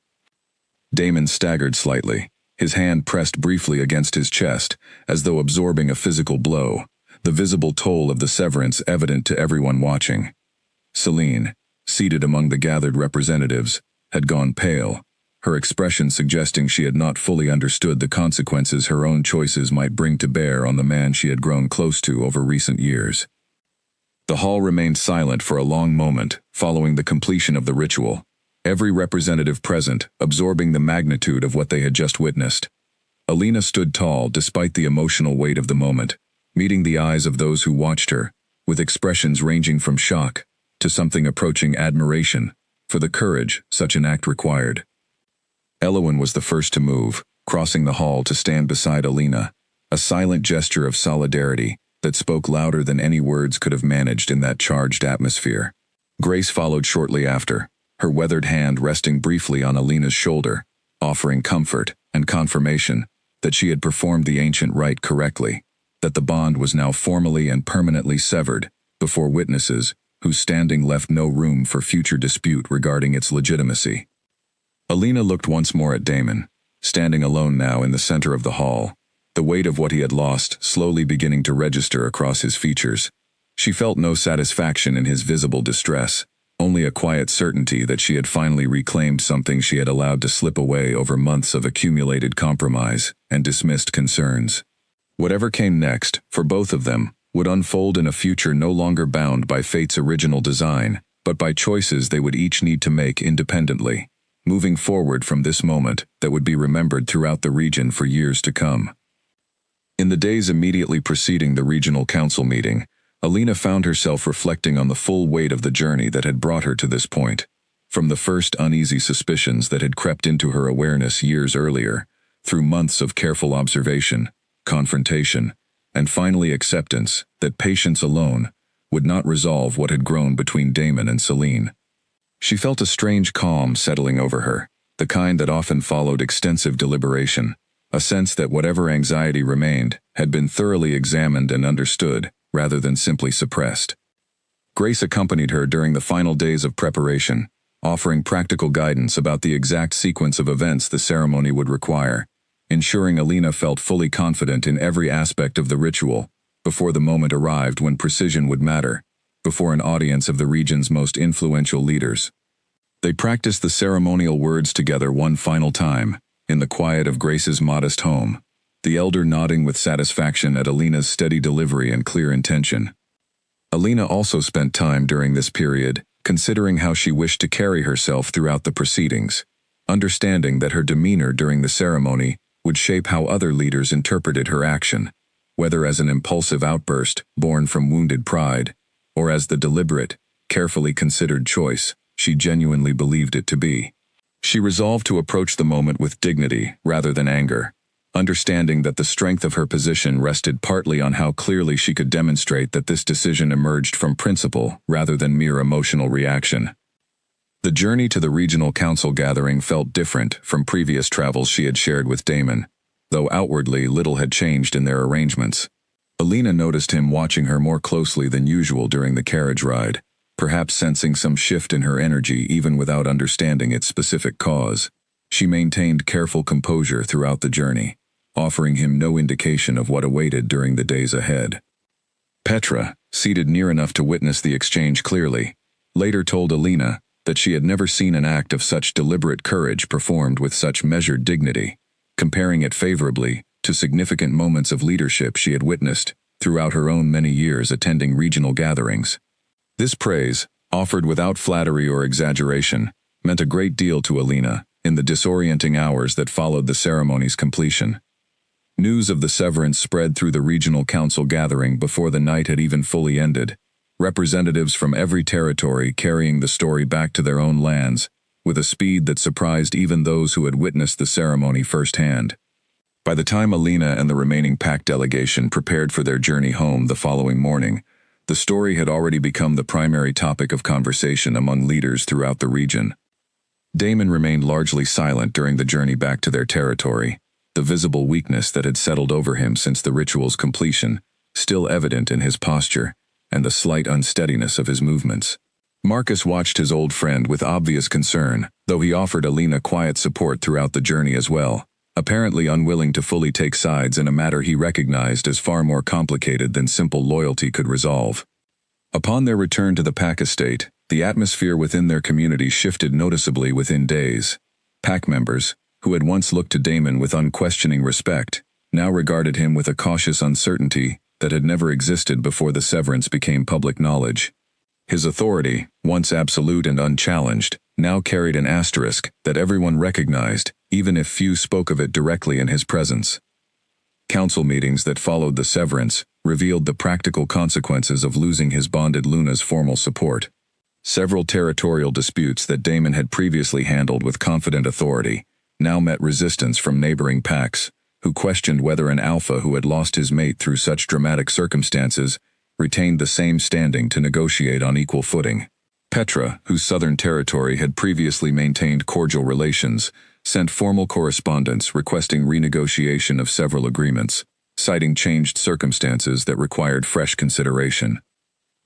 Damon staggered slightly, his hand pressed briefly against his chest as though absorbing a physical blow, the visible toll of the severance evident to everyone watching. Celine, seated among the gathered representatives, had gone pale, her expression suggesting she had not fully understood the consequences her own choices might bring to bear on the man she had grown close to over recent years. The hall remained silent for a long moment following the completion of the ritual, every representative present absorbing the magnitude of what they had just witnessed. Alina stood tall despite the emotional weight of the moment, meeting the eyes of those who watched her, with expressions ranging from shock to something approaching admiration for the courage such an act required. Elowen was the first to move, crossing the hall to stand beside Alina, a silent gesture of solidarity that spoke louder than any words could have managed in that charged atmosphere. Grace followed shortly after, her weathered hand resting briefly on Alina's shoulder, offering comfort and confirmation that she had performed the ancient rite correctly, that the bond was now formally and permanently severed before witnesses whose standing left no room for future dispute regarding its legitimacy. Alina looked once more at Damon, standing alone now in the center of the hall, the weight of what he had lost slowly beginning to register across his features. She felt no satisfaction in his visible distress, only a quiet certainty that she had finally reclaimed something she had allowed to slip away over months of accumulated compromise and dismissed concerns. Whatever came next, for both of them, would unfold in a future no longer bound by fate's original design, but by choices they would each need to make independently, moving forward from this moment that would be remembered throughout the region for years to come. In the days immediately preceding the regional council meeting, Alina found herself reflecting on the full weight of the journey that had brought her to this point, from the first uneasy suspicions that had crept into her awareness years earlier, through months of careful observation, confrontation, and finally acceptance that patience alone would not resolve what had grown between Damon and Celine. She felt a strange calm settling over her, the kind that often followed extensive deliberation, a sense that whatever anxiety remained had been thoroughly examined and understood, rather than simply suppressed. Grace accompanied her during the final days of preparation, offering practical guidance about the exact sequence of events the ceremony would require, ensuring Alina felt fully confident in every aspect of the ritual before the moment arrived when precision would matter, before an audience of the region's most influential leaders. They practiced the ceremonial words together one final time, in the quiet of Grace's modest home, the elder nodding with satisfaction at Alina's steady delivery and clear intention. Alina also spent time during this period considering how she wished to carry herself throughout the proceedings, understanding that her demeanor during the ceremony would shape how other leaders interpreted her action, whether as an impulsive outburst born from wounded pride, or as the deliberate, carefully considered choice she genuinely believed it to be. She resolved to approach the moment with dignity rather than anger, understanding that the strength of her position rested partly on how clearly she could demonstrate that this decision emerged from principle rather than mere emotional reaction. The journey to the regional council gathering felt different from previous travels she had shared with Damon, though outwardly little had changed in their arrangements. Alina noticed him watching her more closely than usual during the carriage ride, perhaps sensing some shift in her energy even without understanding its specific cause. She maintained careful composure throughout the journey, offering him no indication of what awaited during the days ahead. Petra, seated near enough to witness the exchange clearly, later told Alina that she had never seen an act of such deliberate courage performed with such measured dignity, comparing it favorably to significant moments of leadership she had witnessed throughout her own many years attending regional gatherings. This praise, offered without flattery or exaggeration, meant a great deal to Alina in the disorienting hours that followed the ceremony's completion. News of the severance spread through the regional council gathering before the night had even fully ended, representatives from every territory carrying the story back to their own lands with a speed that surprised even those who had witnessed the ceremony firsthand. By the time Alina and the remaining pack delegation prepared for their journey home the following morning, the story had already become the primary topic of conversation among leaders throughout the region. Damon remained largely silent during the journey back to their territory, the visible weakness that had settled over him since the ritual's completion, still evident in his posture and the slight unsteadiness of his movements. Marcus watched his old friend with obvious concern, though he offered Alina quiet support throughout the journey as well, apparently unwilling to fully take sides in a matter he recognized as far more complicated than simple loyalty could resolve. Upon their return to the pack estate, the atmosphere within their community shifted noticeably within days. Pack members, who had once looked to Damon with unquestioning respect, now regarded him with a cautious uncertainty that had never existed before the severance became public knowledge. His authority, once absolute and unchallenged, now carried an asterisk that everyone recognized, even if few spoke of it directly in his presence. Council meetings that followed the severance revealed the practical consequences of losing his bonded Luna's formal support. Several territorial disputes that Damon had previously handled with confident authority now met resistance from neighboring packs, who questioned whether an alpha who had lost his mate through such dramatic circumstances retained the same standing to negotiate on equal footing. Petra, whose southern territory had previously maintained cordial relations, sent formal correspondence requesting renegotiation of several agreements, citing changed circumstances that required fresh consideration.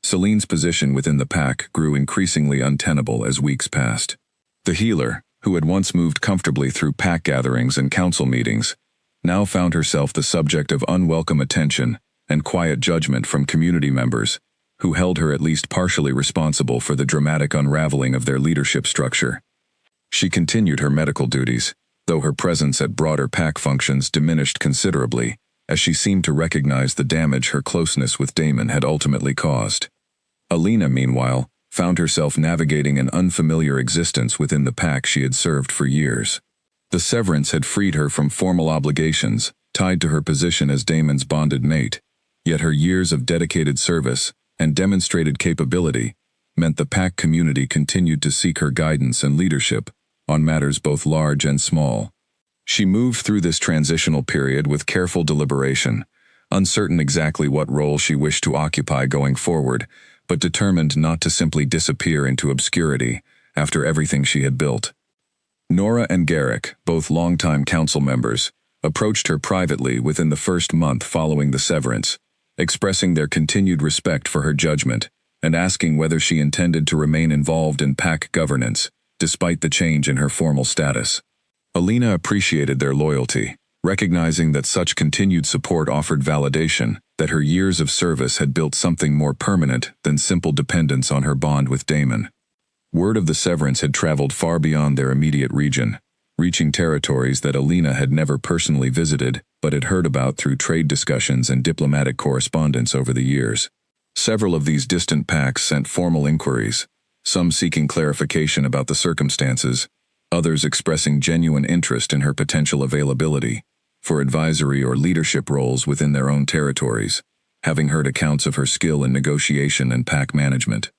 Celine's position within the pack grew increasingly untenable as weeks passed. The healer, who had once moved comfortably through pack gatherings and council meetings, now found herself the subject of unwelcome attention and quiet judgment from community members, who held her at least partially responsible for the dramatic unraveling of their leadership structure. She continued her medical duties, though her presence at broader pack functions diminished considerably, as she seemed to recognize the damage her closeness with Damon had ultimately caused. Alina, meanwhile, found herself navigating an unfamiliar existence within the pack she had served for years. The severance had freed her from formal obligations tied to her position as Damon's bonded mate, yet her years of dedicated service and demonstrated capability meant the pack community continued to seek her guidance and leadership on matters both large and small. She moved through this transitional period with careful deliberation, uncertain exactly what role she wished to occupy going forward, but determined not to simply disappear into obscurity after everything she had built. Nora and Garrick, both longtime council members, approached her privately within the first month following the severance, expressing their continued respect for her judgment and asking whether she intended to remain involved in pack governance, despite the change in her formal status. Alina appreciated their loyalty, recognizing that such continued support offered validation that her years of service had built something more permanent than simple dependence on her bond with Damon. Word of the severance had traveled far beyond their immediate region, reaching territories that Alina had never personally visited but had heard about through trade discussions and diplomatic correspondence over the years. Several of these distant packs sent formal inquiries, some seeking clarification about the circumstances, others expressing genuine interest in her potential availability for advisory or leadership roles within their own territories, having heard accounts of her skill in negotiation and pack management.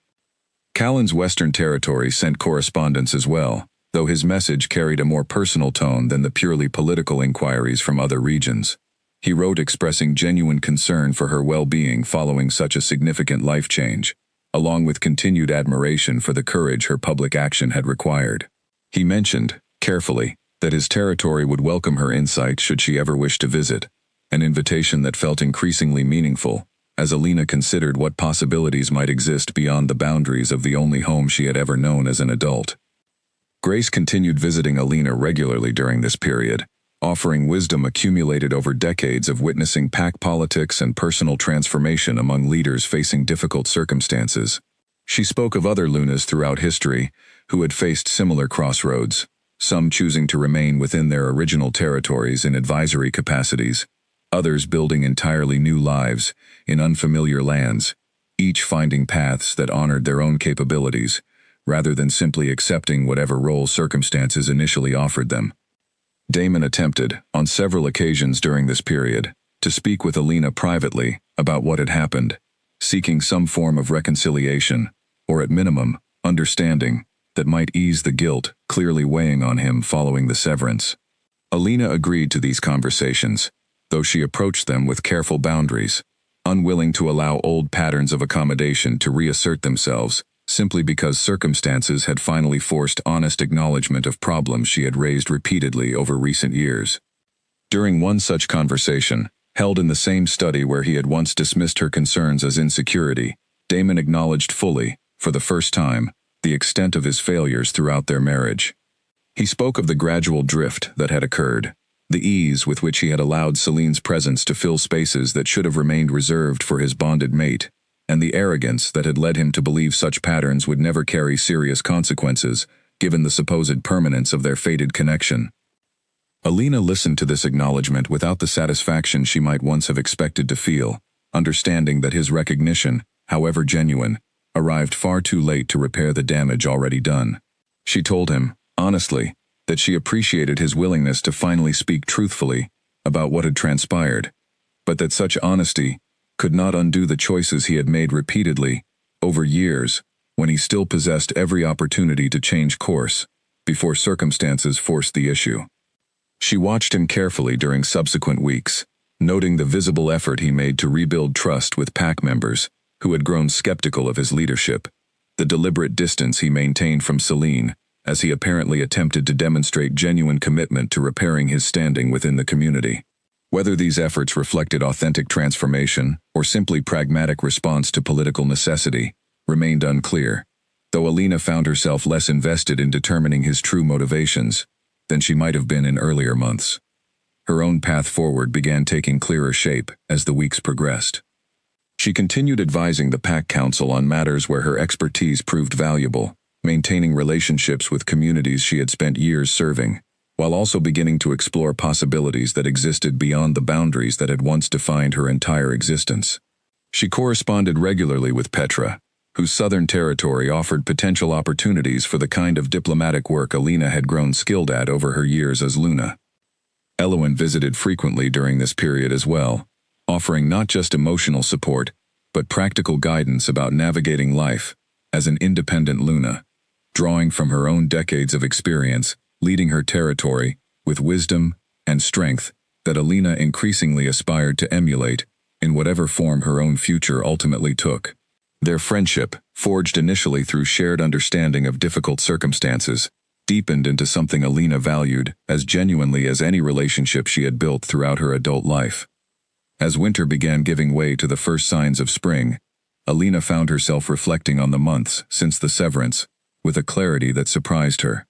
Callan's Western Territory sent correspondence as well, though his message carried a more personal tone than the purely political inquiries from other regions. He wrote expressing genuine concern for her well-being following such a significant life change, along with continued admiration for the courage her public action had required. He mentioned, carefully, that his territory would welcome her insight should she ever wish to visit, an invitation that felt increasingly meaningful, as Alina considered what possibilities might exist beyond the boundaries of the only home she had ever known as an adult. Grace continued visiting Alina regularly during this period, offering wisdom accumulated over decades of witnessing pack politics and personal transformation among leaders facing difficult circumstances. She spoke of other Lunas throughout history who had faced similar crossroads, some choosing to remain within their original territories in advisory capacities, others building entirely new lives in unfamiliar lands, each finding paths that honored their own capabilities, rather than simply accepting whatever role circumstances initially offered them. Daemon attempted, on several occasions during this period, to speak with Alina privately about what had happened, seeking some form of reconciliation, or at minimum, understanding, that might ease the guilt clearly weighing on him following the severance. Alina agreed to these conversations, though she approached them with careful boundaries, unwilling to allow old patterns of accommodation to reassert themselves, simply because circumstances had finally forced honest acknowledgement of problems she had raised repeatedly over recent years. During one such conversation, held in the same study where he had once dismissed her concerns as insecurity, Daemon acknowledged fully, for the first time, the extent of his failures throughout their marriage. He spoke of the gradual drift that had occurred, the ease with which he had allowed Celine's presence to fill spaces that should have remained reserved for his bonded mate, and the arrogance that had led him to believe such patterns would never carry serious consequences, given the supposed permanence of their fated connection. Alina listened to this acknowledgement without the satisfaction she might once have expected to feel, understanding that his recognition, however genuine, arrived far too late to repair the damage already done. She told him, honestly, that she appreciated his willingness to finally speak truthfully about what had transpired, but that such honesty could not undo the choices he had made repeatedly, over years, when he still possessed every opportunity to change course, before circumstances forced the issue. She watched him carefully during subsequent weeks, noting the visible effort he made to rebuild trust with pack members who had grown skeptical of his leadership, the deliberate distance he maintained from Celine, as he apparently attempted to demonstrate genuine commitment to repairing his standing within the community. Whether these efforts reflected authentic transformation or simply pragmatic response to political necessity remained unclear, though Alina found herself less invested in determining his true motivations than she might have been in earlier months. Her own path forward began taking clearer shape as the weeks progressed. She continued advising the Pack Council on matters where her expertise proved valuable, maintaining relationships with communities she had spent years serving, while also beginning to explore possibilities that existed beyond the boundaries that had once defined her entire existence. She corresponded regularly with Petra, whose southern territory offered potential opportunities for the kind of diplomatic work Alina had grown skilled at over her years as Luna. Elowen visited frequently during this period as well, offering not just emotional support, but practical guidance about navigating life as an independent Luna, drawing from her own decades of experience, leading her territory with wisdom and strength that Alina increasingly aspired to emulate in whatever form her own future ultimately took. Their friendship, forged initially through shared understanding of difficult circumstances, deepened into something Alina valued as genuinely as any relationship she had built throughout her adult life. As winter began giving way to the first signs of spring, Alina found herself reflecting on the months since the severance, with a clarity that surprised her.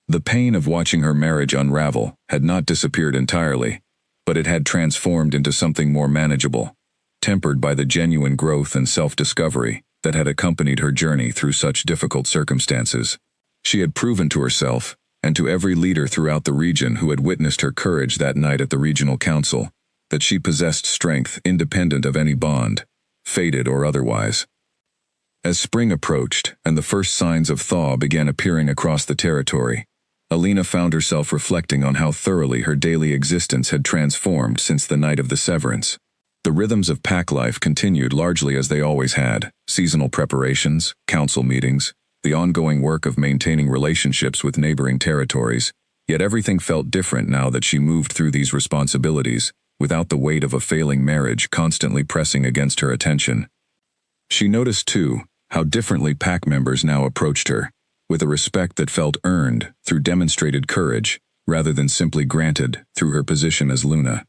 The pain of watching her marriage unravel had not disappeared entirely, but it had transformed into something more manageable, tempered by the genuine growth and self-discovery that had accompanied her journey through such difficult circumstances. She had proven to herself, and to every leader throughout the region who had witnessed her courage that night at the regional council, that she possessed strength independent of any bond, fated or otherwise. As spring approached and the first signs of thaw began appearing across the territory, Alina found herself reflecting on how thoroughly her daily existence had transformed since the night of the severance. The rhythms of pack life continued largely as they always had: seasonal preparations, council meetings, the ongoing work of maintaining relationships with neighboring territories, yet everything felt different now that she moved through these responsibilities, without the weight of a failing marriage constantly pressing against her attention. She noticed, too, how differently pack members now approached her, with a respect that felt earned through demonstrated courage, rather than simply granted through her position as Luna.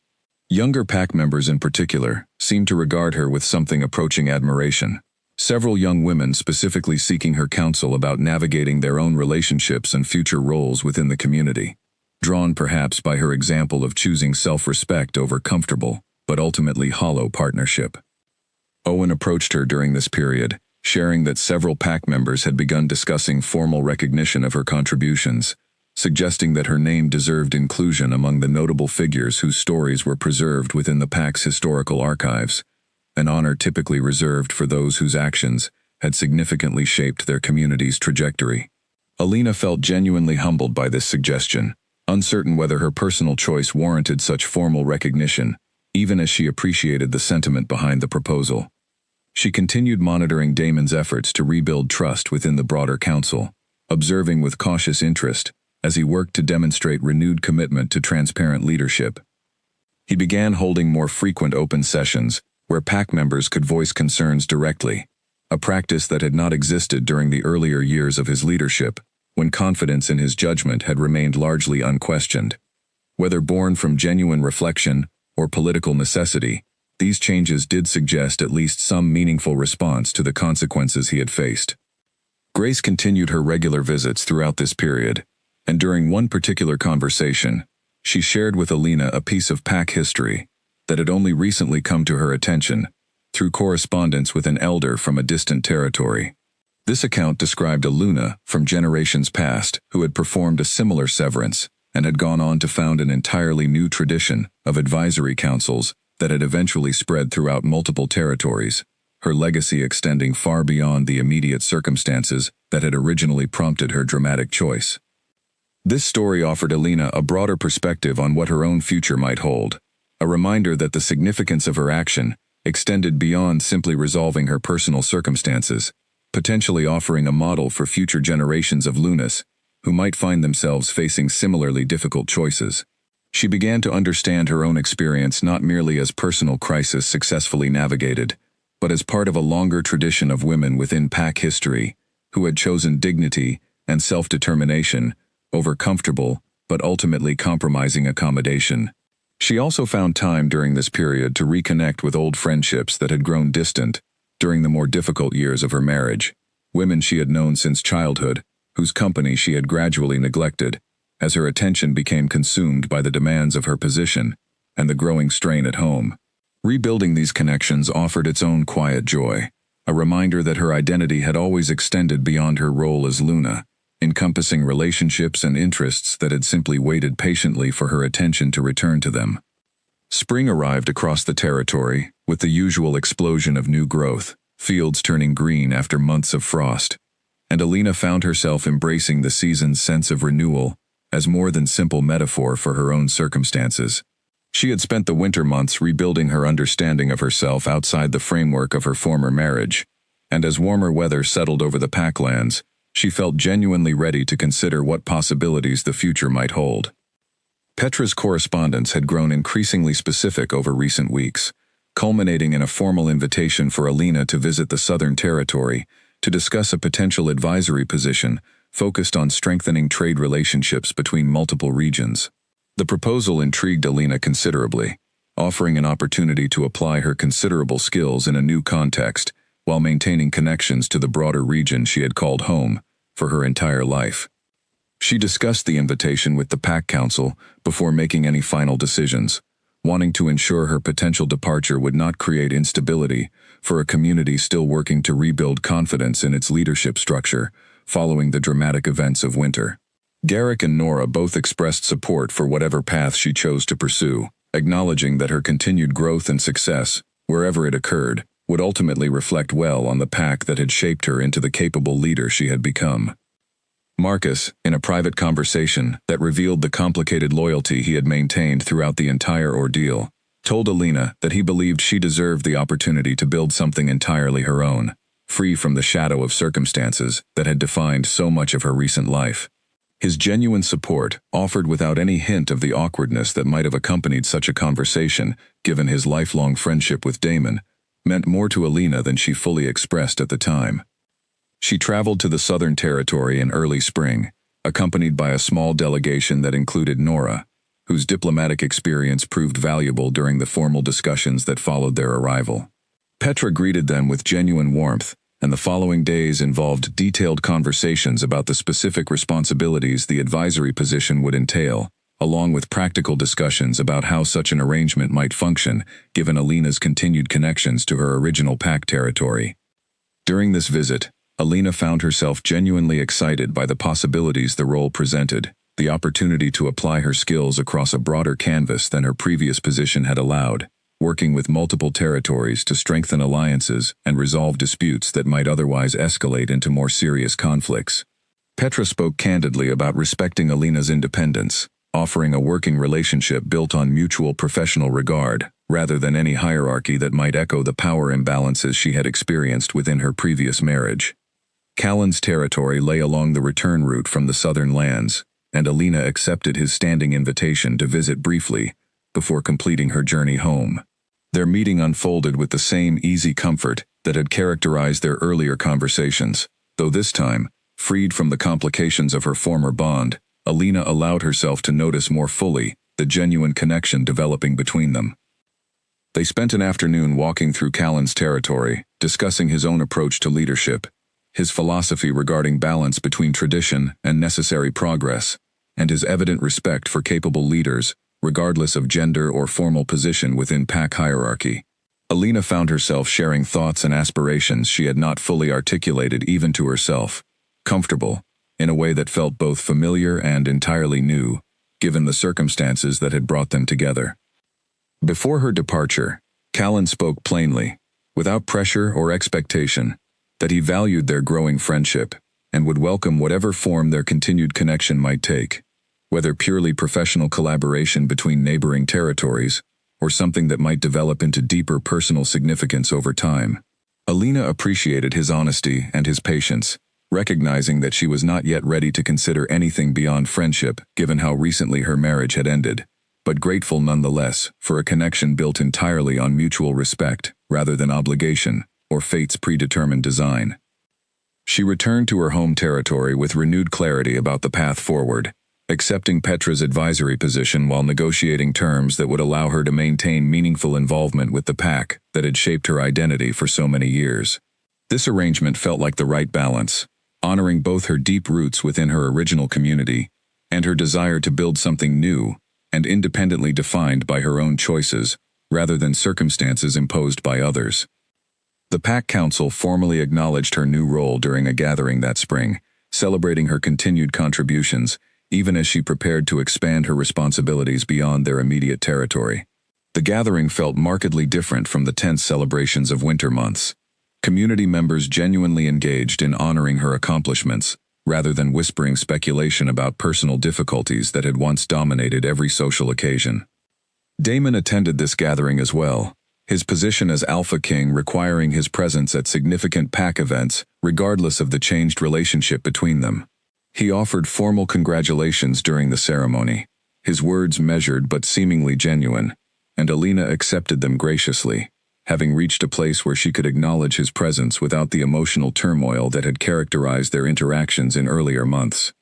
Younger pack members in particular seemed to regard her with something approaching admiration. Several young women specifically seeking her counsel about navigating their own relationships and future roles within the community, drawn perhaps by her example of choosing self-respect over comfortable, but ultimately hollow partnership. Owen approached her during this period, sharing that several pack members had begun discussing formal recognition of her contributions, suggesting that her name deserved inclusion among the notable figures whose stories were preserved within the pack's historical archives, an honor typically reserved for those whose actions had significantly shaped their community's trajectory. Alina felt genuinely humbled by this suggestion, uncertain whether her personal choice warranted such formal recognition, even as she appreciated the sentiment behind the proposal. She continued monitoring Damon's efforts to rebuild trust within the broader council, observing with cautious interest as he worked to demonstrate renewed commitment to transparent leadership. He began holding more frequent open sessions where pack members could voice concerns directly, a practice that had not existed during the earlier years of his leadership, when confidence in his judgment had remained largely unquestioned. Whether born from genuine reflection or political necessity, these changes did suggest at least some meaningful response to the consequences he had faced. Grace continued her regular visits throughout this period, and during one particular conversation, she shared with Alina a piece of pack history that had only recently come to her attention through correspondence with an elder from a distant territory. This account described a Luna from generations past who had performed a similar severance and had gone on to found an entirely new tradition of advisory councils that had eventually spread throughout multiple territories, her legacy extending far beyond the immediate circumstances that had originally prompted her dramatic choice. This story offered Alina a broader perspective on what her own future might hold, a reminder that the significance of her action extended beyond simply resolving her personal circumstances, potentially offering a model for future generations of Lunas who might find themselves facing similarly difficult choices. She began to understand her own experience not merely as personal crisis successfully navigated, but as part of a longer tradition of women within pack history who had chosen dignity and self-determination over comfortable but ultimately compromising accommodation. She also found time during this period to reconnect with old friendships that had grown distant during the more difficult years of her marriage, women she had known since childhood, whose company she had gradually neglected, as her attention became consumed by the demands of her position and the growing strain at home. Rebuilding these connections offered its own quiet joy, a reminder that her identity had always extended beyond her role as Luna, encompassing relationships and interests that had simply waited patiently for her attention to return to them. Spring arrived across the territory, with the usual explosion of new growth, fields turning green after months of frost, and Alina found herself embracing the season's sense of renewal as more than simple metaphor for her own circumstances. She had spent the winter months rebuilding her understanding of herself outside the framework of her former marriage, and as warmer weather settled over the packlands, she felt genuinely ready to consider what possibilities the future might hold. Petra's correspondence had grown increasingly specific over recent weeks, culminating in a formal invitation for Alina to visit the Southern Territory to discuss a potential advisory position focused on strengthening trade relationships between multiple regions. The proposal intrigued Alina considerably, offering an opportunity to apply her considerable skills in a new context while maintaining connections to the broader region she had called home for her entire life. She discussed the invitation with the Pack Council before making any final decisions, wanting to ensure her potential departure would not create instability for a community still working to rebuild confidence in its leadership structure following the dramatic events of winter. Garrick and Nora both expressed support for whatever path she chose to pursue, acknowledging that her continued growth and success, wherever it occurred, would ultimately reflect well on the pack that had shaped her into the capable leader she had become. Marcus, in a private conversation that revealed the complicated loyalty he had maintained throughout the entire ordeal, told Alina that he believed she deserved the opportunity to build something entirely her own, free from the shadow of circumstances that had defined so much of her recent life. His genuine support, offered without any hint of the awkwardness that might have accompanied such a conversation, given his lifelong friendship with Damon, meant more to Alina than she fully expressed at the time. She traveled to the Southern Territory in early spring, accompanied by a small delegation that included Nora, whose diplomatic experience proved valuable during the formal discussions that followed their arrival. Petra greeted them with genuine warmth, and the following days involved detailed conversations about the specific responsibilities the advisory position would entail, along with practical discussions about how such an arrangement might function, given Alina's continued connections to her original pack territory. During this visit, Alina found herself genuinely excited by the possibilities the role presented, the opportunity to apply her skills across a broader canvas than her previous position had allowed, working with multiple territories to strengthen alliances and resolve disputes that might otherwise escalate into more serious conflicts. Petra spoke candidly about respecting Alina's independence, offering a working relationship built on mutual professional regard, rather than any hierarchy that might echo the power imbalances she had experienced within her previous marriage. Callan's territory lay along the return route from the southern lands, and Alina accepted his standing invitation to visit briefly before completing her journey home. Their meeting unfolded with the same easy comfort that had characterized their earlier conversations, though this time, freed from the complications of her former bond, Alina allowed herself to notice more fully the genuine connection developing between them. They spent an afternoon walking through Callan's territory, discussing his own approach to leadership, his philosophy regarding balance between tradition and necessary progress, and his evident respect for capable leaders, regardless of gender or formal position within pack hierarchy. Alina found herself sharing thoughts and aspirations she had not fully articulated even to herself, comfortable, in a way that felt both familiar and entirely new, given the circumstances that had brought them together. Before her departure, Callan spoke plainly, without pressure or expectation, that he valued their growing friendship and would welcome whatever form their continued connection might take, whether purely professional collaboration between neighboring territories or something that might develop into deeper personal significance over time. Alina appreciated his honesty and his patience, recognizing that she was not yet ready to consider anything beyond friendship given how recently her marriage had ended, but grateful nonetheless for a connection built entirely on mutual respect rather than obligation or fate's predetermined design. She returned to her home territory with renewed clarity about the path forward, accepting Petra's advisory position while negotiating terms that would allow her to maintain meaningful involvement with the pack that had shaped her identity for so many years. This arrangement felt like the right balance, honoring both her deep roots within her original community and her desire to build something new and independently defined by her own choices, rather than circumstances imposed by others. The Pack Council formally acknowledged her new role during a gathering that spring, celebrating her continued contributions, even as she prepared to expand her responsibilities beyond their immediate territory. The gathering felt markedly different from the tense celebrations of winter months. Community members genuinely engaged in honoring her accomplishments, rather than whispering speculation about personal difficulties that had once dominated every social occasion. Damon attended this gathering as well, his position as Alpha King requiring his presence at significant pack events, regardless of the changed relationship between them. He offered formal congratulations during the ceremony, his words measured but seemingly genuine, and Alina accepted them graciously, having reached a place where she could acknowledge his presence without the emotional turmoil that had characterized their interactions in earlier months.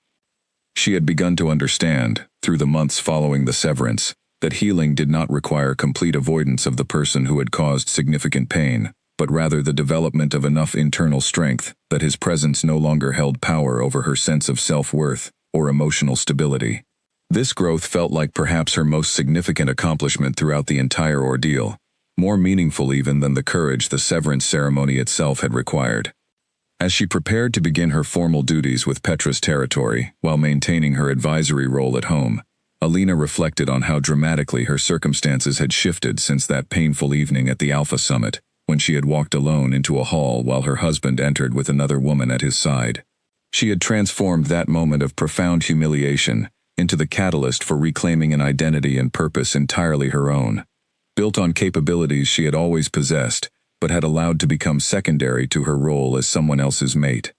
She had begun to understand, through the months following the severance, that healing did not require complete avoidance of the person who had caused significant pain, but rather the development of enough internal strength that his presence no longer held power over her sense of self-worth or emotional stability. This growth felt like perhaps her most significant accomplishment throughout the entire ordeal, more meaningful even than the courage the severance ceremony itself had required. As she prepared to begin her formal duties with Petra's territory while maintaining her advisory role at home, Alina reflected on how dramatically her circumstances had shifted since that painful evening at the Alpha Summit, when she had walked alone into a hall while her husband entered with another woman at his side. She had transformed that moment of profound humiliation into the catalyst for reclaiming an identity and purpose entirely her own, built on capabilities she had always possessed, but had allowed to become secondary to her role as someone else's mate.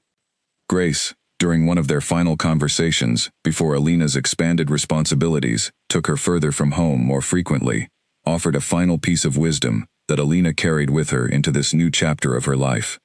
Grace, during one of their final conversations, before Alina's expanded responsibilities took her further from home more frequently, offered a final piece of wisdom that Alina carried with her into this new chapter of her life.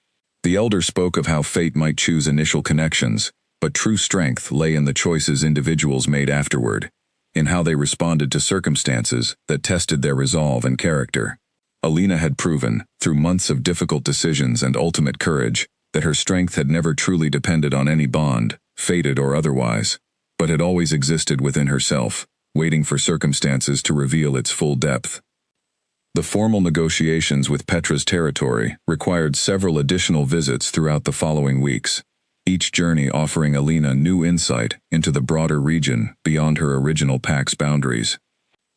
The elder spoke of how fate might choose initial connections, but true strength lay in the choices individuals made afterward, in how they responded to circumstances that tested their resolve and character. Alina had proven, through months of difficult decisions and ultimate courage, that her strength had never truly depended on any bond, fated or otherwise, but had always existed within herself, waiting for circumstances to reveal its full depth. The formal negotiations with Petra's territory required several additional visits throughout the following weeks, each journey offering Alina new insight into the broader region beyond her original pack's boundaries.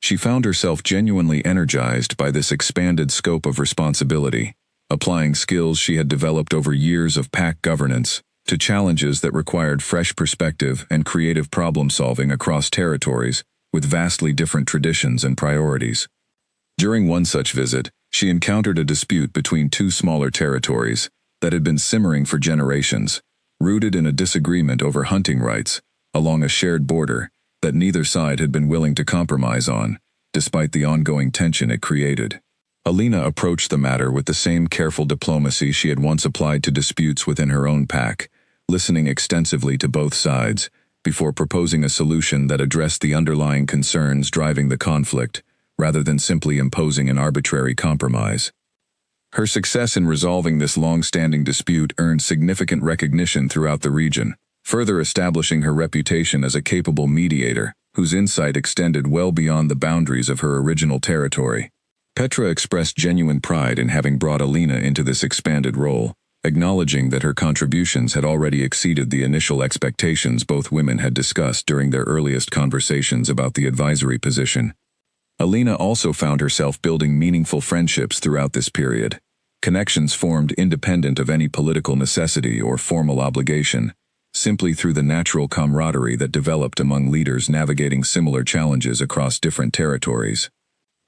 She found herself genuinely energized by this expanded scope of responsibility, applying skills she had developed over years of pack governance to challenges that required fresh perspective and creative problem-solving across territories with vastly different traditions and priorities. During one such visit, she encountered a dispute between two smaller territories that had been simmering for generations, rooted in a disagreement over hunting rights along a shared border that neither side had been willing to compromise on, despite the ongoing tension it created. Alina approached the matter with the same careful diplomacy she had once applied to disputes within her own pack, listening extensively to both sides before proposing a solution that addressed the underlying concerns driving the conflict, rather than simply imposing an arbitrary compromise. Her success in resolving this long-standing dispute earned significant recognition throughout the region, further establishing her reputation as a capable mediator whose insight extended well beyond the boundaries of her original territory. Petra expressed genuine pride in having brought Alina into this expanded role, acknowledging that her contributions had already exceeded the initial expectations both women had discussed during their earliest conversations about the advisory position. Alina also found herself building meaningful friendships throughout this period, connections formed independent of any political necessity or formal obligation, simply through the natural camaraderie that developed among leaders navigating similar challenges across different territories.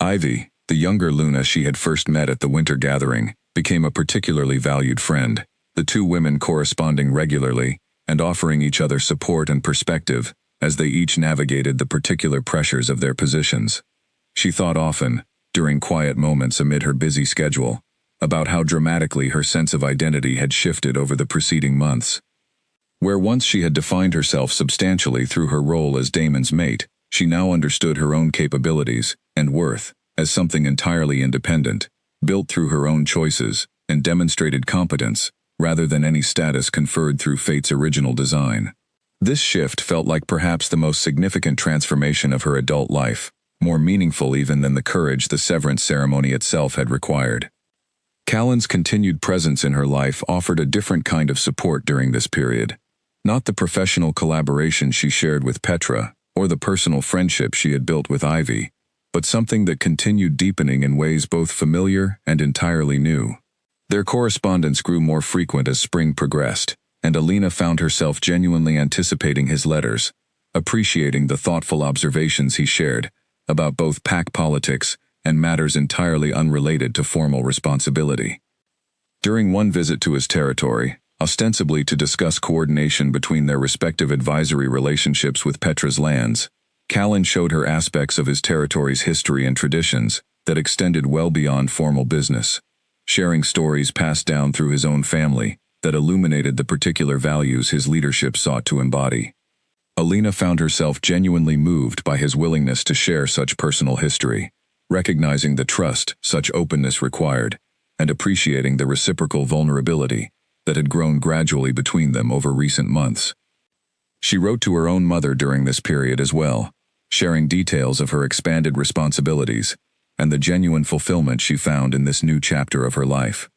Ivy, the younger Luna she had first met at the winter gathering, became a particularly valued friend, the two women corresponding regularly and offering each other support and perspective as they each navigated the particular pressures of their positions. She thought often, during quiet moments amid her busy schedule, about how dramatically her sense of identity had shifted over the preceding months. Where once she had defined herself substantially through her role as Damon's mate, she now understood her own capabilities and worth as something entirely independent, built through her own choices, and demonstrated competence, rather than any status conferred through fate's original design. This shift felt like perhaps the most significant transformation of her adult life, more meaningful even than the courage the severance ceremony itself had required. Callan's continued presence in her life offered a different kind of support during this period. Not the professional collaboration she shared with Petra, or the personal friendship she had built with Ivy, but something that continued deepening in ways both familiar and entirely new. Their correspondence grew more frequent as spring progressed, and Alina found herself genuinely anticipating his letters, appreciating the thoughtful observations he shared about both pack politics and matters entirely unrelated to formal responsibility. During one visit to his territory, ostensibly to discuss coordination between their respective advisory relationships with Petra's lands, Callan showed her aspects of his territory's history and traditions that extended well beyond formal business, sharing stories passed down through his own family that illuminated the particular values his leadership sought to embody. Alina found herself genuinely moved by his willingness to share such personal history, recognizing the trust such openness required, and appreciating the reciprocal vulnerability that had grown gradually between them over recent months. She wrote to her own mother during this period as well, sharing details of her expanded responsibilities and the genuine fulfillment she found in this new chapter of her life.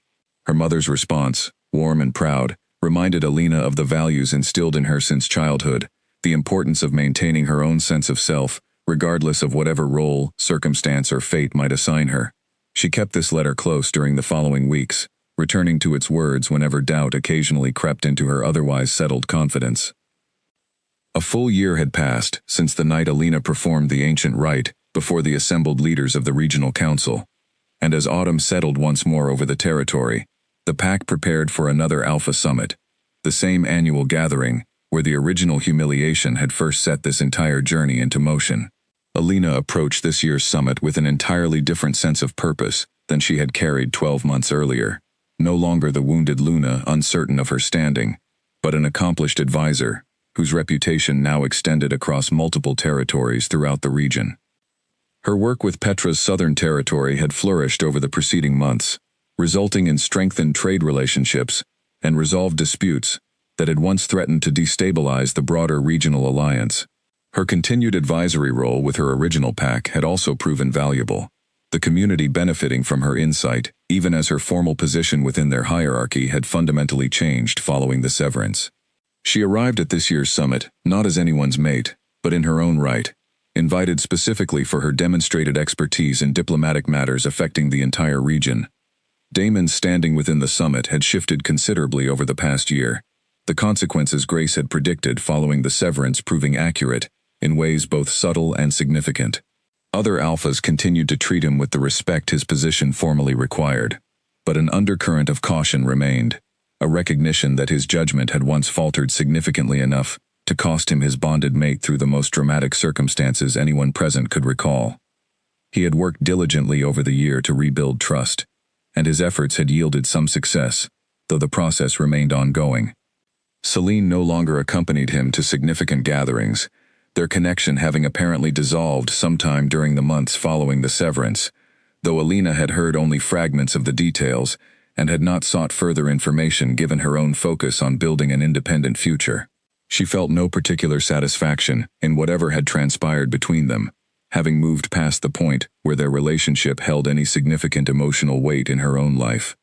Her mother's response, warm and proud, reminded Alina of the values instilled in her since childhood, the importance of maintaining her own sense of self, regardless of whatever role, circumstance, or fate might assign her. She kept this letter close during the following weeks, returning to its words whenever doubt occasionally crept into her otherwise settled confidence. A full year had passed since the night Alina performed the ancient rite before the assembled leaders of the regional council, and as autumn settled once more over the territory, the pack prepared for another Alpha Summit, the same annual gathering where the original humiliation had first set this entire journey into motion. Alina approached this year's summit with an entirely different sense of purpose than she had carried 12 months earlier. no longer the wounded Luna uncertain of her standing, but an accomplished advisor, whose reputation now extended across multiple territories throughout the region. Her work with Petra's southern territory had flourished over the preceding months, resulting in strengthened trade relationships and resolved disputes that had once threatened to destabilize the broader regional alliance. Her continued advisory role with her original pack had also proven valuable, the community benefiting from her insight, even as her formal position within their hierarchy had fundamentally changed following the severance. She arrived at this year's summit not as anyone's mate, but in her own right, invited specifically for her demonstrated expertise in diplomatic matters affecting the entire region. Damon's standing within the summit had shifted considerably over the past year, the consequences Grace had predicted following the severance proving accurate, in ways both subtle and significant. Other alphas continued to treat him with the respect his position formally required, but an undercurrent of caution remained, a recognition that his judgment had once faltered significantly enough to cost him his bonded mate through the most dramatic circumstances anyone present could recall. He had worked diligently over the year to rebuild trust, and his efforts had yielded some success, though the process remained ongoing. Celine no longer accompanied him to significant gatherings, their connection having apparently dissolved sometime during the months following the severance, though Alina had heard only fragments of the details and had not sought further information given her own focus on building an independent future. She felt no particular satisfaction in whatever had transpired between them, having moved past the point where their relationship held any significant emotional weight in her own life.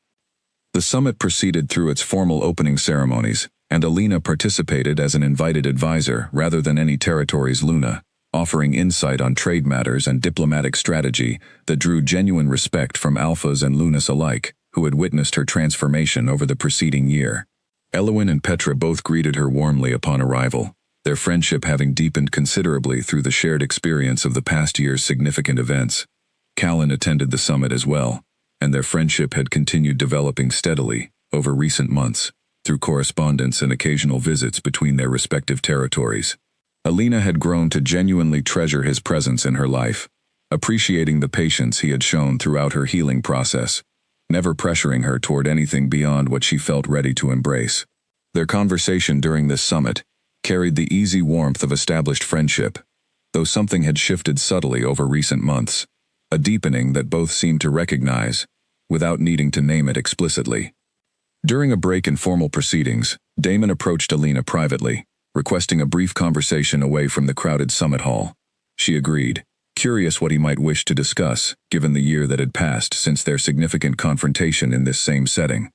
The summit proceeded through its formal opening ceremonies, and Alina participated as an invited advisor rather than any territory's Luna, offering insight on trade matters and diplomatic strategy that drew genuine respect from alphas and Lunas alike, who had witnessed her transformation over the preceding year. Elwyn and Petra both greeted her warmly upon arrival, their friendship having deepened considerably through the shared experience of the past year's significant events. Callan attended the summit as well, and their friendship had continued developing steadily over recent months, through correspondence and occasional visits between their respective territories. Alina had grown to genuinely treasure his presence in her life, appreciating the patience he had shown throughout her healing process, never pressuring her toward anything beyond what she felt ready to embrace. Their conversation during this summit carried the easy warmth of established friendship, though something had shifted subtly over recent months, a deepening that both seemed to recognize, without needing to name it explicitly. During a break in formal proceedings, Damon approached Alina privately, requesting a brief conversation away from the crowded summit hall. She agreed, curious what he might wish to discuss, given the year that had passed since their significant confrontation in this same setting.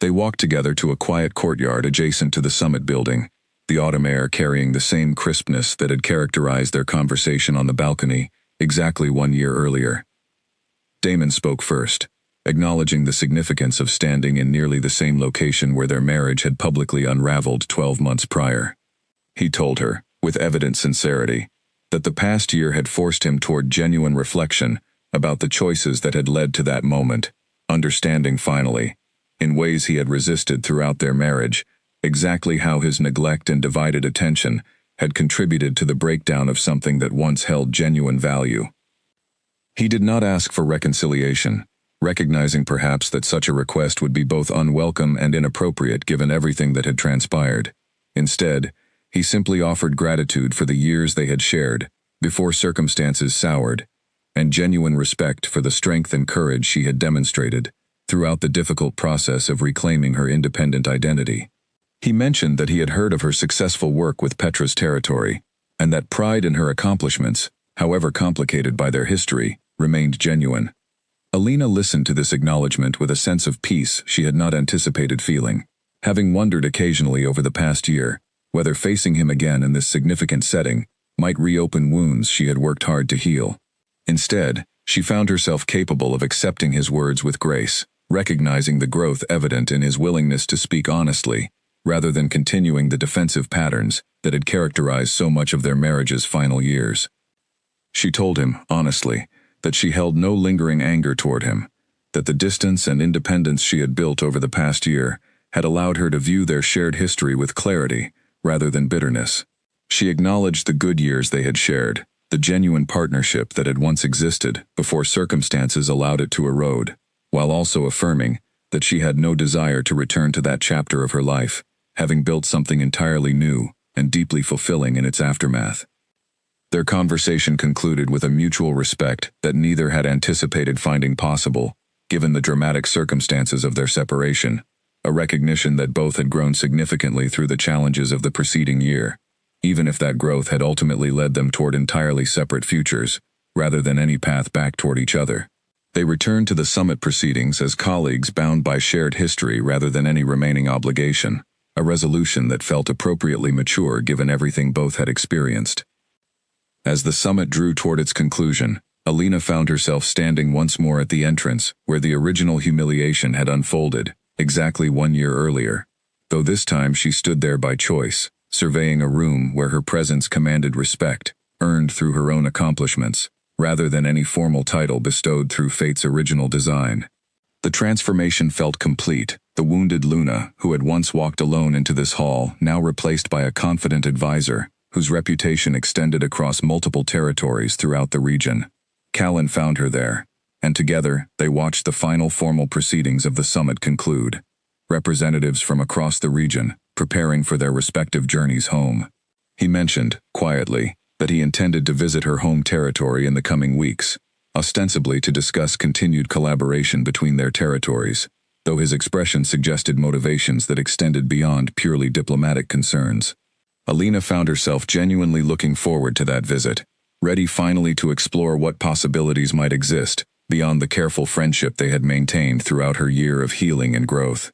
They walked together to a quiet courtyard adjacent to the summit building, the autumn air carrying the same crispness that had characterized their conversation on the balcony exactly 1 year earlier. Damon spoke first, acknowledging the significance of standing in nearly the same location where their marriage had publicly unraveled 12 months prior. He told her, with evident sincerity, that the past year had forced him toward genuine reflection about the choices that had led to that moment, understanding finally, in ways he had resisted throughout their marriage, exactly how his neglect and divided attention had contributed to the breakdown of something that once held genuine value. He did not ask for reconciliation, recognizing perhaps that such a request would be both unwelcome and inappropriate given everything that had transpired. Instead, he simply offered gratitude for the years they had shared, before circumstances soured, and genuine respect for the strength and courage she had demonstrated throughout the difficult process of reclaiming her independent identity. He mentioned that he had heard of her successful work with Petra's territory, and that pride in her accomplishments, however complicated by their history, remained genuine. Alina listened to this acknowledgement with a sense of peace she had not anticipated feeling, having wondered occasionally over the past year whether facing him again in this significant setting might reopen wounds she had worked hard to heal. Instead, she found herself capable of accepting his words with grace, recognizing the growth evident in his willingness to speak honestly, rather than continuing the defensive patterns that had characterized so much of their marriage's final years. She told him, honestly, that she held no lingering anger toward him, that the distance and independence she had built over the past year had allowed her to view their shared history with clarity rather than bitterness. She acknowledged the good years they had shared, the genuine partnership that had once existed before circumstances allowed it to erode, while also affirming that she had no desire to return to that chapter of her life, having built something entirely new and deeply fulfilling in its aftermath. Their conversation concluded with a mutual respect that neither had anticipated finding possible, given the dramatic circumstances of their separation, a recognition that both had grown significantly through the challenges of the preceding year, even if that growth had ultimately led them toward entirely separate futures, rather than any path back toward each other. They returned to the summit proceedings as colleagues bound by shared history rather than any remaining obligation, a resolution that felt appropriately mature given everything both had experienced. As the summit drew toward its conclusion, Alina found herself standing once more at the entrance where the original humiliation had unfolded, exactly 1 year earlier, though this time she stood there by choice, surveying a room where her presence commanded respect, earned through her own accomplishments, rather than any formal title bestowed through fate's original design. The transformation felt complete, the wounded Luna, who had once walked alone into this hall, now replaced by a confident advisor, whose reputation extended across multiple territories throughout the region. Callan found her there, and together they watched the final formal proceedings of the summit conclude, representatives from across the region preparing for their respective journeys home. He mentioned, quietly, that he intended to visit her home territory in the coming weeks, ostensibly to discuss continued collaboration between their territories, though his expression suggested motivations that extended beyond purely diplomatic concerns. Alina found herself genuinely looking forward to that visit, ready finally to explore what possibilities might exist beyond the careful friendship they had maintained throughout her year of healing and growth.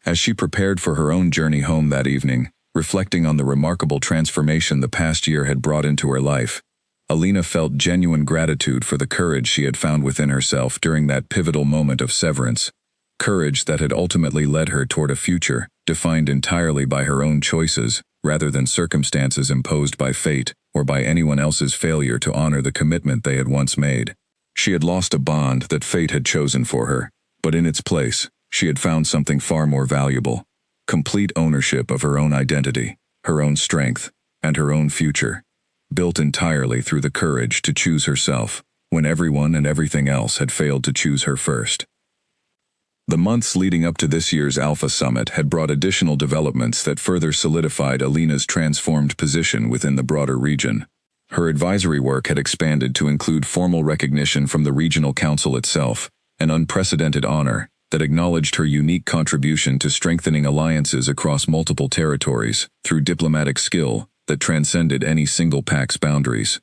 As she prepared for her own journey home that evening, reflecting on the remarkable transformation the past year had brought into her life, Alina felt genuine gratitude for the courage she had found within herself during that pivotal moment of severance, courage that had ultimately led her toward a future defined entirely by her own choices rather than circumstances imposed by fate or by anyone else's failure to honor the commitment they had once made. She had lost a bond that fate had chosen for her, but in its place, she had found something far more valuable: complete ownership of her own identity, her own strength, and her own future, built entirely through the courage to choose herself when everyone and everything else had failed to choose her first. The months leading up to this year's Alpha Summit had brought additional developments that further solidified Alina's transformed position within the broader region. Her advisory work had expanded to include formal recognition from the regional council itself, an unprecedented honor that acknowledged her unique contribution to strengthening alliances across multiple territories through diplomatic skill that transcended any single pact's boundaries.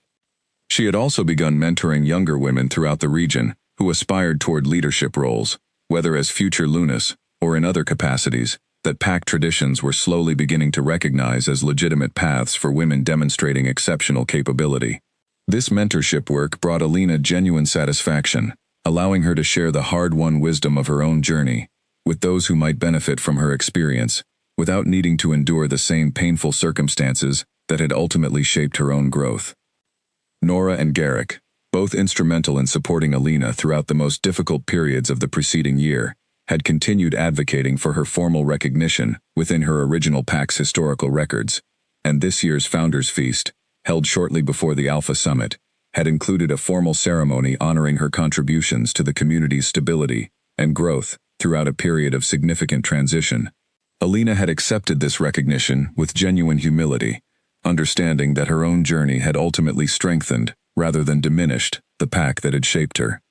She had also begun mentoring younger women throughout the region who aspired toward leadership roles, whether as future Lunas or in other capacities that pact traditions were slowly beginning to recognize as legitimate paths for women demonstrating exceptional capability. This mentorship work brought Alina genuine satisfaction, allowing her to share the hard-won wisdom of her own journey with those who might benefit from her experience, without needing to endure the same painful circumstances that had ultimately shaped her own growth. Nora and Garrick, both instrumental in supporting Alina throughout the most difficult periods of the preceding year, had continued advocating for her formal recognition within her original pact's historical records, and this year's Founders Feast, held shortly before the Alpha Summit, had included a formal ceremony honoring her contributions to the community's stability and growth throughout a period of significant transition. Alina had accepted this recognition with genuine humility, understanding that her own journey had ultimately strengthened, rather than diminished, the pact that had shaped her.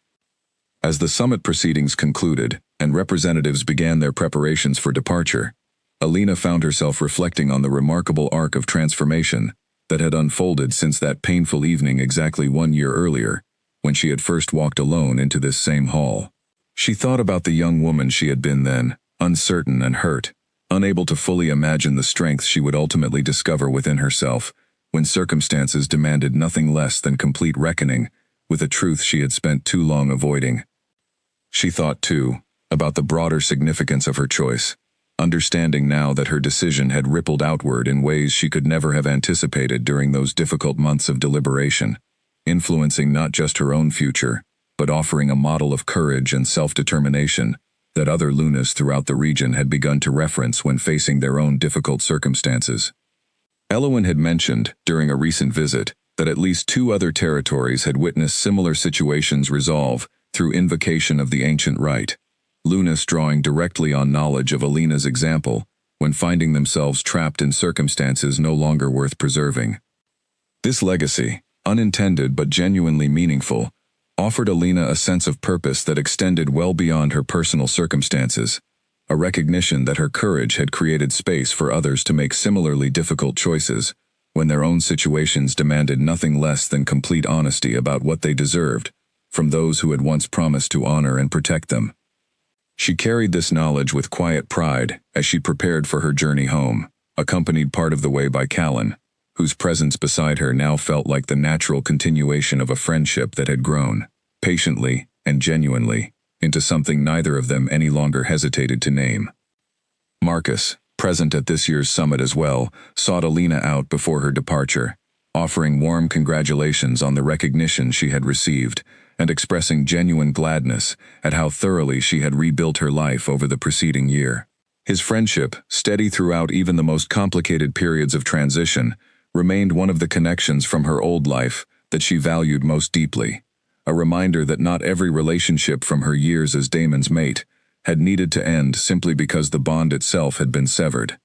As the summit proceedings concluded and representatives began their preparations for departure, Alina found herself reflecting on the remarkable arc of transformation that had unfolded since that painful evening exactly 1 year earlier, when she had first walked alone into this same hall. She thought about the young woman she had been then, uncertain and hurt, unable to fully imagine the strength she would ultimately discover within herself when circumstances demanded nothing less than complete reckoning with a truth she had spent too long avoiding. She thought, too, about the broader significance of her choice, understanding now that her decision had rippled outward in ways she could never have anticipated during those difficult months of deliberation, influencing not just her own future, but offering a model of courage and self-determination that other Lunas throughout the region had begun to reference when facing their own difficult circumstances. Elowen had mentioned, during a recent visit, that at least 2 other territories had witnessed similar situations resolve through invocation of the ancient rite, Lunas drawing directly on knowledge of Alina's example when finding themselves trapped in circumstances no longer worth preserving. This legacy, unintended but genuinely meaningful, offered Alina a sense of purpose that extended well beyond her personal circumstances, a recognition that her courage had created space for others to make similarly difficult choices, when their own situations demanded nothing less than complete honesty about what they deserved, from those who had once promised to honor and protect them. She carried this knowledge with quiet pride as she prepared for her journey home, accompanied part of the way by Callan, whose presence beside her now felt like the natural continuation of a friendship that had grown, patiently and genuinely, into something neither of them any longer hesitated to name. Marcus, present at this year's summit as well, sought Alina out before her departure, offering warm congratulations on the recognition she had received, and expressing genuine gladness at how thoroughly she had rebuilt her life over the preceding year. His friendship, steady throughout even the most complicated periods of transition, remained one of the connections from her old life that she valued most deeply, a reminder that not every relationship from her years as Daemon's mate had needed to end simply because the bond itself had been severed.